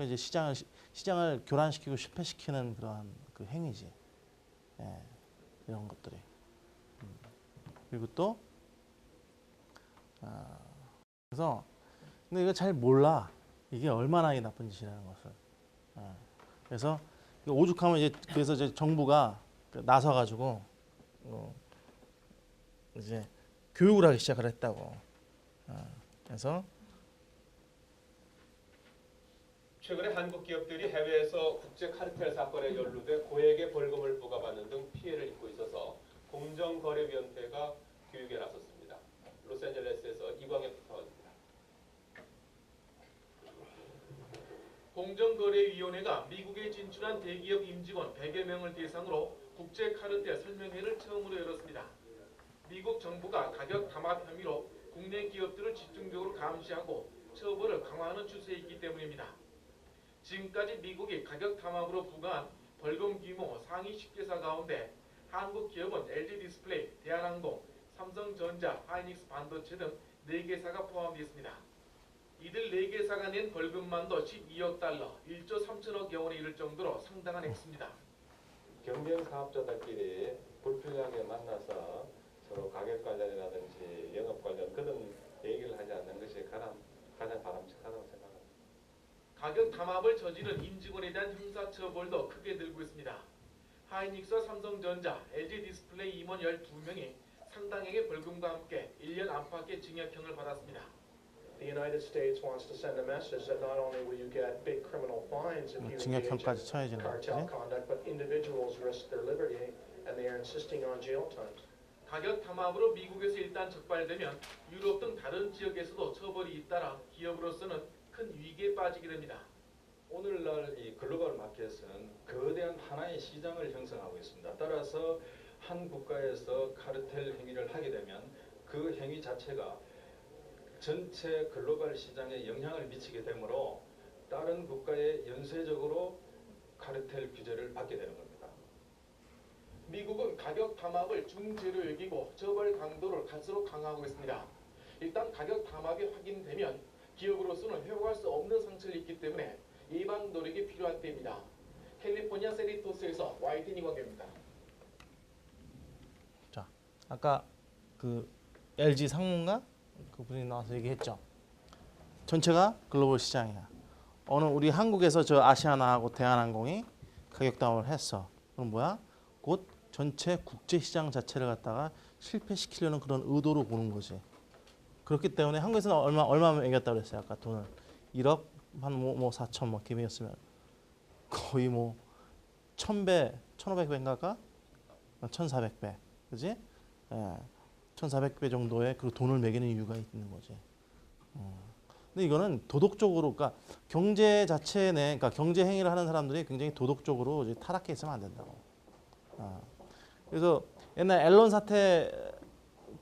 이제 시장을 교란시키고 실패시키는 그러한 그 행위지. 예, 이런 것들이. 그리고 또 그래서 근데 이거 잘 몰라. 이게 얼마나 나쁜 짓이라는 것을. 그래서 오죽하면 그래서 이제 정부가 나서가지고 이제 교육을 하기 시작을 했다고. 그래서 최근에 한국 기업들이 해외에서 국제 카르텔 사건에 연루돼 고액의 벌금을 부과받는 등 피해를 입고 있어서 공정거래위원회가 교육에 나섰습니다. 로스앤젤레스에서 이광혁 특파원입니다. 공정거래위원회가 미국에 진출한 대기업 임직원 100여 명을 대상으로 국제 카르텔 설명회를 처음으로 열었습니다. 미국 정부가 가격 담합 혐의로 국내 기업들을 집중적으로 감시하고 처벌을 강화하는 추세이기 때문입니다. 지금까지 미국이 가격 담합으로 부과한 벌금 규모 상위 10개사 가운데 한국 기업은 LG디스플레이, 대한항공, 삼성전자, 하이닉스 반도체 등 4개사가 포함되어 있습니다. 이들 4개사가 낸 벌금만도 12억 달러, 1조 3천억 원에 이를 정도로 상당한 액수입니다. 경쟁 사업자들끼리 불필요하게 만나서 서로 가격 관련이라든지 영업 관련 그런 얘기를 하지 않는 것이 가장 바람직하다고 생각합니다. 가격 담합을 저지른 임직원에 대한 형사처벌도 크게 늘고 있습니다. 하이닉스와 삼성전자, LG디스플레이 임원 12명이 상당액의 벌금과 함께 1년 안팎의 징역형을 받았습니다. The United States wants to send a message that not only will you get big criminal fines if you engage 징역형까지 쳐야지는 cartel 거지. conduct, but individuals risk their liberty and they are insisting on jail times. 가격 담합으로 미국에서 일단 적발되면 유럽 등 다른 지역에서도 처벌이 잇따라 기업으로서는 큰 위기에 빠지게 됩니다. 오늘날 이 글로벌 마켓은 거대한 하나의 시장을 형성하고 있습니다. 따라서 한 국가에서 카르텔 행위를 하게 되면 그 행위 자체가 전체 글로벌 시장에 영향을 미치게 되므로 다른 국가에 연쇄적으로 카르텔 규제를 받게 되는 겁니다. 미국은 가격 담합을 중죄로 여기고 처벌 강도를 갈수록 강화하고 있습니다. 일단 가격 담합이 확인되면 기업으로서는 회복할 수 없는 상처를 입기 때문에 예방 노력이 필요한 때입니다. 캘리포니아 세리토스에서 YTN 이광규입니다. 자, 아까 그 LG 상무인가 그분이 나와서 얘기했죠. 전체가 글로벌 시장이야. 어느 우리 한국에서 저 아시아나하고 대한항공이 가격 담합을 했어. 그럼 뭐야? 곧 전체 국제 시장 자체를 갖다가 실패시키려는 그런 의도로 보는 거지. 그렇기 때문에 한국에서는 얼마 매겼다고 그랬어요. 아까 돈을 1억 한 뭐 4천 뭐 기매였으면 거의 뭐 1000배, 1500배인가 아까? 1400배. 그지? 예. 1400배 정도의 그 돈을 매기는 이유가 있는 거지. 근데 이거는 도덕적으로, 그러니까 경제 자체 내, 그러니까 경제 행위를 하는 사람들이 굉장히 도덕적으로 이제 타락해 있으면 안 된다고. 그래서 옛날 앨런 사태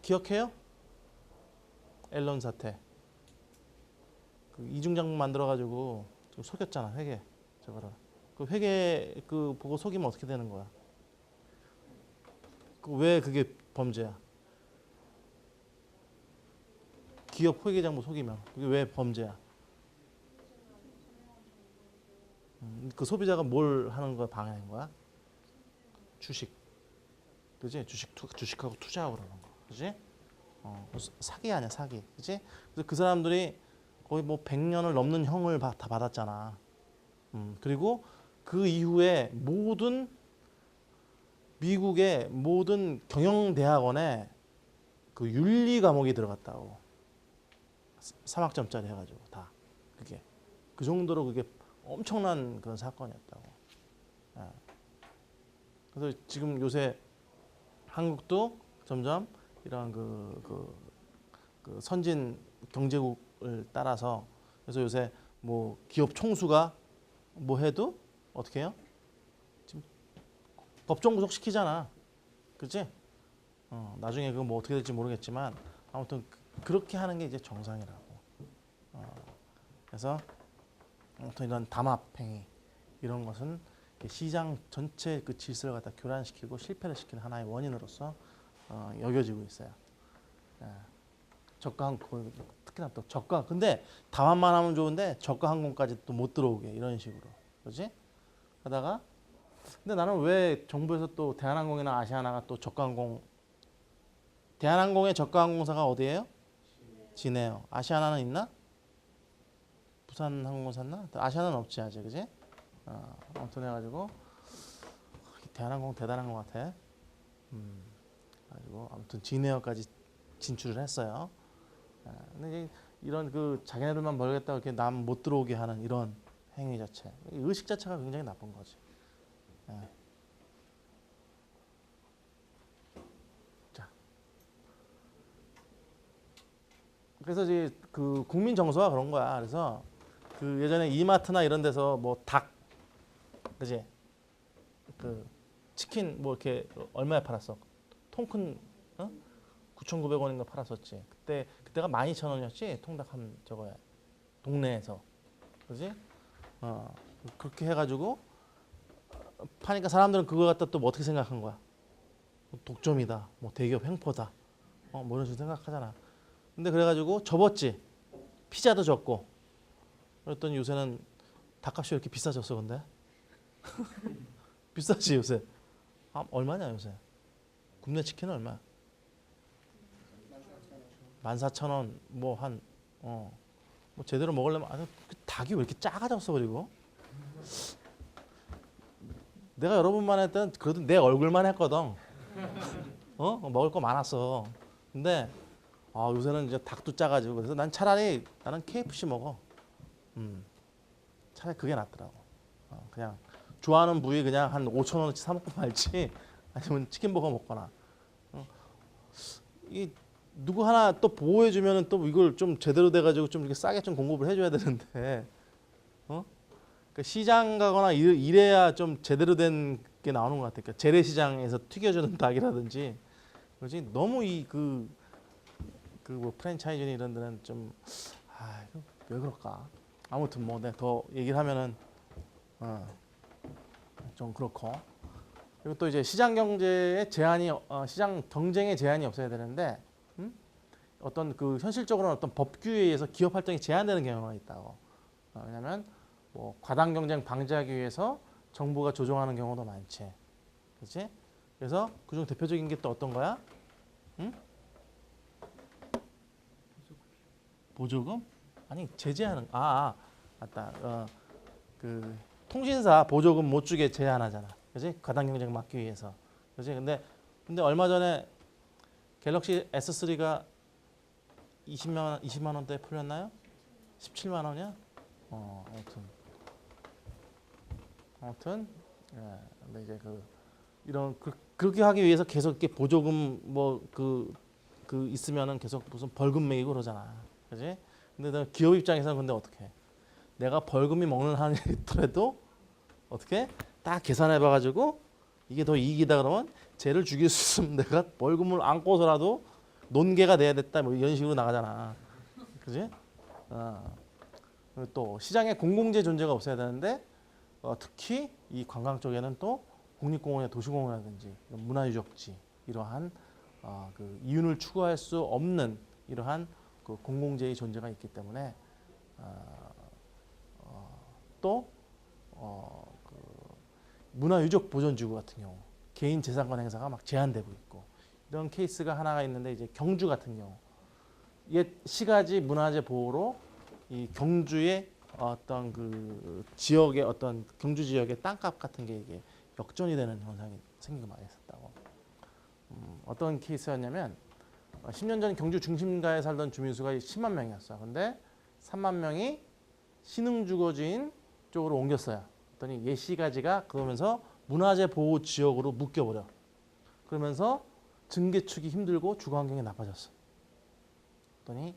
기억해요? 앨런 사태. 그 이중장부 만들어가지고 속였잖아, 회계. 저거를. 그 회계 그 보고 속이면 어떻게 되는 거야? 왜 그게 범죄야? 기업 회계장부 속이면 그게 왜 범죄야? 그 소비자가 뭘 하는 걸 방해하는 거야? 주식, 그지? 주식하고 투자하고 그러는 거, 그지? 사기 아니야, 사기, 그지? 그래서 그 사람들이 거의 뭐 100년을 넘는 형을 다 받았잖아. 그리고 그 이후에 모든 미국의 모든 경영대학원에 그 윤리 과목이 들어갔다고. 3학점짜리 해가지고 다 그게 그 정도로 그게 엄청난 그런 사건이었다고. 예. 그래서 지금 요새 한국도 점점 이런 그 선진 경제국을 따라서 그래서 요새 뭐 기업 총수가 뭐 해도 어떻게 해요? 지금 법정 구속 시키잖아, 그렇지? 나중에 그거 뭐 어떻게 될지 모르겠지만 아무튼 그렇게 하는 게 이제 정상이라고. 그래서 아무튼 이런 담합행위 이런 것은 시장 전체 그 질서를 갖다 교란시키고 실패를 시키는 하나의 원인으로서 여겨지고 있어요. 저가 항공, 특히나 또 저가, 근데 담합만 하면 좋은데 저가 항공까지 또 못 들어오게 이런 식으로, 그렇지? 하다가 근데 나는 왜 정부에서 또 대한항공이나 아시아나가 또 저가 항공, 대한항공의 저가 항공사가 어디예요? 지네요. 아시아나는 있나? 부산 항공사 샀나? 아시아나는 없지 아직, 그지? 아무튼 해가지고 대한항공 대단한 것 같아. 가지고 아무튼 진에어까지 진출을 했어요. 근데 이런 그 자기네들만 벌겠다고 이렇게 남 못 들어오게 하는 이런 행위 자체, 의식 자체가 굉장히 나쁜 거지. 자, 그래서 이제 그 국민 정서가 그런 거야. 그래서 그 예전에 이마트나 이런 데서 뭐 닭, 그지? 그 치킨 뭐 이렇게 얼마에 팔았어? 통큰 9,900원인가 팔았었지. 그때가 12,000원이었지. 통닭 한 저거야. 동네에서. 그지? 그렇게 해가지고 파니까 사람들은 그거 갖다 또 뭐 어떻게 생각한 거야? 독점이다. 뭐 대기업 횡포다. 뭐 이런 식으로 생각하잖아. 근데 그래가지고 접었지. 피자도 접고. 그랬더니 요새는 닭값이 왜 이렇게 비싸졌어, 근데? 비싸지 요새. 얼마냐 요새? 굽네 치킨은 얼마? 14,000원. 뭐 한 뭐 제대로 먹으려면 닭이 왜 이렇게 작아졌어. 그리고 내가 여러 번만 했던 그래도 내 얼굴만 했거든. 먹을 거 많았어. 근데 요새는 이제 닭도 작아지고 그래서 난 차라리 나는 KFC 먹어. 차라리 그게 낫더라고. 그냥 좋아하는 부위 그냥 한 5,000원어치 사 먹고 말지 아니면 치킨버거 먹거나. 이 누구 하나 또 보호해 주면은 또 이걸 좀 제대로 돼가지고 좀 이렇게 싸게 좀 공급을 해줘야 되는데, 그러니까 시장 가거나 이래야 좀 제대로 된 게 나오는 것 같아. 그러니까 재래시장에서 튀겨주는 닭이라든지, 그렇지? 너무 뭐 프랜차이즈 이런 데는 좀 왜 그럴까? 아무튼 뭐 내가 더 얘기를 하면은 좀 그렇고. 그리고 또 이제 시장 경제의 제한이 시장 경쟁의 제한이 없어야 되는데 어떤 그 현실적으로는 어떤 법규에 의해서 기업 활동이 제한되는 경우가 있다고. 왜냐하면 뭐 과당 경쟁 방지하기 위해서 정부가 조정하는 경우도 많지, 그렇지? 그래서 그중 대표적인 게 또 어떤 거야? 응? 보조금? 아니 제재하는. 맞다. 그 통신사 보조금 못 주게 제한하잖아, 그렇지? 과당 경쟁 막기 위해서, 그렇지? 근데 얼마 전에 갤럭시 S3가 20만 원대에 풀렸나요? 17만 원이야? 아무튼 예. 근데 이제 그렇게 하기 위해서 계속 이렇게 보조금 뭐 그 있으면은 계속 무슨 벌금 매기고 그러잖아, 그렇지? 근데 기업 입장에서는 근데 어떻게? 내가 벌금이 먹는 한이 있더라도 어떻게? 딱 계산해봐가지고 이게 더 이익이다 그러면 쟤를 죽일 수 있으면 내가 벌금을 안고서라도 논개가 돼야 됐다 뭐 이런 식으로 나가잖아, 그렇지? 또 시장에 공공재 존재가 없어야 되는데 특히 이 관광 쪽에는 또 국립공원이나 도시공원이라든지 문화유적지 이러한 그 이윤을 추구할 수 없는 이러한 그 공공재의 존재가 있기 때문에 또 그 문화유적 보존지구 같은 경우 개인 재산권 행사가 막 제한되고 있고 이런 케이스가 하나가 있는데 이제 경주 같은 경우 옛 시가지 문화재 보호로 이 경주의 어떤 그 지역의 어떤 경주 지역의 땅값 같은 게 이게 역전이 되는 현상이 생기고 많이 있었다고. 어떤 케이스였냐면 10년 전 경주 중심가에 살던 주민 수가 10만 명이었어. 근데 3만 명이 신흥주거지인 쪽으로 옮겼어요. 그랬더니 옛 시가지가 그러면서 문화재 보호 지역으로 묶여버려. 그러면서 증개축이 힘들고 주거 환경이 나빠졌어. 그랬더니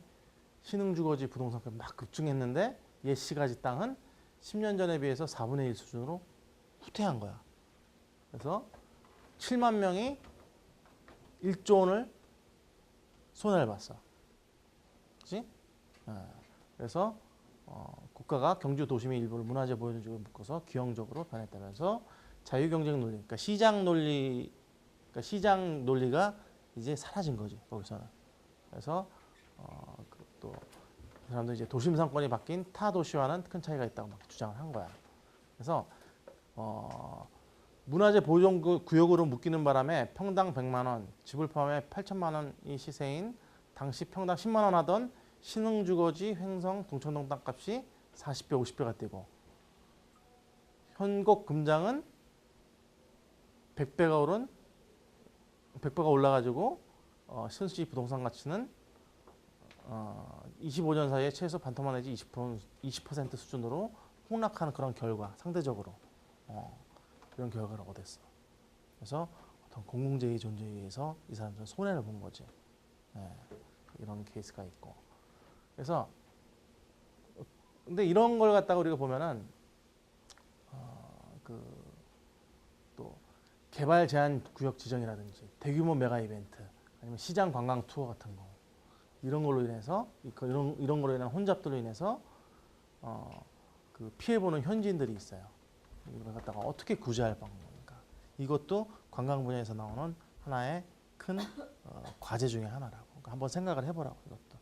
신흥주거지 부동산값이 막 급증했는데 옛 시가지 땅은 10년 전에 비해서 4분의 1 수준으로 후퇴한 거야. 그래서 7만 명이 1조 원을 손해를 봤어. 그렇지? 그래서 국가가 경주 도심의 일부를 문화재 보존지구로 묶어서 기형적으로 변했다면서 자유경쟁 논리, 그러니까 시장 논리가 이제 사라진 거지 거기서는. 그래서 또 사람도 이제 도심 상권이 바뀐 타 도시와는 큰 차이가 있다고 막 주장을 한 거야. 그래서 문화재 보존 구역으로 묶이는 바람에 평당 100만 원, 집을 포함해 8천만 원이 시세인 당시 평당 10만 원 하던 신흥주거지 횡성 동천동 땅값이 40배, 50배가 뛰고 현곡 금장은 100배가 올라가지고 신수지 부동산 가치는 25년 사이에 최소 반토막 내지 20% 수준으로 폭락하는 그런 결과, 상대적으로 이런 결과를 얻었어. 그래서 어떤 공공재의 존재에 의해서 이 사람들은 손해를 본 거지. 이런 케이스가 있고. 그래서 근데 이런 걸 갖다가 우리가 보면은 또 개발 제한 구역 지정이라든지 대규모 메가 이벤트 아니면 시장 관광 투어 같은 거 이런 걸로 인해서 이런 걸로 인한 혼잡들로 인해서 그 피해 보는 현지인들이 있어요. 이걸 갖다가 어떻게 구제할 방법입니까? 이것도 관광 분야에서 나오는 하나의 큰 과제 중에 하나라고. 그러니까 한번 생각을 해보라고 이것도.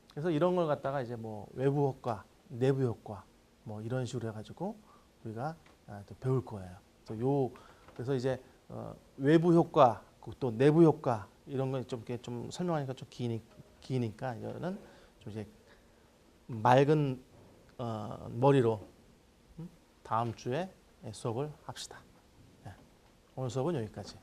그래서 이런 걸 갖다가 이제 뭐 외부 효과, 내부 효과 뭐 이런 식으로 해가지고 우리가 또 배울 거예요. 그래서 이제 외부 효과 또 내부 효과 이런 건 좀 설명하니까 좀 기니까 이거는 좀 이제 맑은 머리로 다음 주에 수업을 합시다. 오늘 수업은 여기까지.